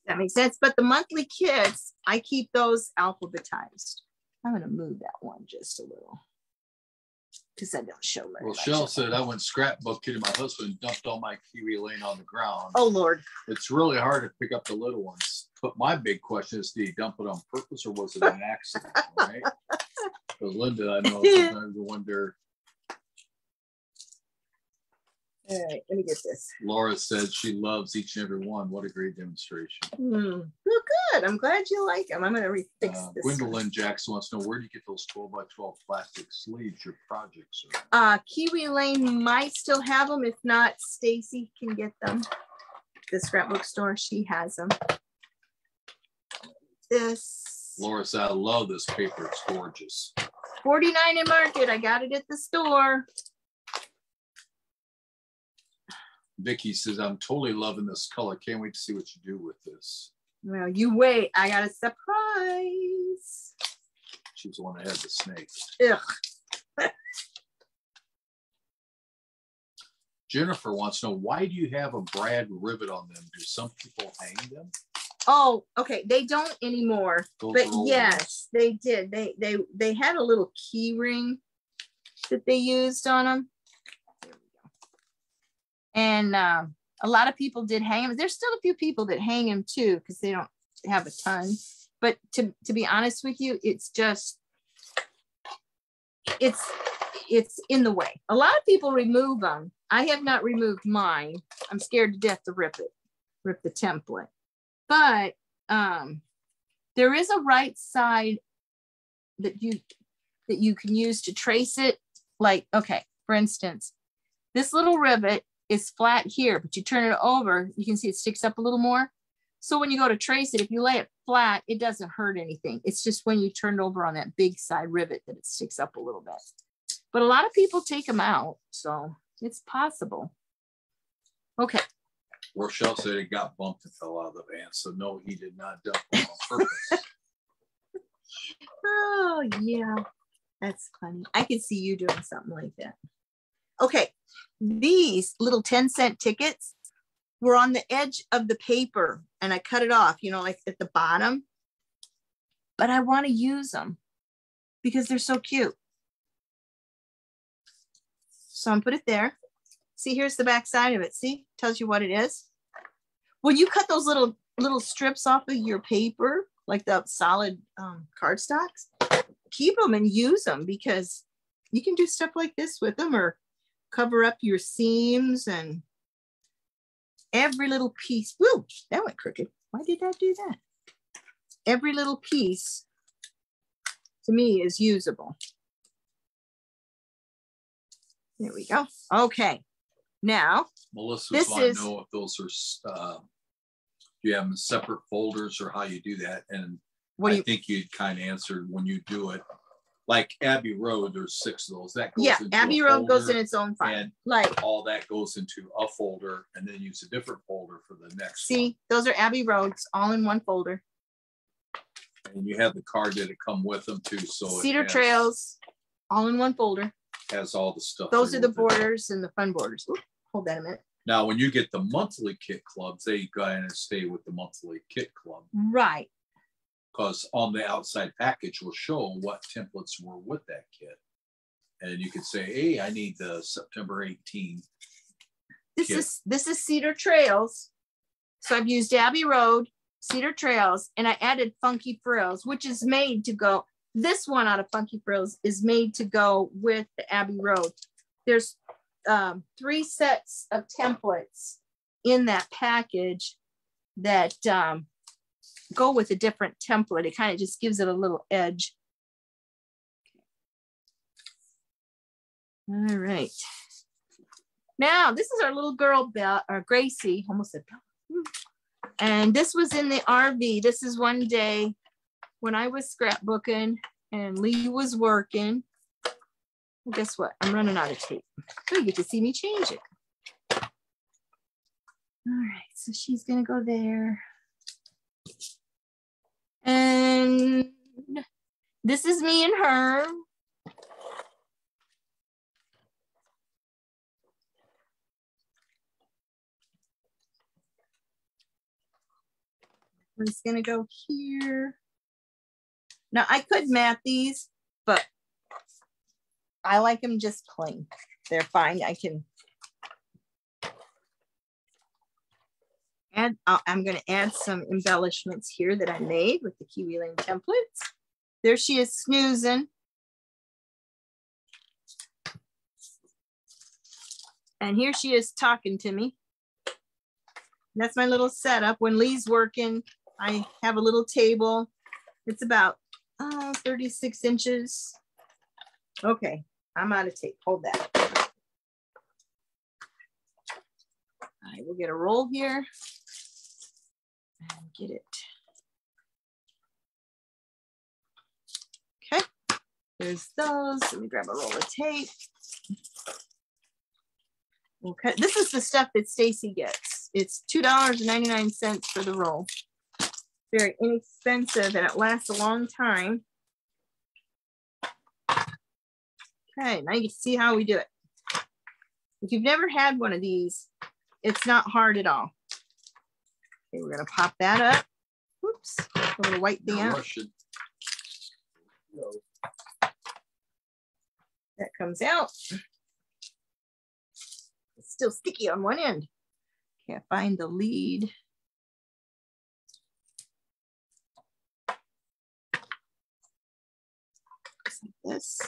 That makes sense. But the monthly kits, I keep those alphabetized. I'm going to move that one just a little because I don't show very Well, much. Shell said I went scrapbooking. My husband dumped all my Kiwi Lane on the ground. Oh, Lord. It's really hard to pick up the little ones. But my big question is, did he dump it on purpose or was it an accident? Right? Because Linda, I know sometimes I wonder. All right, let me get this. Laura said she loves each and every one. What a great demonstration. Well, good. I'm glad you like them. I'm going to refix this. Gwendolyn Jackson wants to know, where do you get those 12 by 12 plastic sleeves your projects are? Kiwi Lane might still have them. If not, Stacy can get them. The scrapbook store, she has them. This. Laura said, I love this paper. It's gorgeous. $49 in Market. I got it at the store. Vicky says, I'm totally loving this color. Can't wait to see what you do with this. Well, you wait. I got a surprise. She's the one that had the snakes. Ugh. Jennifer wants to know, why do you have a brad rivet on them? Do some people hang them? Oh, okay. They don't anymore. Those but yes, they did. They had a little key ring that they used on them. There we go. And a lot of people did hang them. There's still a few people that hang them too because they don't have a ton. But to be honest with you, it's just it's in the way. A lot of people remove them. I have not removed mine. I'm scared to death to rip the template. But there is a right side that you can use to trace it. Like, okay, for instance, this little rivet is flat here, but you turn it over, you can see it sticks up a little more. So when you go to trace it, if you lay it flat, it doesn't hurt anything. It's just when you turn it over on that big side rivet that it sticks up a little bit. But a lot of people take them out, so it's possible. Okay. Rochelle said it got bumped and fell out of the van. So no, he did not dump them on purpose. Oh, yeah. That's funny. I could see you doing something like that. Okay. These little 10-cent tickets were on the edge of the paper and I cut it off, you know, like at the bottom. But I want to use them because they're so cute. So I'm put it there. See, here's the back side of it. See, tells you what it is. When you cut those little strips off of your paper, like the solid cardstocks, keep them and use them because you can do stuff like this with them or cover up your seams and every little piece. Woo, that went crooked. Why did that do that? Every little piece to me is usable. There we go. Okay. Now, Melissa wants to know if those are, you have them in separate folders or how you do that. And I think you kind of answered when you do it. Like Abbey Road, there's 6 of those. That goes into Abbey Road goes in its own file. And like all that goes into a folder and then use a different folder for the next one. See, those are Abbey Roads all in one folder. And you have the card that come with them too. So Cedar Trails, all in one folder. Has all the stuff. Those are the borders and the fun borders. Ooh, hold that a minute. Now, when you get the monthly kit clubs, they go ahead and stay with the monthly kit club. Right. Because on the outside package will show what templates were with that kit. And you could say, hey, I need the September 18th. This is Cedar Trails. So I've used Abbey Road, Cedar Trails, and I added Funky Frills, which is made to go. This one out of Funky Frills is made to go with the Abbey Road. There's 3 sets of templates in that package that go with a different template. It kind of just gives it a little edge. All right. Now, this is our little girl, Gracie, almost said Bella. And this was in the RV. This is one day when I was scrapbooking and Lee was working. Well, guess what? I'm running out of tape. So you get to see me change it. All right, so she's gonna go there. And this is me and her. I'm just gonna go here. Now I could mat these, but I like them just plain. They're fine. I can add, I'm gonna add some embellishments here that I made with the Kiwi Lane templates. There she is snoozing. And here she is talking to me. That's my little setup. When Lee's working, I have a little table. It's about 36 inches. Okay, I'm out of tape. Hold that. I will get a roll here and get it. Okay, there's those. Let me grab a roll of tape. Okay, this is the stuff that Stacy gets. It's $2.99 for the roll. Very inexpensive and it lasts a long time. Okay, now you can see how we do it. If you've never had one of these, it's not hard at all. Okay, we're gonna pop that up. Oops, a little white thing out. That comes out. It's still sticky on one end. Can't find the lead. Just like this.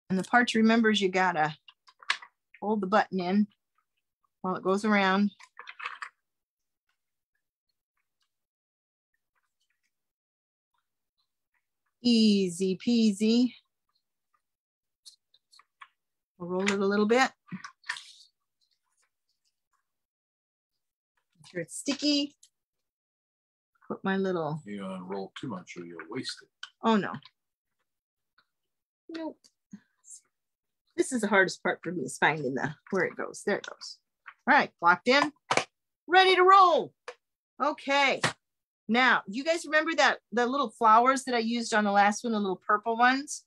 And the part to remember is you gotta hold the button in while it goes around. Easy peasy. We'll roll it a little bit. Make sure it's sticky. Put my little. You don't roll too much or you'll waste it. Oh no. Nope. This is the hardest part for me is finding the where it goes. There it goes. All right, locked in, ready to roll. Okay. Now, you guys remember that the little flowers that I used on the last one, the little purple ones?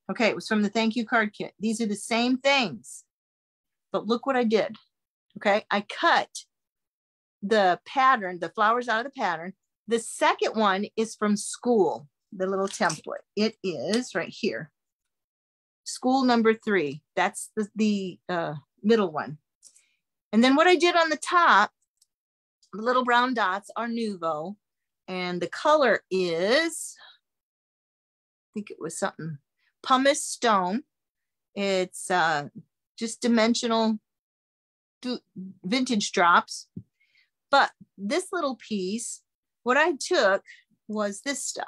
Okay, it was from the thank you card kit. These are the same things, but look what I did. Okay, I cut the pattern, the flowers out of the pattern. The second one is from school, the little template. It is right here. School number 3. That's the middle one. And then what I did on the top, the little brown dots are Nuvo. And the color is, I think it was something, pumice stone. It's just dimensional vintage drops. But this little piece, what I took was this stuff.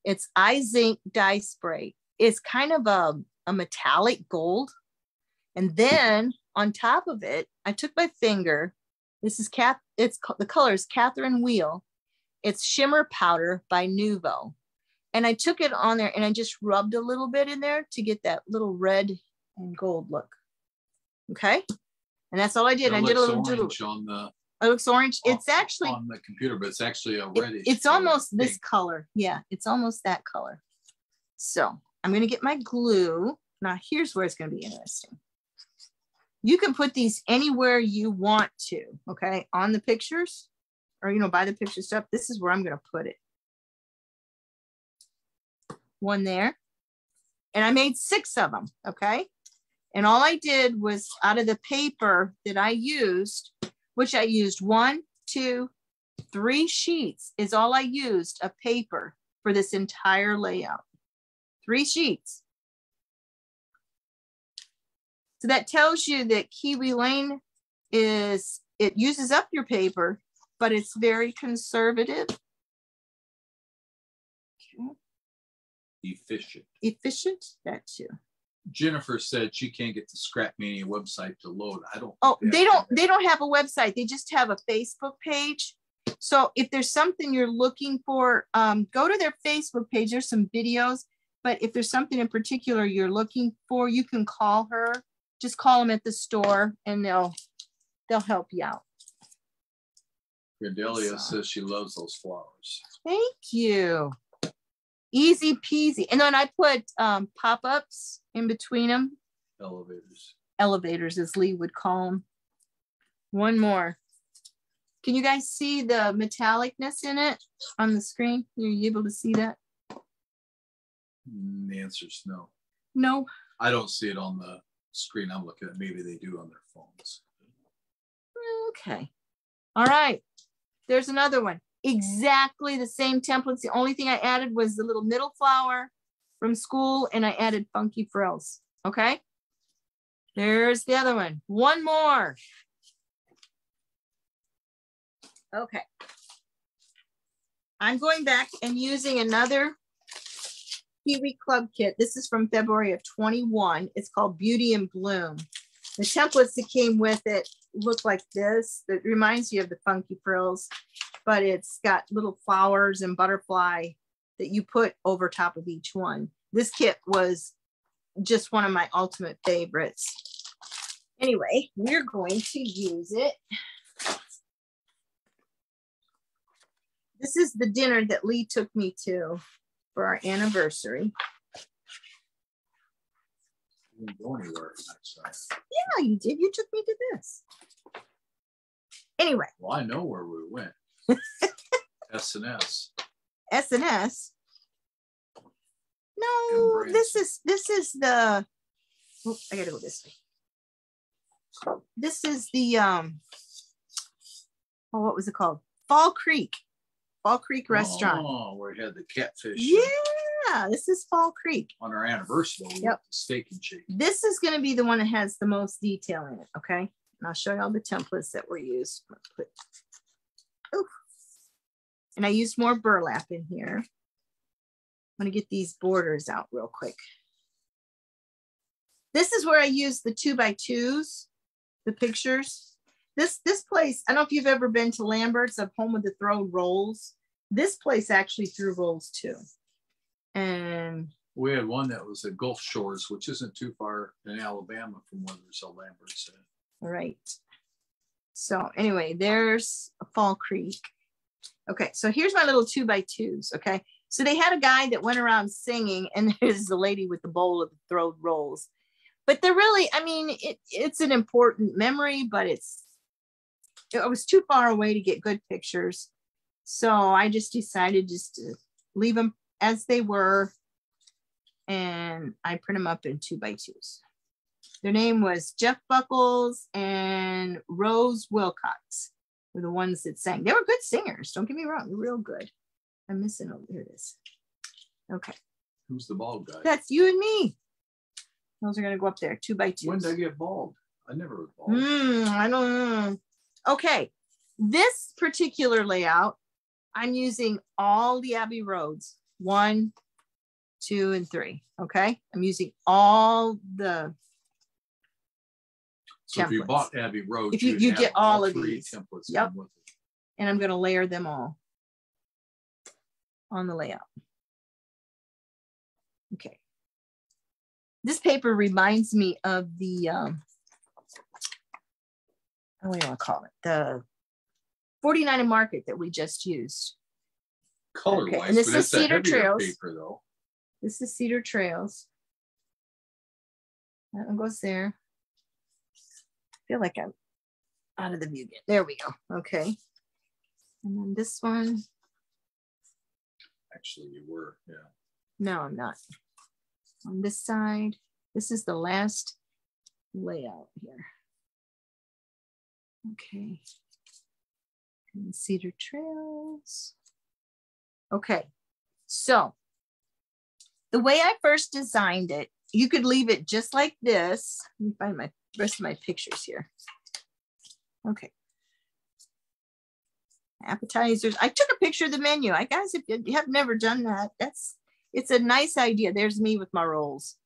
It's iZinc dye spray. It's kind of a metallic gold. And then on top of it, I took my finger. This is the color is Catherine Wheel. It's shimmer powder by Nuvo. And I took it on there and I just rubbed a little bit in there to get that little red and gold look. Okay. And that's all I did. I did a little doodle. On the, it looks orange. It's actually on the computer, but it's actually a reddish. It's almost this color. Yeah, it's almost that color. So I'm going to get my glue. Now here's where it's going to be interesting. You can put these anywhere you want to, okay, on the pictures or, you know, by the picture stuff. This is where I'm going to put it. One there. And I made 6 of them, okay? And all I did was out of the paper that I used, which I used 1, 2, 3 sheets is all I used of paper for this entire layout. 3 sheets. So that tells you that Kiwi Lane it uses up your paper, but it's very conservative. Okay. Efficient, that too. Jennifer said she can't get the Scrap Mania website to load. I don't. Oh, they don't have a website. They just have a Facebook page. So if there's something you're looking for, go to their Facebook page. There's some videos. But if there's something in particular you're looking for, you can call her. Just call them at the store, and they'll help you out. Cordelia says she loves those flowers. Thank you. Easy peasy. And then I put pop-ups in between them. Elevators. Elevators, as Lee would call them. One more. Can you guys see the metallicness in it on the screen? Are you able to see that? The answer is no. No. I don't see it on the screen I'm looking at. Maybe they do on their phones. Okay. All right. There's another one. Exactly the same templates. The only thing I added was the little middle flower from school, and I added funky frills. Okay. There's the other one. One more. Okay. I'm going back and using another Kiwi Club kit. This is from February of 21. It's called Beauty and Bloom. The templates that came with it look like this. That reminds you of the funky frills, but it's got little flowers and butterfly that you put over top of each one. This kit was just one of my ultimate favorites. Anyway, we're going to use it. This is the dinner that Lee took me to for our anniversary. You didn't go anywhere next time. Yeah, you did. You took me to this. Anyway. Well, I know where we went. S&S. S&S. No, this is the. Oh, I gotta go this way. This is the oh, what was it called? Fall Creek restaurant. Oh, where we had the catfish. Yeah, this is Fall Creek. On our anniversary, we went to Steak and Shake. This is going to be the one that has the most detail in it, okay? And I'll show you all the templates that were used. And I used more burlap in here. I'm going to get these borders out real quick. This is where I use the 2x2s, the pictures. This place, I don't know if you've ever been to Lambert's of Home of the Throwed Rolls. This place actually threw rolls too. And we had one that was at Gulf Shores, which isn't too far in Alabama from where there's a Lambert's at. Right. So anyway, there's a Fall Creek. Okay, so here's my little 2x2s, okay? So they had a guy that went around singing, and there's the lady with the bowl of the throwed rolls. But they're really, I mean, it's an important memory, but it was too far away to get good pictures. So I just decided just to leave them as they were. And I print them up in 2x2s. Their name was Jeff Buckles and Rose Wilcox were the ones that sang. They were good singers. Don't get me wrong. They're real good. I'm missing over. Here it is. Okay. Who's the bald guy? That's you and me. Those are going to go up there. 2x2s. When did I get bald? I never was bald. I don't know. Okay. This particular layout, I'm using all the Abbey Roads. 1, 2, and 3. Okay. I'm using all the So templates. If you bought Abbey Road, you get all of these templates. Yep. With it. And I'm going to layer them all on the layout. Okay. This paper reminds me of the what do you want to call it? The 49 and Market that we just used. Color wise, and this is Cedar Trails. Paper, though. This is Cedar Trails. That one goes there. I feel like I'm out of the view again. There we go. Okay. And then this one. Actually, you were, yeah. No, I'm not. On this side, this is the last layout here. Okay. And Cedar Trails. Okay. So the way I first designed it, you could leave it just like this. Let me find my rest of my pictures here. Okay. Appetizers. I took a picture of the menu. Guys, if you have never done that, it's a nice idea. There's me with my rolls.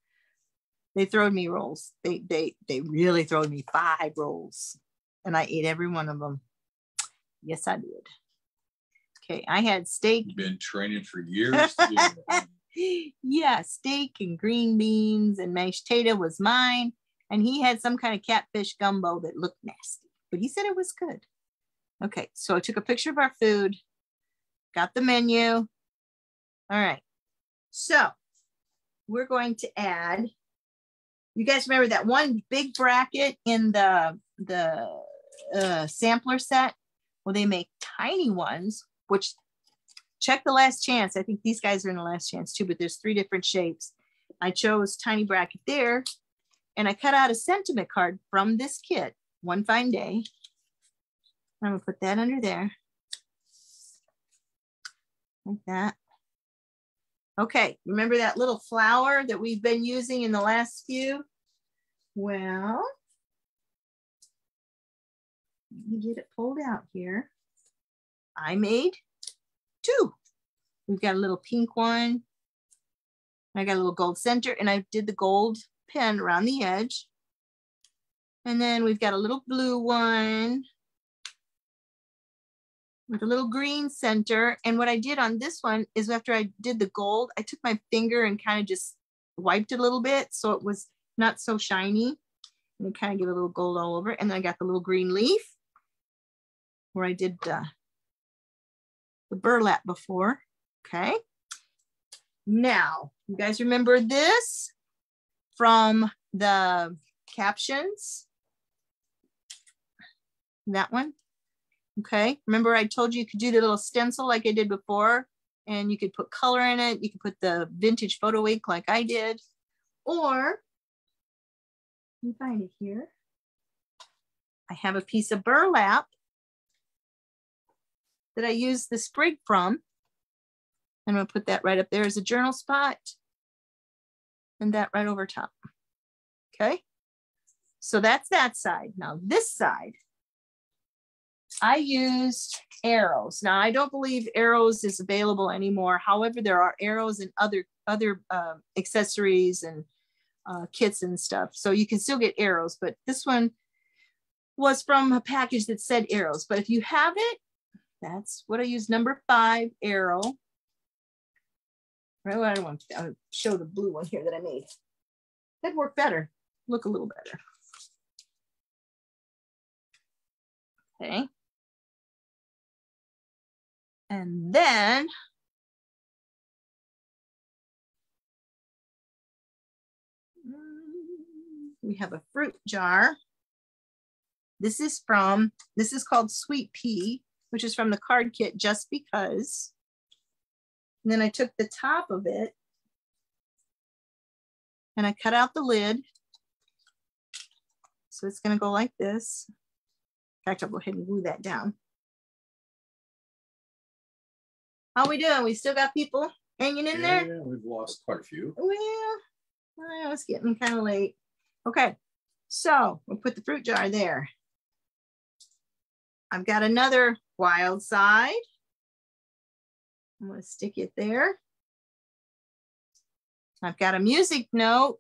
They throwed me rolls. They really throwed me 5 rolls, and I ate every one of them. Yes, I did. Okay, I had steak. You've been training for years to do that. Yeah, steak and green beans and mashed potato was mine, and he had some kind of catfish gumbo that looked nasty, but he said it was good. Okay, so I took a picture of our food, got the menu. All right, so we're going to add, you guys remember that one big bracket in the sampler set. Well, they make tiny ones, which check the Last Chance. I think these guys are in the Last Chance too, but there's 3 different shapes. I chose tiny bracket there, and I cut out a sentiment card from this kit, One Fine Day. I'm gonna put that under there, like that. Okay, remember that little flower that we've been using in the last few? Well, let me get it pulled out here. I made 2. We've got a little pink one. I got a little gold center, and I did the gold pen around the edge. And then we've got a little blue one with a little green center. And what I did on this one is after I did the gold, I took my finger and kind of just wiped it a little bit so it was not so shiny. And kind of give a little gold all over. And then I got the little green leaf where I did the burlap before. Okay. Now, you guys remember this from the captions? That one? Okay. Remember I told you could do the little stencil like I did before, and you could put color in it. You could put the vintage photo ink like I did, or let me find it here. I have a piece of burlap that I used the sprig from. I'm gonna put that right up there as a journal spot, and that right over top. Okay, so that's that side. Now this side, I used arrows. Now I don't believe arrows is available anymore. However, there are arrows and other accessories and kits and stuff. So you can still get arrows, but this one was from a package that said arrows. But if you have it, that's what I use, number 5 arrow. Well, I don't want to show the blue one here that I made. That'd work better, look a little better. Okay. And then we have a fruit jar. This is called Sweet Pea, which is from the card kit Just Because. And then I took the top of it and I cut out the lid. So it's gonna go like this. In fact, I'll go ahead and glue that down. How we doing? We still got people hanging in there? Yeah, we've lost quite a few. Well, it's getting kind of late. Okay, so we'll put the fruit jar there. I've got another wild side. I'm going to stick it there. I've got a music note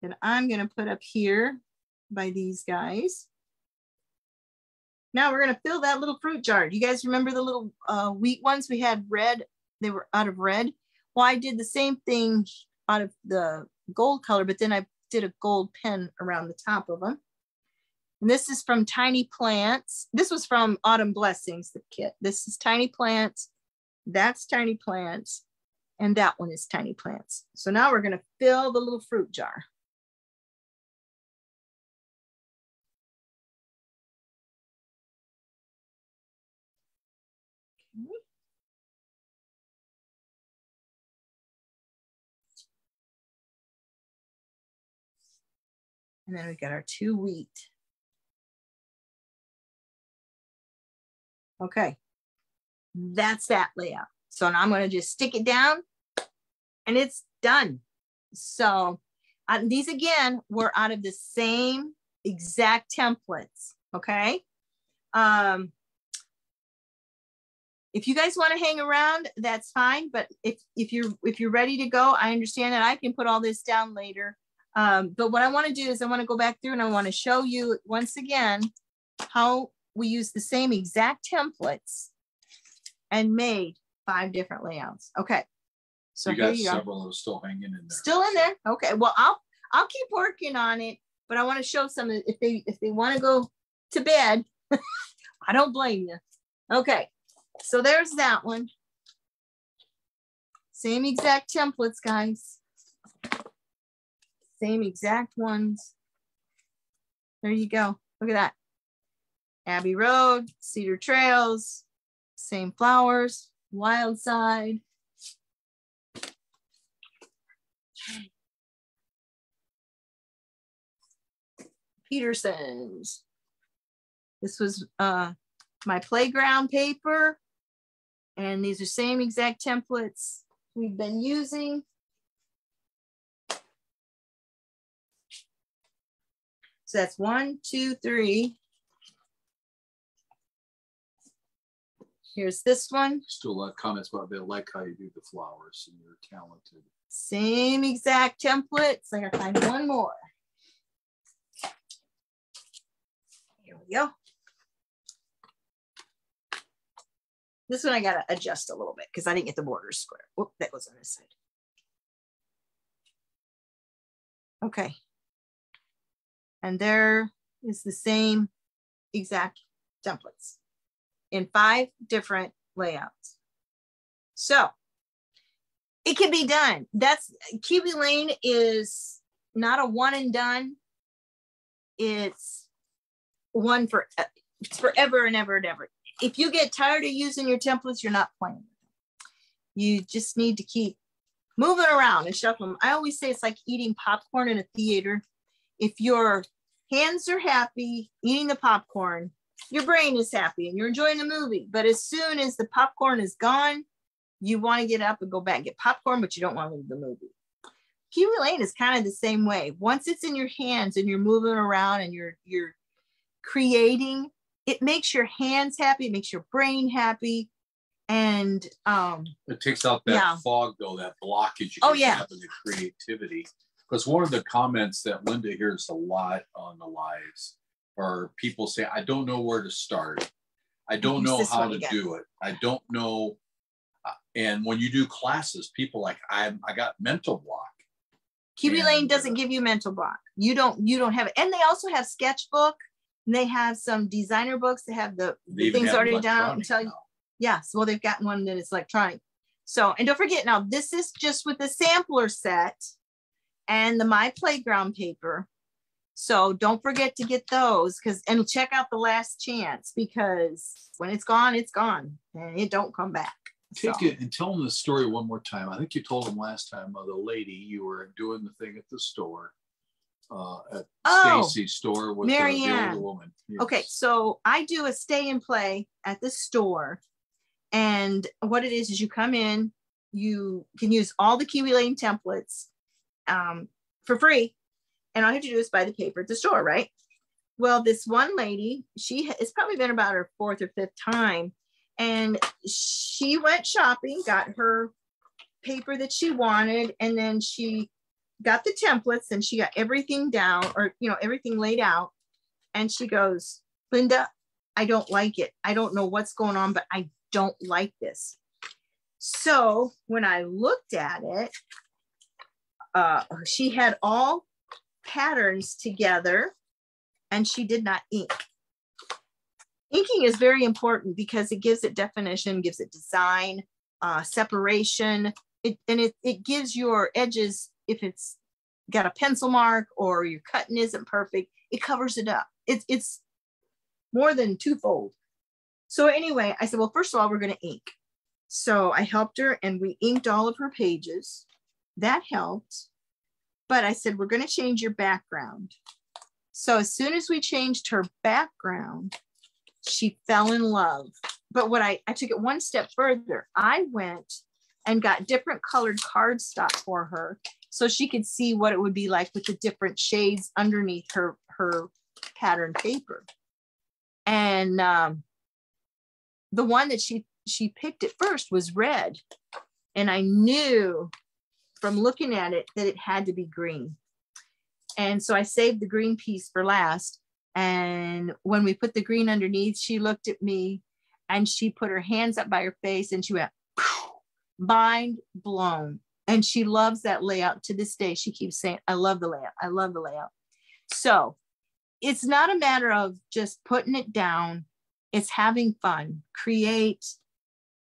that I'm going to put up here by these guys. Now we're going to fill that little fruit jar. Do you guys remember the little wheat ones we had red? They were out of red. Well, I did the same thing out of the gold color, but then I did a gold pen around the top of them. And this is from Tiny Plants. This was from Autumn Blessings, the kit. This is Tiny Plants. That's Tiny Plants. And that one is Tiny Plants. So now we're going to fill the little fruit jar. Okay. And then we got our 2 wheat. Okay, that's that layout. So now I'm going to just stick it down and it's done. So these again were out of the same exact templates. Okay. If you guys want to hang around, that's fine. But if you're ready to go, I understand that I can put all this down later. But what I want to do is I want to go back through and I want to show you once again how we use the same exact templates and made 5 different layouts. Okay. So you here got you several go. that are still hanging in there. Still in there. Okay. Well, I'll keep working on it, but I want to show some if they want to go to bed. I don't blame you. Okay. So there's that one. Same exact templates, guys. Same exact ones. There you go. Look at that. Abbey Road, Cedar Trails, same flowers, Wild Side. Peterson's. This was my playground paper. And these are same exact templates we've been using. So that's 1, 2, 3. Here's this one. Still a lot of comments about they like how you do the flowers and you're talented. Same exact templates. I gotta find one more. Here we go. This one I gotta adjust a little bit because I didn't get the borders square. Whoop, that was on this side. Okay. And there is the same exact templates in 5 different layouts. So it can be done. That's Kiwi Lane is not a one and done. It's one for it's forever and ever and ever. If you get tired of using your templates, you're not playing with them. You just need to keep moving around and shuffling them. I always say it's like eating popcorn in a theater. If your hands are happy eating the popcorn, your brain is happy and you're enjoying the movie. But as soon as the popcorn is gone, you want to get up and go back and get popcorn, but you don't want to leave the movie. Kiwi Lane is kind of the same way. Once it's in your hands and you're moving around and you're creating, it makes your hands happy, it makes your brain happy. And it takes out that fog though, that blockage you have in the creativity. Because one of the comments that Linda hears a lot on the lives are people say, I don't know where to start. I don't know how to do it. I don't know. And when you do classes, people like, I got mental block. Kiwi Lane doesn't give you mental block. You don't have it. And they also have sketchbook. And they have some designer books that have the things already down and tell you. Yes, well, they've got one that is electronic. So, and don't forget now, this is just with the sampler set and the My Playground paper. So don't forget to get those and check out the Last Chance, because when it's gone and it don't come back. Take it and tell them the story one more time. I think you told them last time of the lady you were doing the thing at the store. At Stacy's store with the older woman. Yes. Okay, so I do a stay and play at the store, and what it is you come in, you can use all the Kiwi Lane templates for free, and all you have to do is buy the paper at the store, right? Well, this one lady, it's probably been about her 4th or 5th time, and she went shopping, got her paper that she wanted, and then she got the templates and she got everything down, or everything laid out, and she goes, Linda, I don't like it. I don't know what's going on, but I don't like this. So when I looked at it, she had all patterns together and she did not ink. Inking is very important because it gives it definition, gives it design, separation. It gives your edges, if it's got a pencil mark or your cutting isn't perfect, it covers it up. It's more than twofold. So anyway, I said, well, first of all, we're going to ink. So I helped her and we inked all of her pages. That helped. But I said, we're going to change your background. So as soon as we changed her background, she fell in love. But what I took it one step further. I went and got different colored cardstock for her so she could see what it would be like with the different shades underneath her pattern paper. And the one that she picked at first was red. And I knew from looking at it that it had to be green. And so I saved the green piece for last. And when we put the green underneath, she looked at me and she put her hands up by her face and she went, mind blown. And she loves that layout to this day. She keeps saying, I love the layout. I love the layout. So it's not a matter of just putting it down. It's having fun, create,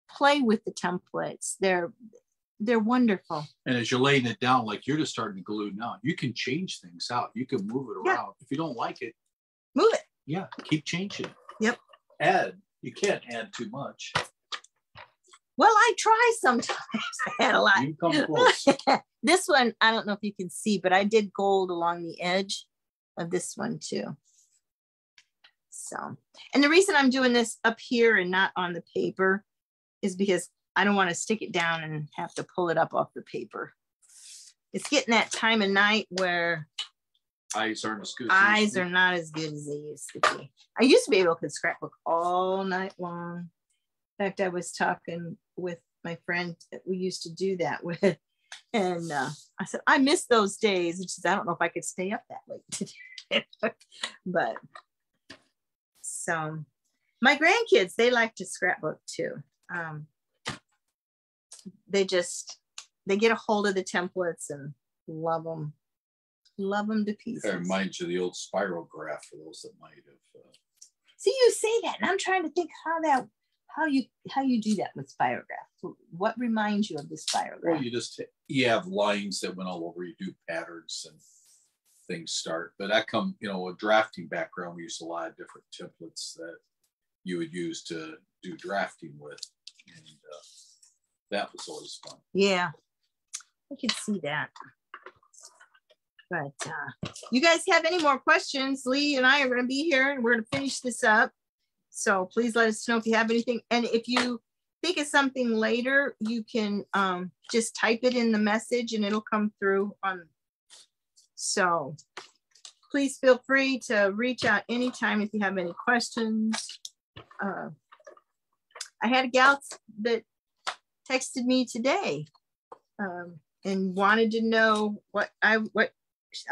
play with the templates. They're wonderful. And as you're laying it down, like you're just starting to glue now, you can change things out. You can move it around. If you don't like it, move it. Yeah, keep changing it. Yep. You can't add too much. Well, I try sometimes. I had a lot. You come close. This one, I don't know if you can see, but I did gold along the edge of this one too. So, and the reason I'm doing this up here and not on the paper is because I don't want to stick it down and have to pull it up off the paper. It's getting that time of night where Eyes aren't as good. eyes are not as good as they used to be. I used to be able to scrapbook all night long. In fact, I was talking with my friend that we used to do that with, and I said, I miss those days. And she said, I don't know if I could stay up that late to do it. But so my grandkids, they like to scrapbook too. They get a hold of the templates and love them to pieces. That reminds you of the old spiral graph for those that might have. See, you say that, and I'm trying to think how you do that with spirograph. What reminds you of the spirograph? Well, you have lines that went all over. You do patterns and things start. But I come, a drafting background. We used a lot of different templates that you would use to do drafting with, and that was always fun. Yeah, I can see that. But you guys have any more questions? Lee and I are going to be here, and we're going to finish this up. So please let us know if you have anything. And if you think of something later, you can just type it in the message and it'll come through on. So please feel free to reach out anytime if you have any questions. I had a gal that texted me today and wanted to know what I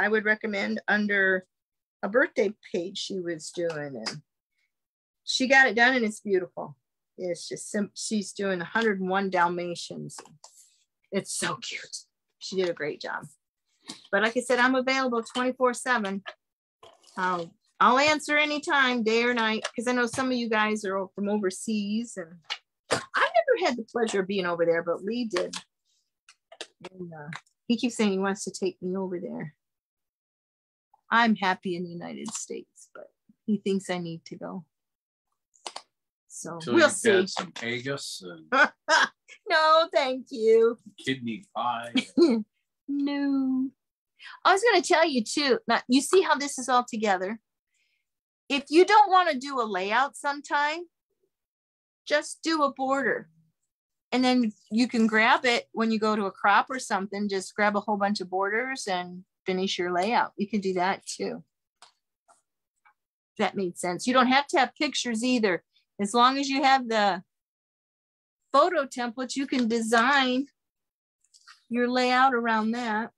would recommend under a birthday page she was doing, and she got it done and it's beautiful. It's just simple. She's doing 101 Dalmatians. It's so cute. She did a great job. But like I said, I'm available 24/7. I'll answer anytime, day or night, because I know some of you guys are from overseas, and I've never had the pleasure of being over there, but Lee did. And he keeps saying he wants to take me over there. I'm happy in the United States, but he thinks I need to go. So we'll see. Some haggis and no, thank you. Kidney pie. No. I was going to tell you too. Now, you see how this is all together? If you don't want to do a layout sometime, just do a border. And then you can grab it when you go to a crop or something. Just grab a whole bunch of borders and finish your layout. You can do that too. If that made sense. You don't have to have pictures either. As long as you have the photo templates, you can design your layout around that.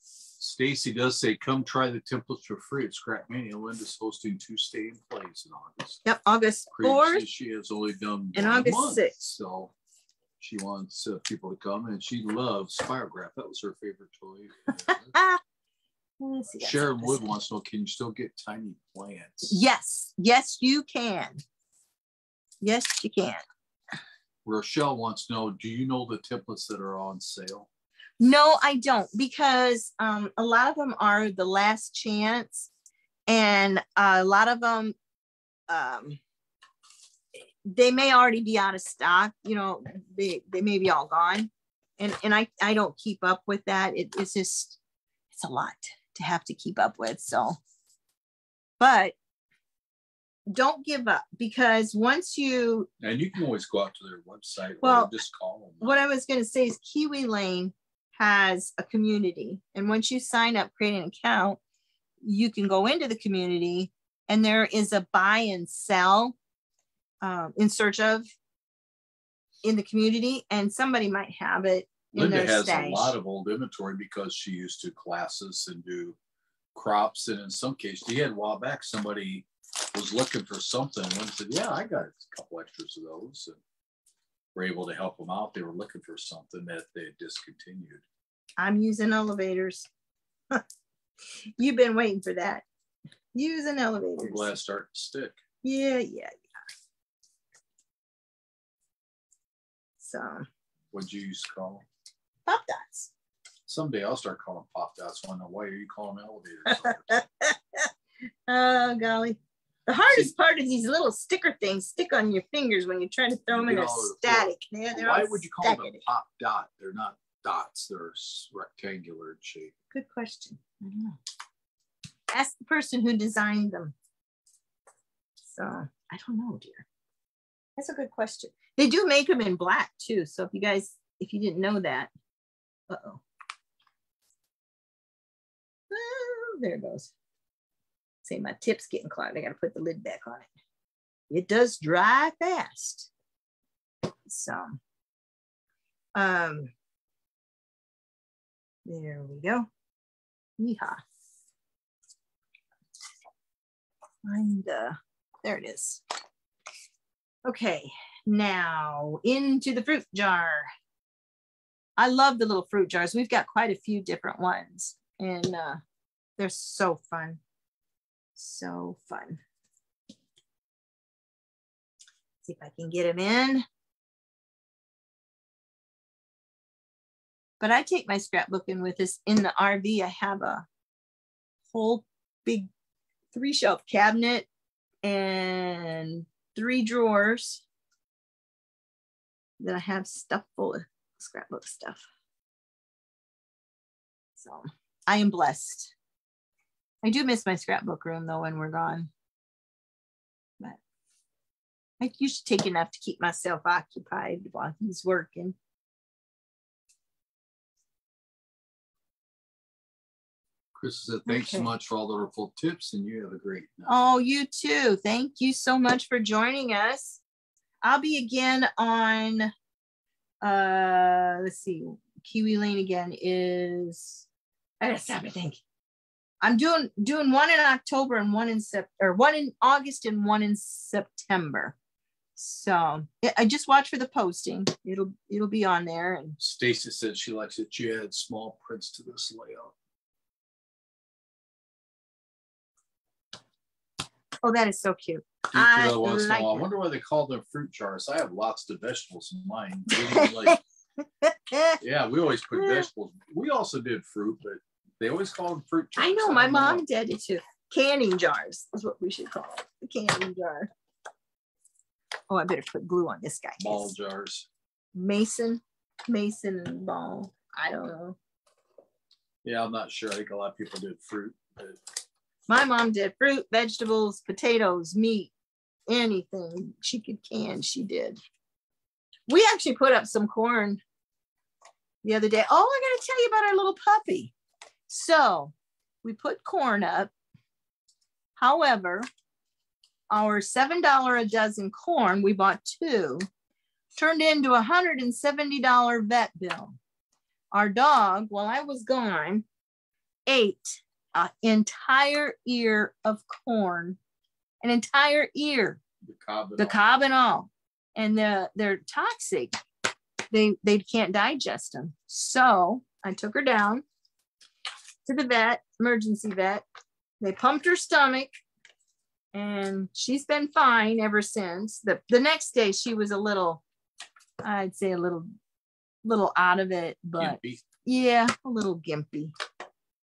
Stacy does say, come try the templates for free at Scrapmania. Linda's hosting 2 stay in plays in August. Yep, August 4th. She has only done and August 6th. So she wants people to come, and she loves Spirograph. That was her favorite toy. Sharon Wood wants to know, can you still get tiny plants? Yes, yes, you can. Yes, you can. Rochelle wants to know, do you know the templates that are on sale? No, I don't, because a lot of them are the last chance, and a lot of them, they may already be out of stock. They may be all gone, and I don't keep up with that. It's a lot to have to keep up with. So, but don't give up, because once you, and you can always go out to their website, or just call them. What I was going to say is Kiwi Lane has a community, and once you sign up, create an account, you can go into the community, and there is a buy and sell in search of in the community, and somebody might have it in Linda their has stash. a lot of old inventory because she used to classes and do crops, and in some cases, a while back, somebody was looking for something and said, yeah, I got a couple extras of those, and we're able to help them out. They were looking for something that they had discontinued. I'm using elevators. You've been waiting for that. Using elevators. I'm glad it's starting to stick. Yeah. So. What'd you used to call them? Pop dots. Someday I'll start calling pop dots. I know, why are you calling elevators? Oh, golly. The hardest part is these little sticker things stick on your fingers when you try to throw them in. They're static. Why would you call them a pop dot? They're not dots. They're rectangular in shape. Good question. I don't know. Ask the person who designed them. So I don't know, dear. That's a good question. They do make them in black too. So if you didn't know that, oh, there it goes. Say my tip's getting clogged. I got to put the lid back on it. It does dry fast. So, there we go. Yeehaw. And there it is. Okay, now into the fruit jar. I love the little fruit jars. We've got quite a few different ones, and they're so fun. So fun. See if I can get them in. But I take my scrapbooking with us in the RV. I have a whole big 3-shelf cabinet and 3 drawers that I have stuff full of scrapbook stuff. So I am blessed. I do miss my scrapbook room though when we're gone. But I usually take enough to keep myself occupied while he's working. Chris said, thanks so much for all the wonderful tips, and you have a great night. Oh, you too. Thank you so much for joining us. I'll be again on, let's see, Kiwi Lane again is, I gotta stop and think. I'm doing one in October and one in August and one in September. So I just watch for the posting. It'll be on there. And Stacy said she likes it. You add small prints to this layout. Oh, that is so cute. I wonder why they call them fruit jars. I have lots of vegetables in mine. Yeah, we always put vegetables. We also did fruit, but they always call them fruit jars. I know, my mom did it too. Canning jars is what we should call it. The canning jar. Oh, I better put glue on this guy. Ball jars. Mason and ball. I don't know. Yeah, I'm not sure. I think a lot of people did fruit. But my mom did fruit, vegetables, potatoes, meat, anything she could can, she did. We actually put up some corn the other day. Oh, I got to tell you about our little puppy. So we put corn up. However, our $7 a dozen corn, we bought 2, turned into a $170 vet bill. Our dog, while I was gone, ate an entire ear of corn, an entire ear, the cob and all. And they're toxic. They can't digest them. So I took her down to the vet, emergency vet. They pumped her stomach, and she's been fine ever since. The next day she was a little, I'd say a little out of it, but gimpy. Yeah, a little gimpy.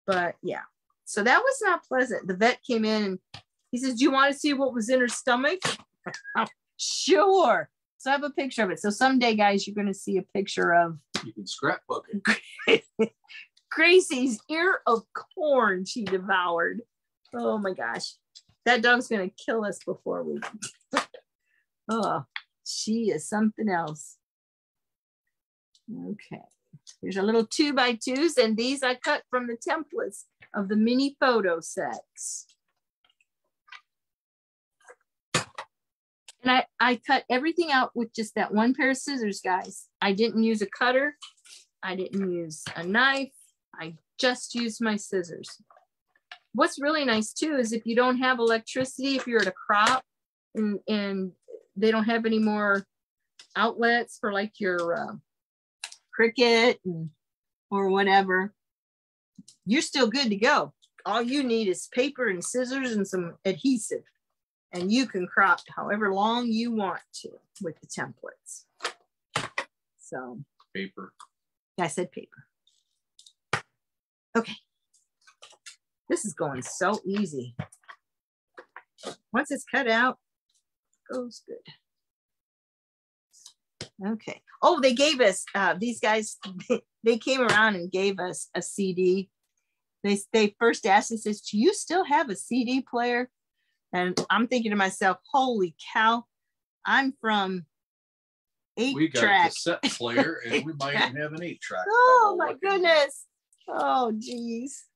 But yeah, so that was not pleasant. The vet came in and he says, "Do you want to see what was in her stomach?" Sure. So I have a picture of it. So someday, guys, you're going to see a picture of, you can scrapbook it. Gracie's ear of corn she devoured. Oh my gosh. That dog's going to kill us before we. Oh, she is something else. Okay. Here's our little 2x2s, and these I cut from the templates of the mini photo sets. And I cut everything out with just that one pair of scissors, guys. I didn't use a cutter. I didn't use a knife. I just used my scissors. What's really nice too is if you don't have electricity, if you're at a crop and they don't have any more outlets for like your Cricut or whatever, you're still good to go. All you need is paper and scissors and some adhesive. And you can crop however long you want to with the templates. So paper. I said paper. Okay. This is going so easy. Once it's cut out, it goes good. Okay. Oh, they gave us, these guys, they came around and gave us a CD. They first asked us, do you still have a CD player? And I'm thinking to myself, holy cow, I'm from 8-track. We got a cassette player and we might even have an 8-track. Oh my goodness. Oh geez.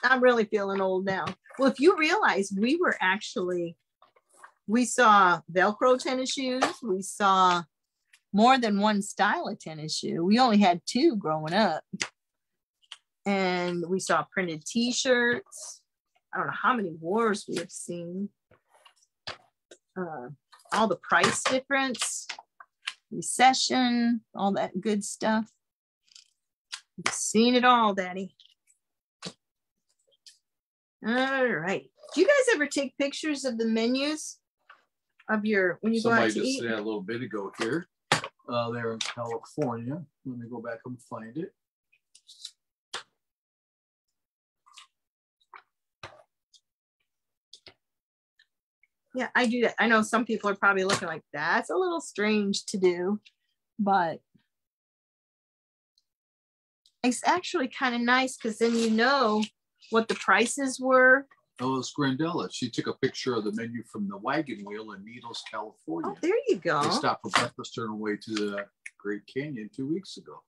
I'm really feeling old now. Well, if you realize we saw Velcro tennis shoes. We saw more than one style of tennis shoe. We only had 2 growing up. And we saw printed t-shirts. I don't know how many wars we have seen. All the price difference, recession, all that good stuff. We've seen it all, Daddy. All right. Do you guys ever take pictures of the menus of your, when you go out to eat? Somebody just said a little bit ago here. They're in California. Let me go back and find it. Yeah, I do that. I know some people are probably looking like, that's a little strange to do, but it's actually kind of nice because then you know what the prices were. Oh, it's Grandella. She took a picture of the menu from the Wagon Wheel in Needles, California. Oh, there you go. They stopped for breakfast on the way to the Great Canyon 2 weeks ago.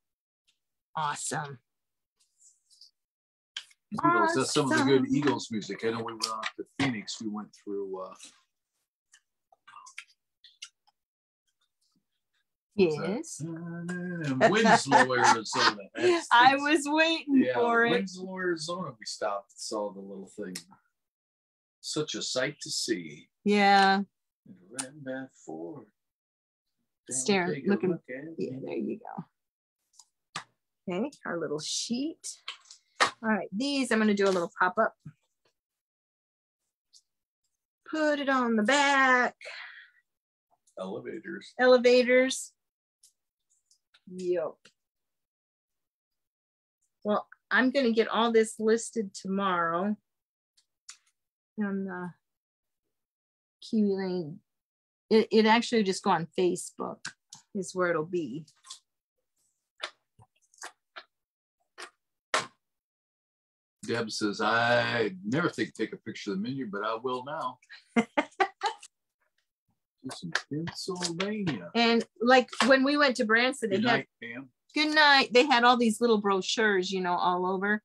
Awesome. Eagles, that's some of the good Eagles music. I know we went off to Phoenix. We went through. Yes. Winslow, Arizona. I was waiting for it. Winslow, Arizona. We stopped and saw the little thing. Such a sight to see. Yeah. Ran back forward. Staring, looking. Yeah, there you go. Okay, our little sheet. All right, these I'm going to do a little pop up. Put it on the back. Elevators. Elevators. Yep. Well, I'm going to get all this listed tomorrow on the Kiwi Lane. It actually just go on Facebook is where it'll be. Deb says, I never think take a picture of the menu, but I will now. It's in Pennsylvania. And like when we went to Branson, they had Pam. Good night. They had all these little brochures, you know, all over.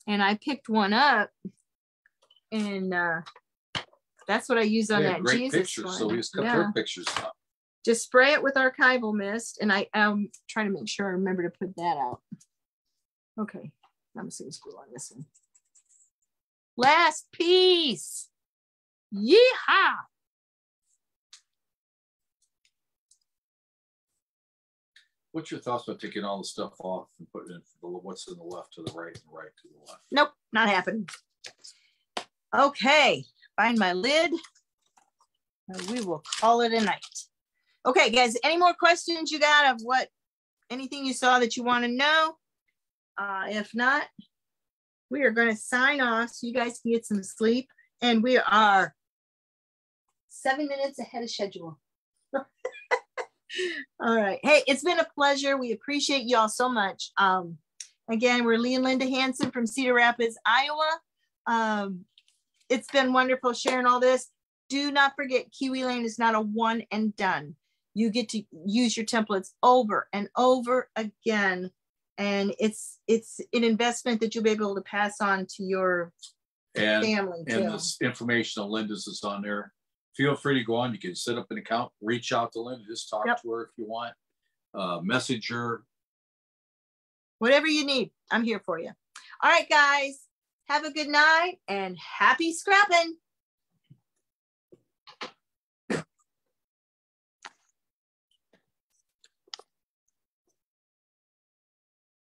And I picked one up and that's what I use on that great Jesus pictures, one. so we just cut their pictures up. Just spray it with archival mist, and I'm trying to make sure I remember to put that out. Okay, I'm just gonna screw on this one. Last piece. Yeehaw! What's your thoughts about taking all the stuff off and putting in what's in the left to the right and the right to the left? Nope, not happening. Okay, find my lid. And we will call it a night. Okay, guys, any more questions you got of anything you saw that you want to know? If not, we are going to sign off so you guys can get some sleep. And we are 7 minutes ahead of schedule. All right. Hey, it's been a pleasure. We appreciate you all so much. Again, we're Lee and Linda Hansen from Cedar Rapids, Iowa. It's been wonderful sharing all this. Do not forget, Kiwi Lane is not a one and done. You get to use your templates over and over again. And it's an investment that you'll be able to pass on to your family too. And this information on Linda's is on there. Feel free to go on. You can set up an account, reach out to Linda, just talk to her if you want. Message her. Whatever you need, I'm here for you. All right, guys. Have a good night and happy scrapping.